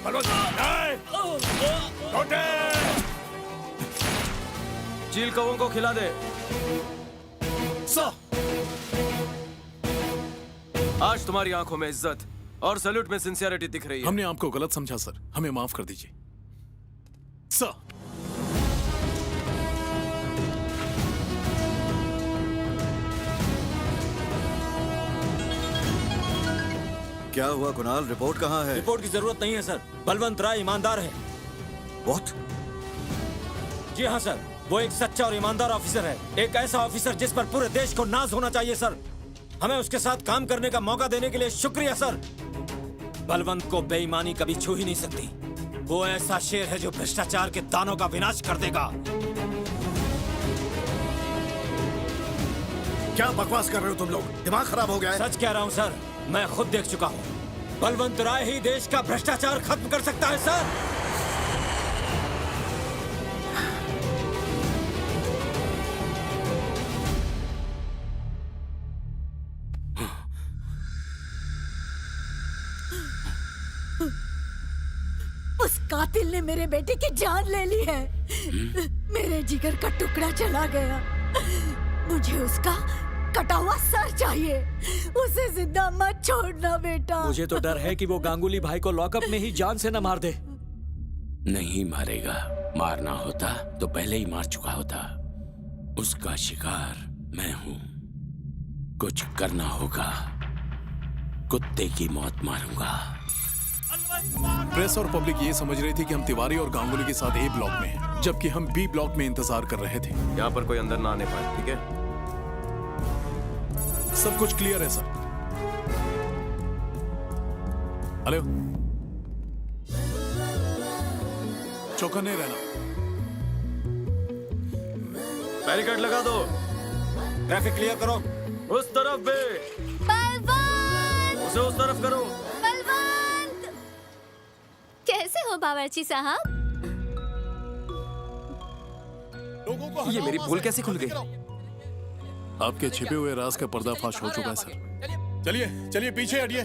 S: छोटे
H: चील कौओं को खिला दे। आज तुम्हारी आंखों में इज्जत और सैल्यूट में सिंसियरिटी दिख रही है।
R: हमने आपको गलत समझा सर, हमें माफ कर दीजिए सर।
T: क्या हुआ कुणाल, रिपोर्ट कहाँ है?
L: रिपोर्ट की जरूरत नहीं है सर, बलवंत राय ईमानदार है।
T: What?
L: जी हाँ सर, वो एक सच्चा और ईमानदार ऑफिसर है, एक ऐसा ऑफिसर जिस पर पूरे देश को नाज होना चाहिए सर। हमें उसके साथ काम करने का मौका देने के लिए शुक्रिया सर। बलवंत को बेईमानी कभी छू ही नहीं सकती। वो ऐसा शेर है जो भ्रष्टाचार के दानों का विनाश कर देगा।
F: क्या बकवास कर रहे हो तुम लोग? दिमाग खराब हो गया है?
L: सच कह रहा हूँ सर, मैं खुद देख चुका हूँ। बलवंत राय ही देश का भ्रष्टाचार खत्म कर सकता है सर।
O: उस कातिल ने मेरे बेटे की जान ले ली है। मेरे जिगर का टुकड़ा चला गया। मुझे उसका कटा हुआ सर चाहिए। उसे जिंदा मत छोड़ना बेटा।
N: मुझे तो डर है कि वो गांगुली भाई को लॉकअप में ही जान से न मार दे।
B: नहीं मारेगा, मारना होता तो पहले ही मार चुका होता। उसका शिकार मैं हूँ, कुछ करना होगा। कुत्ते की मौत मारूंगा।
R: प्रेस और पब्लिक ये समझ रही थी कि हम तिवारी और गांगुली के साथ ए ब्लॉक में हैं, जबकि हम बी ब्लॉक में इंतजार कर रहे थे।
H: यहाँ पर कोई अंदर ना आने पाए, ठीक है?
R: सब कुछ क्लियर है सर। हेलो, चौकन्ने रहना।
H: बैरिकेड लगा दो।
L: ट्रैफिक क्लियर करो।
H: उस तरफ बे।
A: बलवंत!
H: उसे उस तरफ करो।
A: बलवंत! कैसे हो बावर्ची साहब?
H: ये मेरी पोल कैसे खुल गई?
R: आपके छिपे हुए राज का पर्दाफाश हो चुका है सर। चलिए चलिए पीछे हटिए।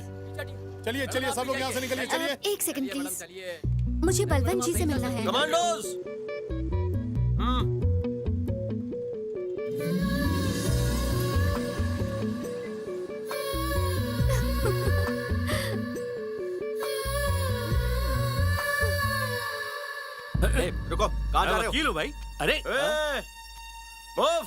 R: चलिए चलिए सब लोग यहाँ से निकलिए। चलिए
A: एक सेकंड प्लीज, मुझे बलवंत जी से मिलना है।
H: कमांडोज! रुको, कहाँ जा रहे हो?
I: वकील हो भाई? अरे
H: मूव!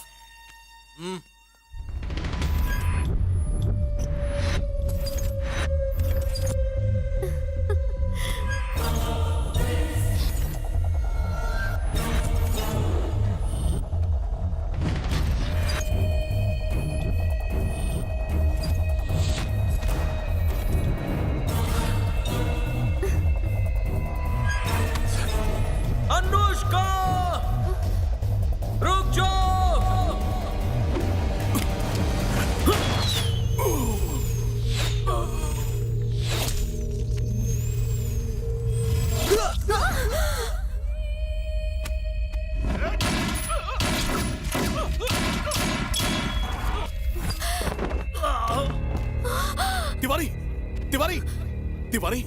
H: अनुष्का! रुक जाओ!
R: तिवारी तिवारी तिवारी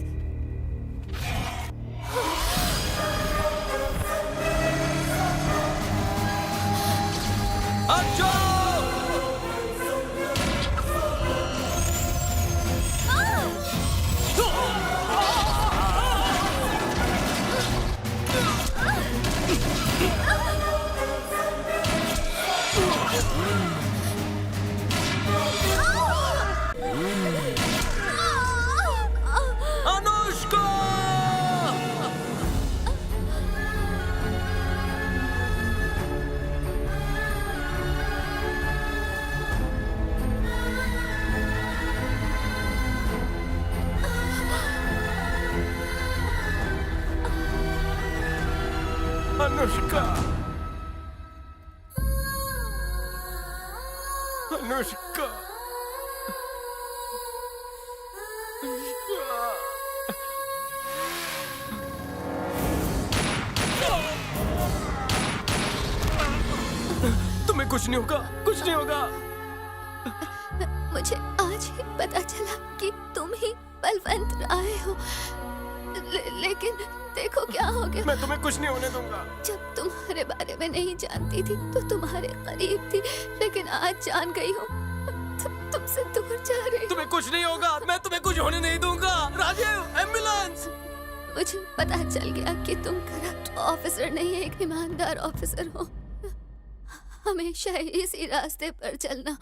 H: अनुष्का, अनुष्का, तुम्हें कुछ नहीं होगा, कुछ नहीं होगा।
A: मुझे आज ही पता चला कि तुम ही बलवंत राय हो, लेकिन देखो क्या हो गया।
H: मैं तुम्हें कुछ नहीं होने दूंगा।
A: जब तुम्हारे बारे में नहीं जानती थी तो तुम्हारे करीब थी, लेकिन आज जान गई हूँ तुमसे दूर जा रही।
H: तुम्हें कुछ नहीं होगा, मैं तुम्हें कुछ होने नहीं दूंगा। राजीव, एम्बुलेंस।
A: मुझे पता चल गया कि तुम करप्ट ऑफिसर नहीं, एक ईमानदार ऑफिसर हो। हमेशा इसी रास्ते पर चलना।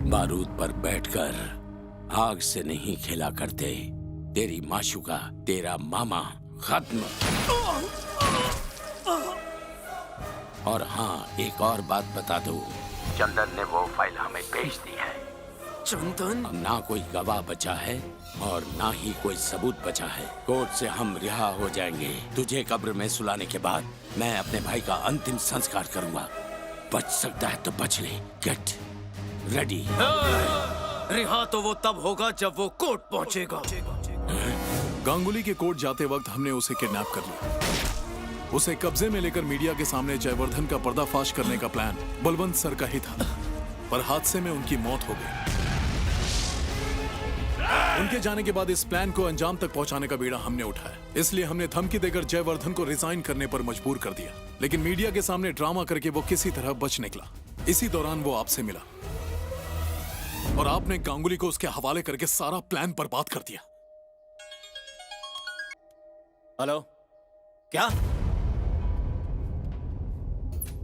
B: बारूद पर बैठकर आग से नहीं खेला करते। तेरी माशुका, तेरा मामा खत्म। और हाँ, एक और बात बता दो, चंदन ने वो फाइल हमें भेज दी है।
H: चंदन?
B: ना कोई गवाह बचा है और ना ही कोई सबूत बचा है। कोर्ट से हम रिहा हो जाएंगे। तुझे कब्र में सुलाने के बाद मैं अपने भाई का अंतिम संस्कार करूंगा। बच सकता है तो बच ले। Get ready.
H: रिहा तो वो तब होगा जब वो कोर्ट पहुंचेगा।
R: गांगुली के कोर्ट जाते वक्त हमने उसे किडनैप कर लिया। उसे कब्जे में लेकर मीडिया के सामने जयवर्धन का पर्दाफाश करने का प्लान बलवंत सर का ही था, पर हादसे में उनकी मौत हो गई। उनके जाने के बाद इस प्लान को अंजाम तक पहुंचाने का बीड़ा हमने उठाया। इसलिए हमने धमकी देकर जयवर्धन को रिजाइन करने पर मजबूर कर दिया, लेकिन मीडिया के सामने ड्रामा करके वो किसी तरह बच निकला। इसी दौरान वो आपसे मिला और आपने गांगुली को उसके हवाले करके सारा प्लान बर्बाद कर दिया।
H: हेलो, क्या?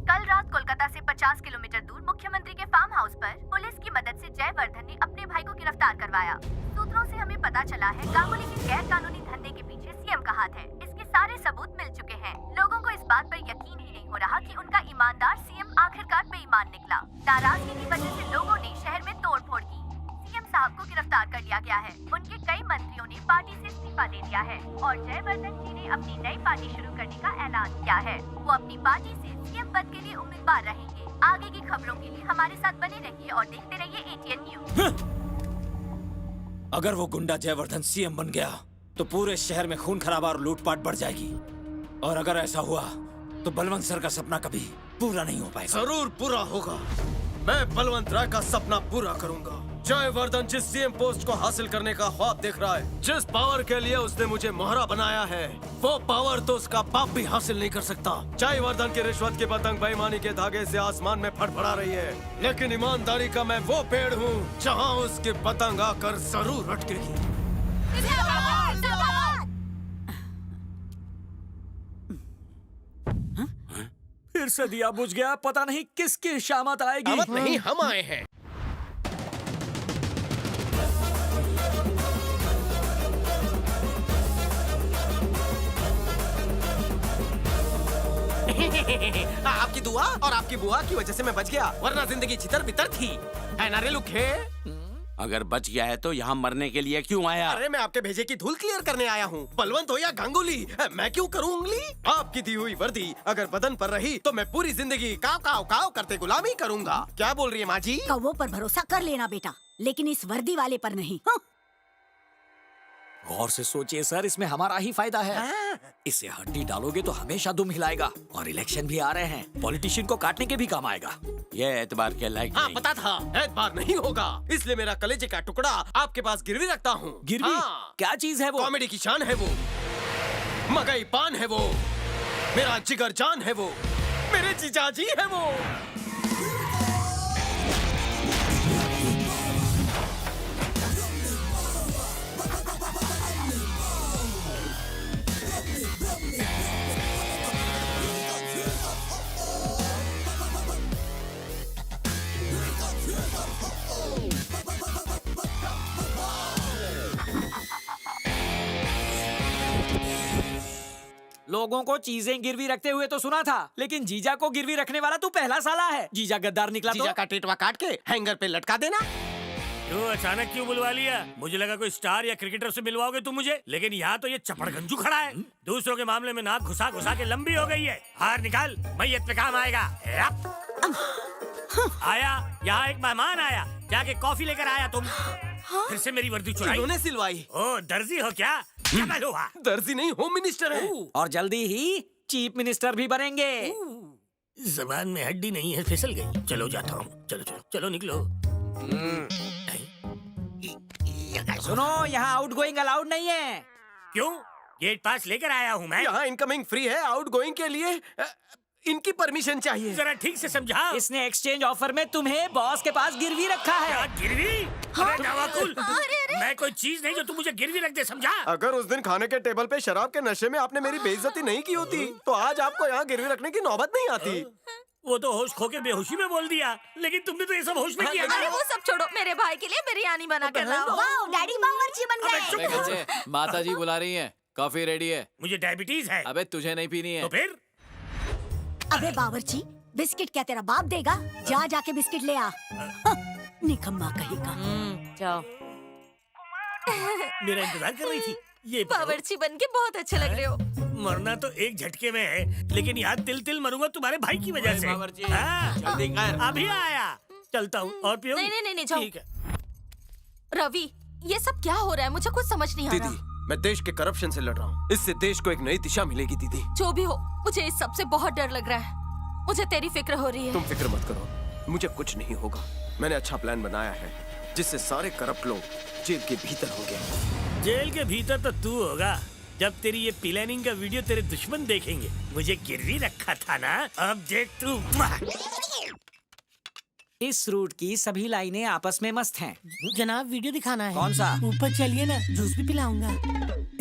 A: कल रात कोलकाता से 50 किलोमीटर दूर मुख्यमंत्री के फार्म हाउस पर पुलिस की मदद से जयवर्धन ने अपने भाई को गिरफ्तार करवाया। सूत्रों से हमें पता चला है गांगुली के गैर कानूनी धंधे के पीछे सीएम का हाथ है। इसके सारे सबूत मिल चुके हैं। लोगों को इस बात पर यकीन ही नहीं हो रहा कि उनका ईमानदार सीएम आखिरकार बेईमान निकला। नाराजगी की वजह से लोगों ने शहर में तोड़फोड़ की। सीएम साहब को गिरफ्तार कर लिया गया है। उनके कई मंत्रियों ने पार्टी से इस्तीफा दे दिया है और जयवर्धन जी ने अपनी नई पार्टी शुरू करने का ऐलान किया है। वो अपनी पार्टी से सीएम पद के लिए उम्मीदवार रहेंगे। आगे की खबरों के लिए हमारे साथ बने रहिए और देखते रहिए ATN न्यूज़।
L: अगर वो गुंडा जयवर्धन सीएम बन गया तो पूरे शहर में खून खराबा और लूटपाट बढ़ जाएगी, और अगर ऐसा हुआ तो बलवंत सर का सपना कभी पूरा नहीं हो पाएगा।
H: जरूर पूरा होगा। मैं बलवंत राय का सपना पूरा करूंगा। जयवर्धन जिस सीएम पोस्ट को हासिल करने का ख्वाब देख रहा है, जिस पावर के लिए उसने मुझे मोहरा बनाया है, वो पावर तो उसका बाप भी हासिल नहीं कर सकता। जयवर्धन की रिश्वत की पतंग बेईमानी के धागे से आसमान में फड़फड़ा रही है, लेकिन ईमानदारी का मैं वो पेड़ हूँ जहाँ उसकी पतंग आकर जरूर अटकेगी।
L: फिर से दिया बुझ गया। पता नहीं किसकी शामत आएगी।
H: शामत नहीं, हम आए हैं। आपकी दुआ और आपकी बुआ की वजह से मैं बच गया, वरना जिंदगी छितर बितर थी। है ना रे लुखे?
B: अगर बच गया है तो यहाँ मरने के लिए क्यों आया?
H: अरे मैं आपके भेजे की धूल क्लियर करने आया हूँ। बलवंत हो या गांगुली, मैं क्यों करूँ उंगली? आपकी दी हुई वर्दी अगर बदन पर रही तो मैं पूरी जिंदगी काव काव काव करते गुलामी करूँगा। क्या बोल रही है माँ जी?
O: कौवों पर भरोसा कर लेना बेटा, लेकिन इस वर्दी वाले पर नहीं।
L: गौर से सोचिए सर, इसमें हमारा ही फायदा है। इसे हड्डी डालोगे तो हमेशा दुम हिलाएगा, और इलेक्शन भी आ रहे हैं, पॉलिटिशियन को काटने के भी काम आएगा।
B: ये एतबार के लायक
H: हाँ
B: नहीं।
H: पता था, एतबार नहीं होगा, इसलिए मेरा कलेजे का टुकड़ा आपके पास गिरवी रखता हूँ।
L: गिरवी? क्या चीज है वो?
H: कॉमेडी की शान है वो, मगई पान है वो, मेरा जिगर जान है वो, मेरे जीजाजी है वो।
D: लोगों को चीजें गिरवी रखते हुए तो सुना था, लेकिन जीजा को गिरवी रखने वाला तू पहला साला है। जीजा गद्दार निकला
H: जीजा का टेटवा काट के हैंगर पे लटका देना।
S: क्यों अचानक क्यों बुलवा लिया? मुझे लगा कोई स्टार या क्रिकेटर से मिलवाओगे तुम मुझे, लेकिन यहाँ तो ये चपड़गंजू खड़ा है। दूसरों के मामले में नाक घुसा घुसा के लंबी हो गई है। हार निकाल, मैयत पे काम आएगा। आया, यहाँ एक मेहमान आया, जाके कॉफी लेकर आया तुम। फिर से मेरी वर्दी चुराई।
H: इन्होंने सिलवाई।
S: ओ दर्जी हो क्या? क्या हुआ?
H: दर्जी नहीं, होम मिनिस्टर है।
D: और जल्दी ही चीफ मिनिस्टर भी बनेंगे।
S: जबान में हड्डी नहीं है, फिसल गई। चलो जाता हूँ। चलो चलो चलो निकलो।
D: सुनो, यहाँ आउट गोइंग अलाउड नहीं है।
S: क्यों? गेट पास लेकर आया हूँ मैं।
H: यहाँ इनकमिंग फ्री है, आउट गोइंग के लिए इनकी परमिशन चाहिए।
S: जरा ठीक से समझा।
D: इसने एक्सचेंज ऑफर में तुम्हें बॉस के पास गिरवी रखा है।
S: क्या गिरवी? अरे नवाकुल, मैं कोई चीज नहीं जो तू मुझे गिरवी रख दे, समझा?
H: अगर उस दिन खाने के टेबल पे शराब के नशे में आपने मेरी बेइज्जती नहीं की होती तो आज आपको यहाँ गिरवी रखने की नौबत नहीं आती।
S: वो तो होश खो के बेहोशी में बोल दिया, लेकिन तुमने तो ये सब होश में किया।
J: अरे वो सब छोड़ो, मेरे भाई के लिए बिरयानी बना कर लाओ।
O: वाओ, डैडी बावर्ची बन गए।
N: माता जी बुला रही हैं, कॉफी रेडी है।
S: मुझे डायबिटीज है।
N: अबे तुझे नहीं पीनी है
S: तो फिर?
O: अबे बावर्ची, बिस्किट क्या तेरा बाप देगा? जा जाके बिस्किट ले आ। निकम्मा कहीं का।
E: जाओ।
S: मेरा इंतजार कर रही थी। ये
J: बावर्ची बन के बहुत अच्छे लग रहे हो।
S: मरना तो एक झटके में है, लेकिन यहाँ तिल तिल मरूंगा तुम्हारे भाई की वजह से। अभी आया, चलता हूँ। और पियो?
J: नहीं जाओ।
S: ठीक है।
J: रवि, ये सब क्या हो रहा है? मुझे कुछ समझ नहीं आ रहा।
H: दीदी, मैं देश के करप्शन से लड़ रहा हूँ। इससे देश को एक नई दिशा मिलेगी दीदी।
J: जो भी हो, मुझे इस सब से बहुत डर लग रहा है। मुझे तेरी फिक्र हो रही है।
H: तुम फिक्र मत करो, मुझे कुछ नहीं होगा। मैंने अच्छा प्लान बनाया है जिससे सारे करप्ट लोग जेल के भीतर होंगे।
S: जेल के भीतर तो तू होगा जब तेरी ये प्लानिंग का वीडियो तेरे दुश्मन देखेंगे। मुझे गिरवी रखा था ना, अब देख तू।
D: इस रूट की सभी लाइनें आपस में मस्त हैं।
K: जनाब वीडियो दिखाना है।
D: कौन सा?
K: ऊपर चलिए ना, जूस भी पिलाऊंगा।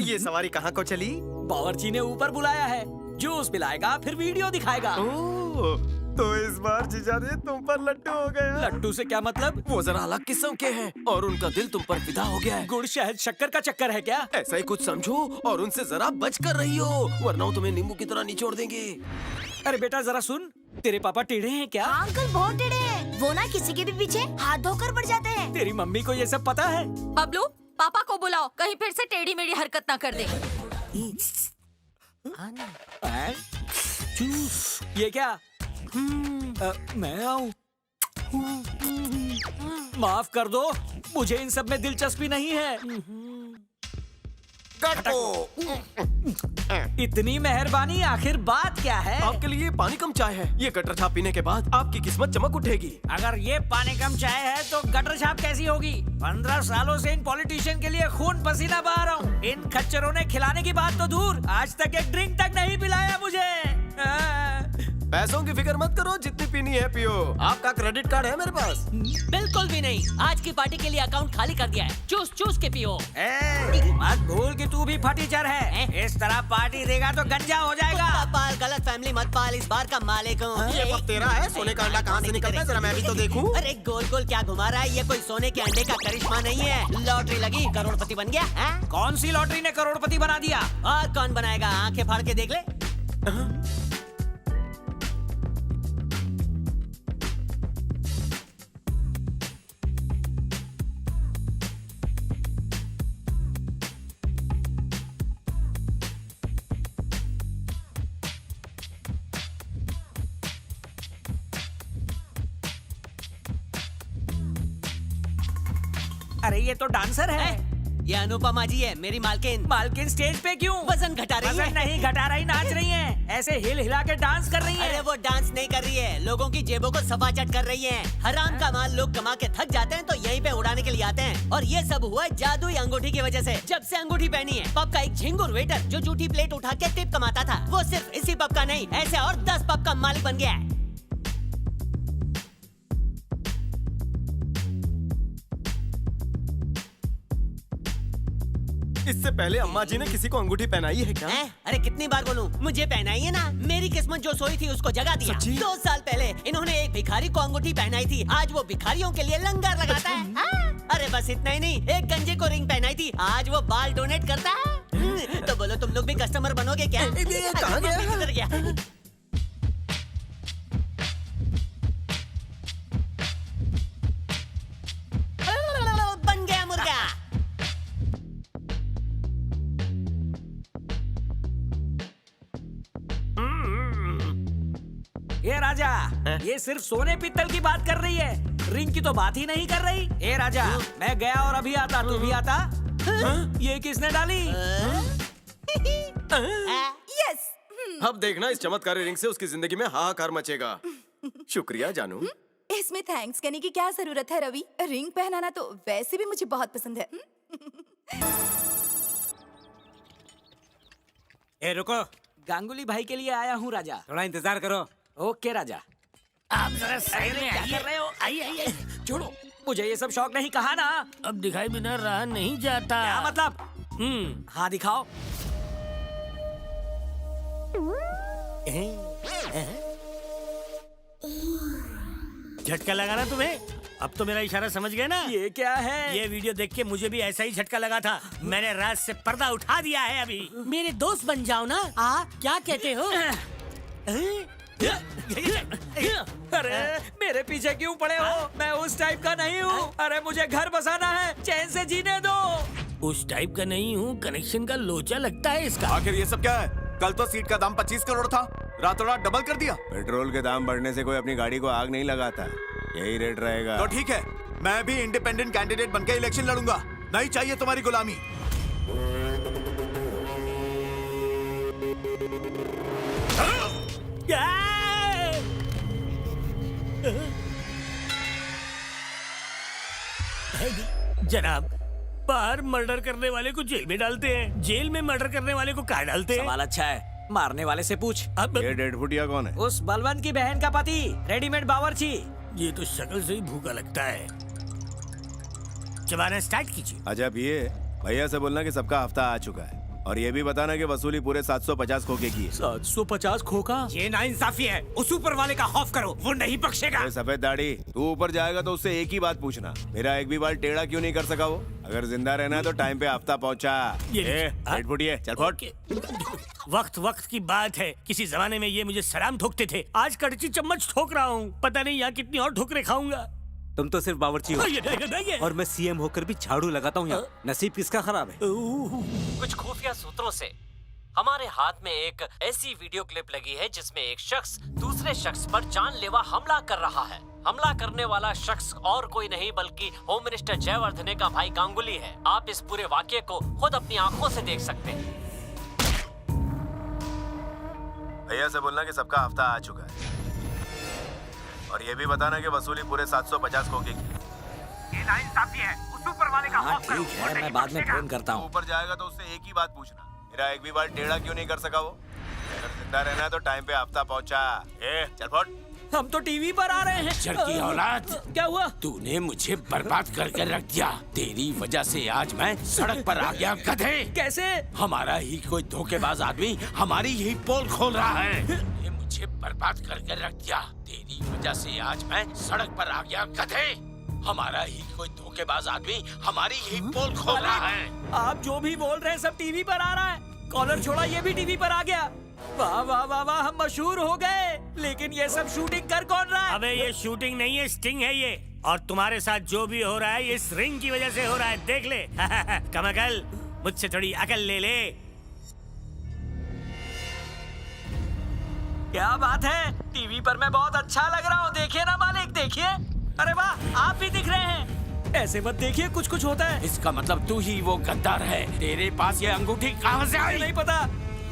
H: ये सवारी कहाँ को चली?
D: बावर्ची ने ऊपर बुलाया है, जूस पिलाएगा फिर वीडियो दिखाएगा।
H: तो इस बार जीजा जी तुम पर लट्टू हो गया।
D: लट्टू से क्या मतलब?
H: वो जरा अलग किस्म के हैं और उनका दिल तुम पर फिदा हो गया है।
D: गुड़ शहद शक्कर का चक्कर है क्या?
H: ऐसा ही कुछ समझो और उनसे जरा बच कर रही हो, वरना वो तुम्हें नींबू की तरह निचोड़ देंगे।
D: अरे बेटा जरा सुन, तेरे पापा टेढ़े हैं क्या?
O: हाँ अंकल, बहुत टेढ़े हैं। वो ना किसी के भी पीछे हाथ धोकर पड़ जाते हैं।
D: तेरी मम्मी को ये सब पता है?
J: बबलू, पापा को बुलाओ, कहीं फिर से टेढ़ी मेढ़ी हरकत ना कर दे।
D: ये क्या? मैं आऊं? माफ कर दो, मुझे इन सब में दिलचस्पी नहीं है। इतनी मेहरबानी, आखिर बात क्या है?
H: आपके लिए पानी कम चाय है। ये गटर छाप पीने के बाद आपकी किस्मत चमक उठेगी।
D: अगर ये पानी कम चाय है तो गटर छाप कैसी होगी? 15 सालों से इन पॉलिटिशियन के लिए खून पसीना बहा रहा हूँ। इन खच्चरों ने खिलाने की बात तो दूर, आज तक एक ड्रिंक तक नहीं पिलाया मुझे।
H: पैसों की फिक्र मत करो, जितनी पीनी है पियो। आपका क्रेडिट कार्ड है मेरे पास।
K: बिल्कुल भी नहीं, आज की पार्टी के लिए अकाउंट खाली कर दिया है। चूस चूस के पियो।
D: मत भूल कि तू भी फटीचर है। इस तरह पार्टी देगा तो गंजा हो जाएगा।
K: पाल, गलत फैमिली मत पाल, इस बार का मालिक हूँ।
H: ये पप तेरा है, सोने का अंडा कहाँ से निकलता है, जरा मैं भी तो देखूं।
K: अरे गोल गोल क्या घुमा रहा है? ये कोई सोने के अंडे का करिश्मा नहीं है। लॉटरी लगी, करोड़पति बन गया है?
D: कौन सी लॉटरी ने करोड़पति बना दिया?
K: और कौन बनाएगा? आंखें फाड़ के देख ले।
D: अरे ये तो डांसर है।
K: ये अनुपमा जी है, मेरी मालकिन।
D: मालकिन स्टेज पे क्यों?
K: वजन घटा रही है।
D: वजन नहीं घटा रही, नाच रही है। ऐसे हिल हिला के डांस कर रही है।
K: अरे वो डांस नहीं कर रही है, लोगों की जेबों को सफाचट कर रही है। हराम का माल लोग कमा के थक जाते हैं तो यहीं पे उड़ाने के लिए आते हैं। और ये सब हुआ जादुई अंगूठी की वजह से। जब से अंगूठी पहनी है, पब का एक झिंगुर वेटर जो झूठी प्लेट उठा के टिप कमाता था, वो सिर्फ इसी पब का नहीं, ऐसे और 10 पब का मालिक बन गया है।
H: इससे पहले अम्मा जी ने किसी को अंगूठी पहनाई है क्या?
K: अरे कितनी बार बोलूं, मुझे पहनाई है ना। मेरी किस्मत जो सोई थी उसको जगा दिया। 2 साल पहले इन्होंने एक भिखारी को अंगूठी पहनाई थी, आज वो भिखारियों के लिए लंगर लगाता है। अरे बस इतना ही नहीं, एक गंजे को रिंग पहनाई थी, आज वो बाल डोनेट करता है। तो बोलो तुम लोग भी कस्टमर बनोगे क्या?
H: कहाँ गया?
K: किधर गया? बन गया मुर्गा।
M: ये राजा, ये सिर्फ सोने पीतल की बात कर रही है, रिंग की तो बात ही नहीं कर रही। ए राजा, मैं गया और अभी आता, तू भी आता? ये किसने डाली?
H: यस। अब देखना इस चमत्कारी रिंग से उसकी जिंदगी में हाहाकार मचेगा। शुक्रिया जानू।
J: इसमें थैंक्स कहने की क्या जरूरत है रवि? रिंग पहनाना तो वैसे भी मुझे बहुत पसंद है।
M: ए रुको, गांगुली भाई के लिए आया हूँ राजा, थोड़ा इंतजार करो। ओके राजा। आप जरा साइड में क्या कर रहे हो? आइए आइए, छोड़ो, मुझे ये सब शौक नहीं, कहा ना। अब दिखाई बिना रहा नहीं जाता। क्या मतलब? हाँ दिखाओ। झटका लगा ना तुम्हें? अब तो मेरा इशारा समझ गए ना? ये क्या है? ये वीडियो देख के मुझे भी ऐसा ही झटका लगा था। मैंने रात से पर्दा उठा दिया है अभी।
K: मेरे दोस्त बन जाओ ना। क्या कहते हो?
M: अरे मेरे पीछे क्यों पड़े हो? मैं उस टाइप का नहीं हूँ। अरे मुझे घर बसाना है, चैन से जीने दो। उस टाइप का नहीं हूँ, कनेक्शन का लोचा लगता है इसका।
G: आखिर ये सब क्या है? कल तो सीट का दाम 25 करोड़ था, रातों रात डबल कर दिया।
Q: पेट्रोल के दाम बढ़ने से कोई अपनी गाड़ी को आग नहीं लगाता, यही रेट रहेगा।
G: तो ठीक है, मैं भी इंडिपेंडेंट कैंडिडेट बनकर इलेक्शन लड़ूंगा। नहीं चाहिए तुम्हारी गुलामी।
M: जनाब, बाहर मर्डर करने वाले को जेल में डालते हैं, जेल में मर्डर करने वाले को कहाँ डालते हैं?
S: सवाल अच्छा है, मारने वाले से पूछ।
M: अब
Q: ये डेढ़ फुटिया कौन है?
M: उस बलवंत की बहन का पति, रेडीमेड बावर्ची। ये तो शक्ल से ही भूखा लगता है। चबाना स्टार्ट कीजिए।
Q: अच्छा ये भैया से बोलना कि सबका हफ्ता आ चुका है, और ये भी बताना कि वसूली पूरे 750 खोखे की है।
M: 750 खोखा? ये नाइंसाफी है। उस ऊपर वाले का खौफ करो, वो नहीं बख्शेगा।
Q: सफेद दाढ़ी, तू ऊपर जाएगा तो उससे एक ही बात पूछना, मेरा एक भी बाल टेढ़ा क्यों नहीं कर सका वो? अगर जिंदा रहना है तो टाइम पे हफ्ता पहुंचा। डेढ़ फुटिया, चल फुट।
M: वक्त वक्त की बात है, किसी जमाने में ये मुझे सलाम ठोकते थे, आज कड़ची चम्मच ठोक रहा हूँ। पता नहीं यहाँ कितनी और ठोकरे खाऊंगा।
L: तुम तो सिर्फ बावर्ची हो, और मैं सीएम होकर भी झाड़ू लगाता हूँ यहाँ। नसीब किसका खराब है?
P: कुछ खुफिया सूत्रों से हमारे हाथ में एक ऐसी वीडियो क्लिप लगी है जिसमें एक शख्स दूसरे शख्स पर जानलेवा हमला कर रहा है। हमला करने वाला शख्स और कोई नहीं बल्कि होम मिनिस्टर जयवर्धने का भाई गांगुली है। आप इस पूरे वाकये को खुद अपनी आंखों से देख सकते हैं।
Q: भैया से बोलना कि सबका हफ्ता आ चुका है, और ये भी बताना कि वसूली पूरे 750 खोखे की।
M: ये नाइंसाफी है, उस ऊपर वाले का खौफ करो।
S: ठीक है, मैं बाद में फोन करता हूँ।
Q: ऊपर जाएगा तो उससे एक ही बात पूछना, मेरा एक भी बाल टेढ़ा क्यों नहीं कर सका वो? अगर जिंदा रहना है तो टाइम पे हफ्ता पहुंचा। चल फुट।
M: हम तो टीवी पर आ रहे हैं।
B: चर की औलाद,
M: क्या हुआ?
B: तूने मुझे बर्बाद करके रख दिया। तेरी वजह से आज मैं सड़क पर आ गया, गधे।
M: कैसे?
B: हमारा ही कोई धोखेबाज आदमी हमारी ही पोल खोल रहा है। तूने मुझे बर्बाद करके रख दिया। तेरी वजह से आज मैं सड़क पर आ गया, गधे। हमारा ही कोई धोखेबाज आदमी हमारी ही पोल खोल रहा है।
M: आप जो भी बोल रहे हैं सब टीवी पर आ रहा है। कॉलर छोड़ा, ये भी टीवी पर आ गया। वाह वाह वाह वाह, हम मशहूर हो गए। लेकिन ये सब शूटिंग कर कौन रहा है? अबे ये शूटिंग नहीं है, स्टिंग है ये। और तुम्हारे साथ जो भी हो रहा है इस रिंग की वजह से हो रहा है, देख ले। कमकल, मुझसे थोड़ी अकल ले ले। क्या बात है, टीवी पर मैं बहुत अच्छा लग रहा हूँ। देखिए ना मालिक, देखिए। अरे वाह, आप भी दिख रहे हैं। ऐसे मत देखिए, कुछ कुछ होता है।
B: इसका मतलब तू ही वो गद्दार है। तेरे पास ये अंगूठी कहाँ से आई?
M: नहीं पता,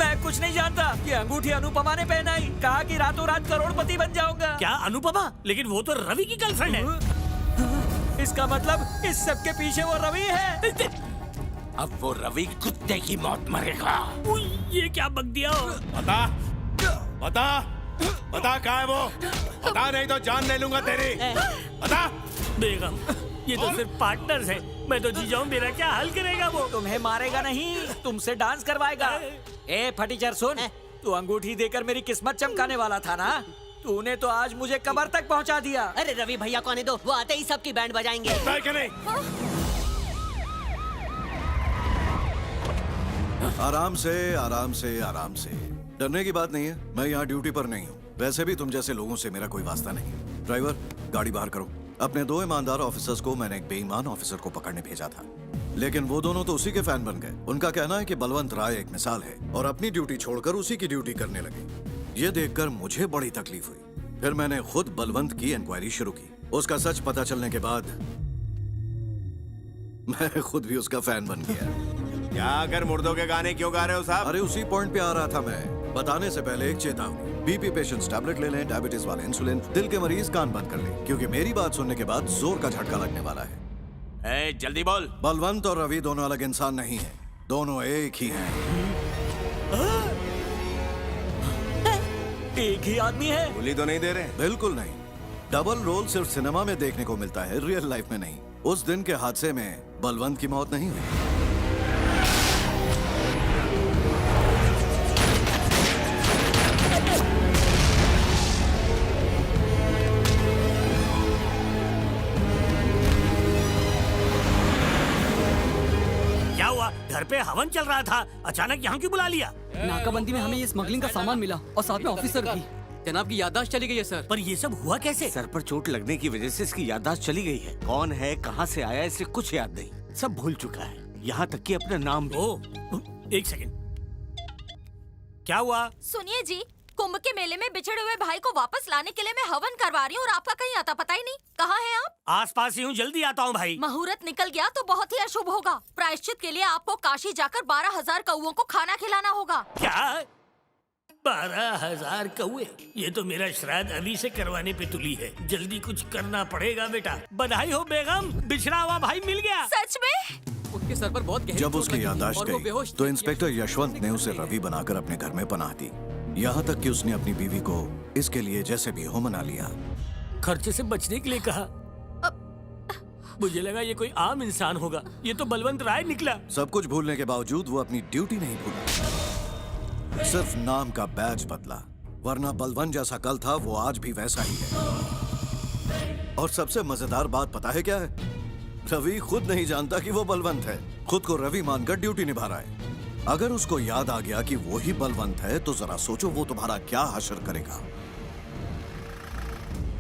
M: मैं कुछ नहीं जानता। ये अंगूठी अनुपमा ने पहनाई, कहा कि रातों रात करोड़पति बन जाऊंगा। क्या अनुपमा? लेकिन वो तो रवि की गर्लफ्रेंड है। इसका मतलब इस सब के पीछे वो रवि है।
B: अब वो रवि कुत्ते की मौत मरेगा।
M: ये क्या बक दिया?
Q: बता बता बता, कहाँ है वो? बता, नहीं तो जान ले लूंगा तेरी। बता।
M: बेगम, ये तो सिर्फ पार्टनर्स है। मैं तो जी जाऊं, मेरा क्या हाल करेगा वो? तुम्हें मारेगा नहीं, तुमसे डांस करवाएगा। ए फटीचर सुन, तू अंगूठी देकर मेरी किस्मत चमकाने वाला था ना? तूने तो आज मुझे कब्र तक पहुंचा दिया।
K: अरे रवि भैया को आने दो, वो आते ही सबकी बैंड बजाएंगे।
T: आराम से, आराम से, आराम से। डरने की बात नहीं है, मैं यहाँ ड्यूटी पर नहीं हूँ। वैसे भी तुम जैसे लोगों से मेरा कोई वास्ता नहीं। ड्राइवर, गाड़ी बाहर करो। अपने 2 ईमानदार ऑफिसर्स को मैंने एक बेईमान ऑफिसर को पकड़ने भेजा था, लेकिन वो दोनों तो उसी के फैन बन गए। उनका कहना है कि बलवंत राय एक मिसाल है और अपनी ड्यूटी छोड़कर उसी की ड्यूटी करने लगे। ये देखकर मुझे बड़ी तकलीफ हुई। फिर मैंने खुद बलवंत की इंक्वायरी शुरू की। उसका सच पता चलने के बाद मैं खुद भी उसका फैन बन गया।
Q: क्या आकर मुर्दों के गाने क्यों गा रहे हो साहब?
T: अरे उसी पॉइंट पे आ रहा था मैं। बताने से पहले एक चेतावनी, बीपी पेशेंट्स टैबलेट ले लें, डायबिटीज वाले इंसुलिन, दिल के मरीज कान बंद कर लें, क्योंकि मेरी बात सुनने के बाद जोर का झटका लगने वाला है।
Q: जल्दी बोल।
T: बलवंत और रवि दोनों अलग इंसान नहीं हैं, दोनों एक ही हैं।
M: एक ही आदमी है?
Q: गोली तो नहीं दे रहे?
T: बिल्कुल नहीं। डबल रोल सिर्फ सिनेमा में देखने को मिलता है, रियल लाइफ में नहीं। उस दिन के हादसे में बलवंत की मौत नहीं हुई।
M: घर पे हवन चल रहा था, अचानक यहाँ क्यों बुला लिया?
D: नाकाबंदी में हमें ये स्मगलिंग का सामान मिला और साथ में ऑफिसर भी।
M: जनाब की याददाश्त चली गई है सर। पर ये सब हुआ कैसे?
B: सर पर चोट लगने की वजह से इसकी याददाश्त चली गई है। कौन है, कहाँ से आया, इसे कुछ याद नहीं, सब भूल चुका है, यहाँ तक कि अपना नाम भी।
M: एक सेकंड, क्या हुआ?
J: सुनिए जी, कुंभ के मेले में बिछड़े हुए भाई को वापस लाने के लिए मैं हवन करवा रही हूँ और आपका कहीं आता पता ही नहीं। कहाँ हैं आप?
M: आसपास ही हूँ, जल्दी आता हूँ भाई।
J: मुहूर्त निकल गया तो बहुत ही अशुभ होगा। प्रायश्चित के लिए आपको काशी जाकर 12,000 कौओं को खाना खिलाना होगा।
M: क्या? 12,000 कौए? ये तो मेरा श्राद्ध अभी से करवाने पे तुली है। जल्दी कुछ करना पड़ेगा बेटा। बधाई हो बेगम, बिछड़ा हुआ भाई मिल गया।
J: सच में?
M: उसके सर पर बहुत गहरी
T: जब
M: चोट
T: उसकी
M: लगी
T: याददाश्त
M: और वो
T: गई
M: बेहोश
T: तो इंस्पेक्टर यशवंत ने उसे रवि बनाकर अपने घर में पनाह दी। यहाँ तक कि उसने अपनी बीवी को इसके लिए जैसे भी हो मना लिया।
M: खर्चे से बचने के लिए कहा। मुझे लगा ये कोई आम इंसान होगा, ये तो बलवंत राय निकला।
T: सब कुछ भूलने के बावजूद वो अपनी ड्यूटी नहीं भूला, सिर्फ नाम का बैज बदला। वरना बलवंत जैसा कल था वो आज भी वैसा ही है। और सबसे मजेदार बात पता है क्या है? रवि खुद नहीं जानता कि वो बलवंत है। खुद को रवि मानकर ड्यूटी निभा रहा है। अगर उसको याद आ गया कि वो ही बलवंत है तो जरा सोचो वो तुम्हारा क्या हशर करेगा।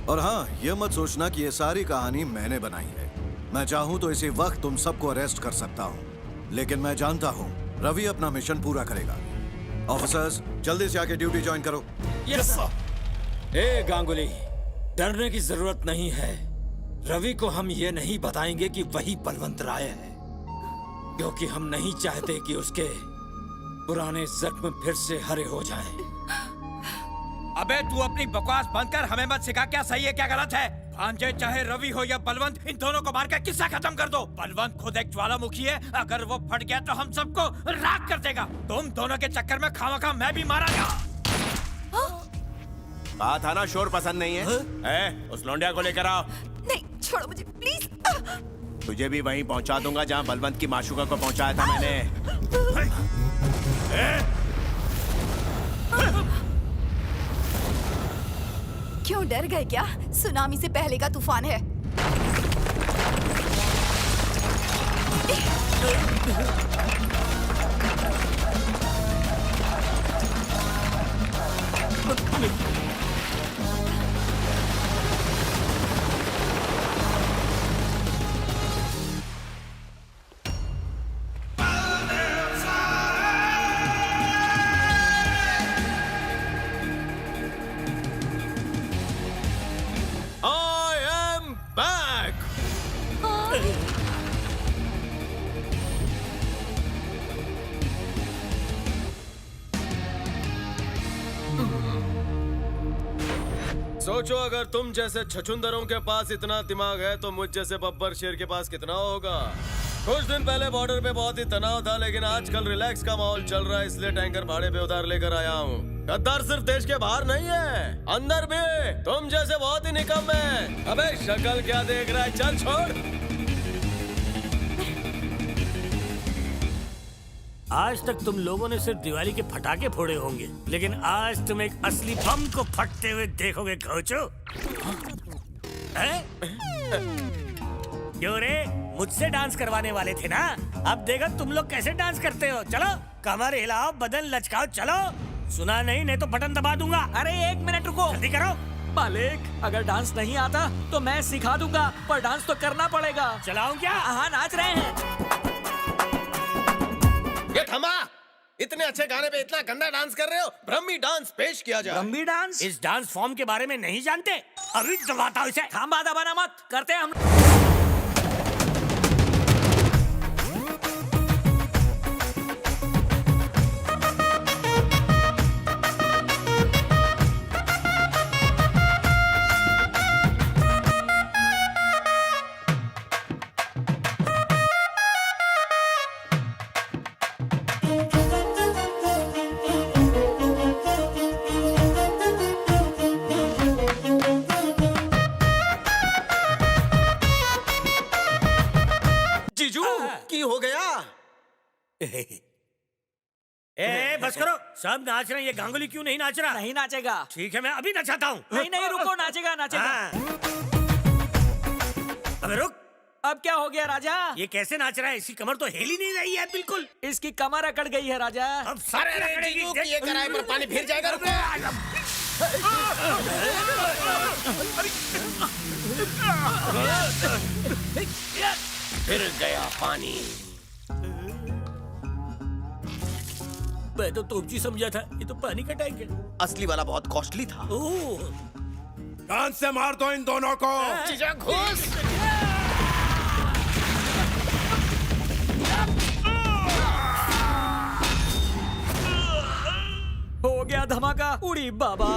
T: और हाँ, ये मत सोचना कि ये सारी कहानी मैंने बनाई है। मैं चाहूं तो इसी वक्त तुम सबको अरेस्ट कर सकता हूं, लेकिन मैं जानता हूं रवि अपना मिशन पूरा करेगा। ऑफिसर्स, जल्दी से आके ड्यूटी ज्वाइन करो।
L: Yes sir. ए गांगुली, डरने की जरूरत नहीं है। रवि को हम ये नहीं बताएंगे कि वही बलवंत राय है, क्योंकि हम नहीं चाहते कि उसके पुराने जख्म फिर से हरे हो जाएं।
W: अबे तू अपनी बकवास बंद कर, हमें मत सिखा क्या सही है क्या गलत है। भांजे चाहे रवि हो या बलवंत, इन दोनों को मार के किस्सा खत्म कर दो। बलवंत खुद एक ज्वालामुखी है, अगर वो फट गया तो हम सबको राख कर देगा। तुम दोनों के चक्कर में खामखा मैं भी मारा गया।
Q: बात है ना, शोर पसंद नहीं है? उस लौंडिया को लेकर आओ।
J: नहीं, छोड़ो मुझे प्लीज।
Q: तुझे भी वहीं पहुंचा दूंगा जहां बलवंत की माशूका को पहुंचाया था मैंने।
J: क्यों डर गए क्या? सुनामी से पहले का तूफान है।
H: सोचो, अगर तुम जैसे छछुंदरों के पास इतना दिमाग है तो मुझ जैसे बब्बर शेर के पास कितना होगा। कुछ दिन पहले बॉर्डर पे बहुत ही तनाव था, लेकिन आजकल रिलैक्स का माहौल चल रहा है, इसलिए टैंकर भाड़े पे उधार लेकर आया हूँ। गद्दार सिर्फ देश के बाहर नहीं है, अंदर भी तुम जैसे बहुत ही निकम्मे हैं। अबे शक्ल क्या देख रहा है, चल छोड़।
M: आज तक तुम लोगों ने सिर्फ दिवाली के पटाखे फोड़े होंगे, लेकिन आज तुम एक असली बम को फटते हुए देखोगे घोचो। क्यों रे, मुझसे डांस करवाने वाले थे ना? अब देखो तुम लोग कैसे डांस करते हो। चलो कमर हिलाओ, बदन लचकाओ, चलो। सुना नहीं तो बटन दबा दूंगा।
C: अरे 1 मिनट रुको।
M: जल्दी करो।
C: मालिक, अगर डांस नहीं आता तो मैं सिखा दूंगा, पर डांस तो करना पड़ेगा।
M: चलाऊं क्या?
C: हाँ, नाच रहे हैं।
H: ये थमा! इतने अच्छे गाने पे इतना गंदा डांस कर रहे हो। ब्रह्मी डांस पेश किया जाए।
C: ब्रह्मी डांस?
M: इस डांस फॉर्म के बारे में नहीं जानते? अभी दबाता हूं इसे।
C: थांबा दबाना मत, करते हैं हम।
H: जीजू की हो गया?
M: ए बस करो, सब नाच रहे हैं। ये गांगुली क्यों नहीं नाच रहा?
C: नहीं नाचेगा।
M: ठीक है, मैं अभी नचाता हूँ।
C: नहीं रुको, नाचेगा नाचेगा।
M: अबे रुक।
C: अब क्या हो गया राजा?
M: ये कैसे नाच रहा है? इसकी कमर तो हिल ही नहीं रही है बिल्कुल।
C: इसकी कमर अकड़ गई है राजा।
M: अब सारे
H: जीजू की ये कराए पर पानी फिर जाएगा। रुको।
B: फिर गया पानी।
M: मैं तो तोपची समझा था, ये तो पानी का टैंक है।
H: असली वाला बहुत कॉस्टली था।
F: कान से मार दो इन दोनों को।
H: जीजा घुस।
C: हो गया धमाका, उड़ी बाबा।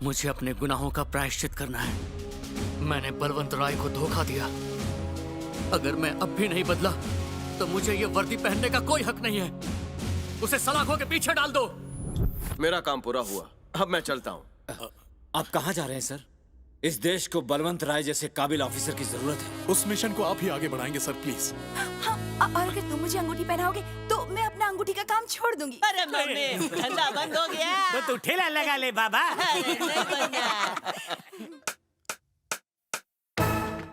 N: मुझे अपने गुनाहों का प्रायश्चित करना है। मैंने बलवंत राय को धोखा दिया। अगर मैं अब भी नहीं बदला तो मुझे ये वर्दी पहनने का कोई हक नहीं है। उसे सलाखों के पीछे डाल दो।
H: मेरा काम पूरा हुआ, अब मैं चलता हूँ।
L: आप कहाँ जा रहे हैं सर? इस देश को बलवंत राय जैसे काबिल ऑफिसर की जरूरत है।
R: उस मिशन को आप ही आगे बढ़ाएंगे सर, प्लीज।
J: और अगर तुम मुझे अंगूठी पहनाओगे तो मैं अपना अंगूठी का काम छोड़ दूंगी।
K: अरे मम्मी, धंधा बंद हो गया।
M: तो तू ठेला लगा ले बाबा।
K: अरे नहीं भैया।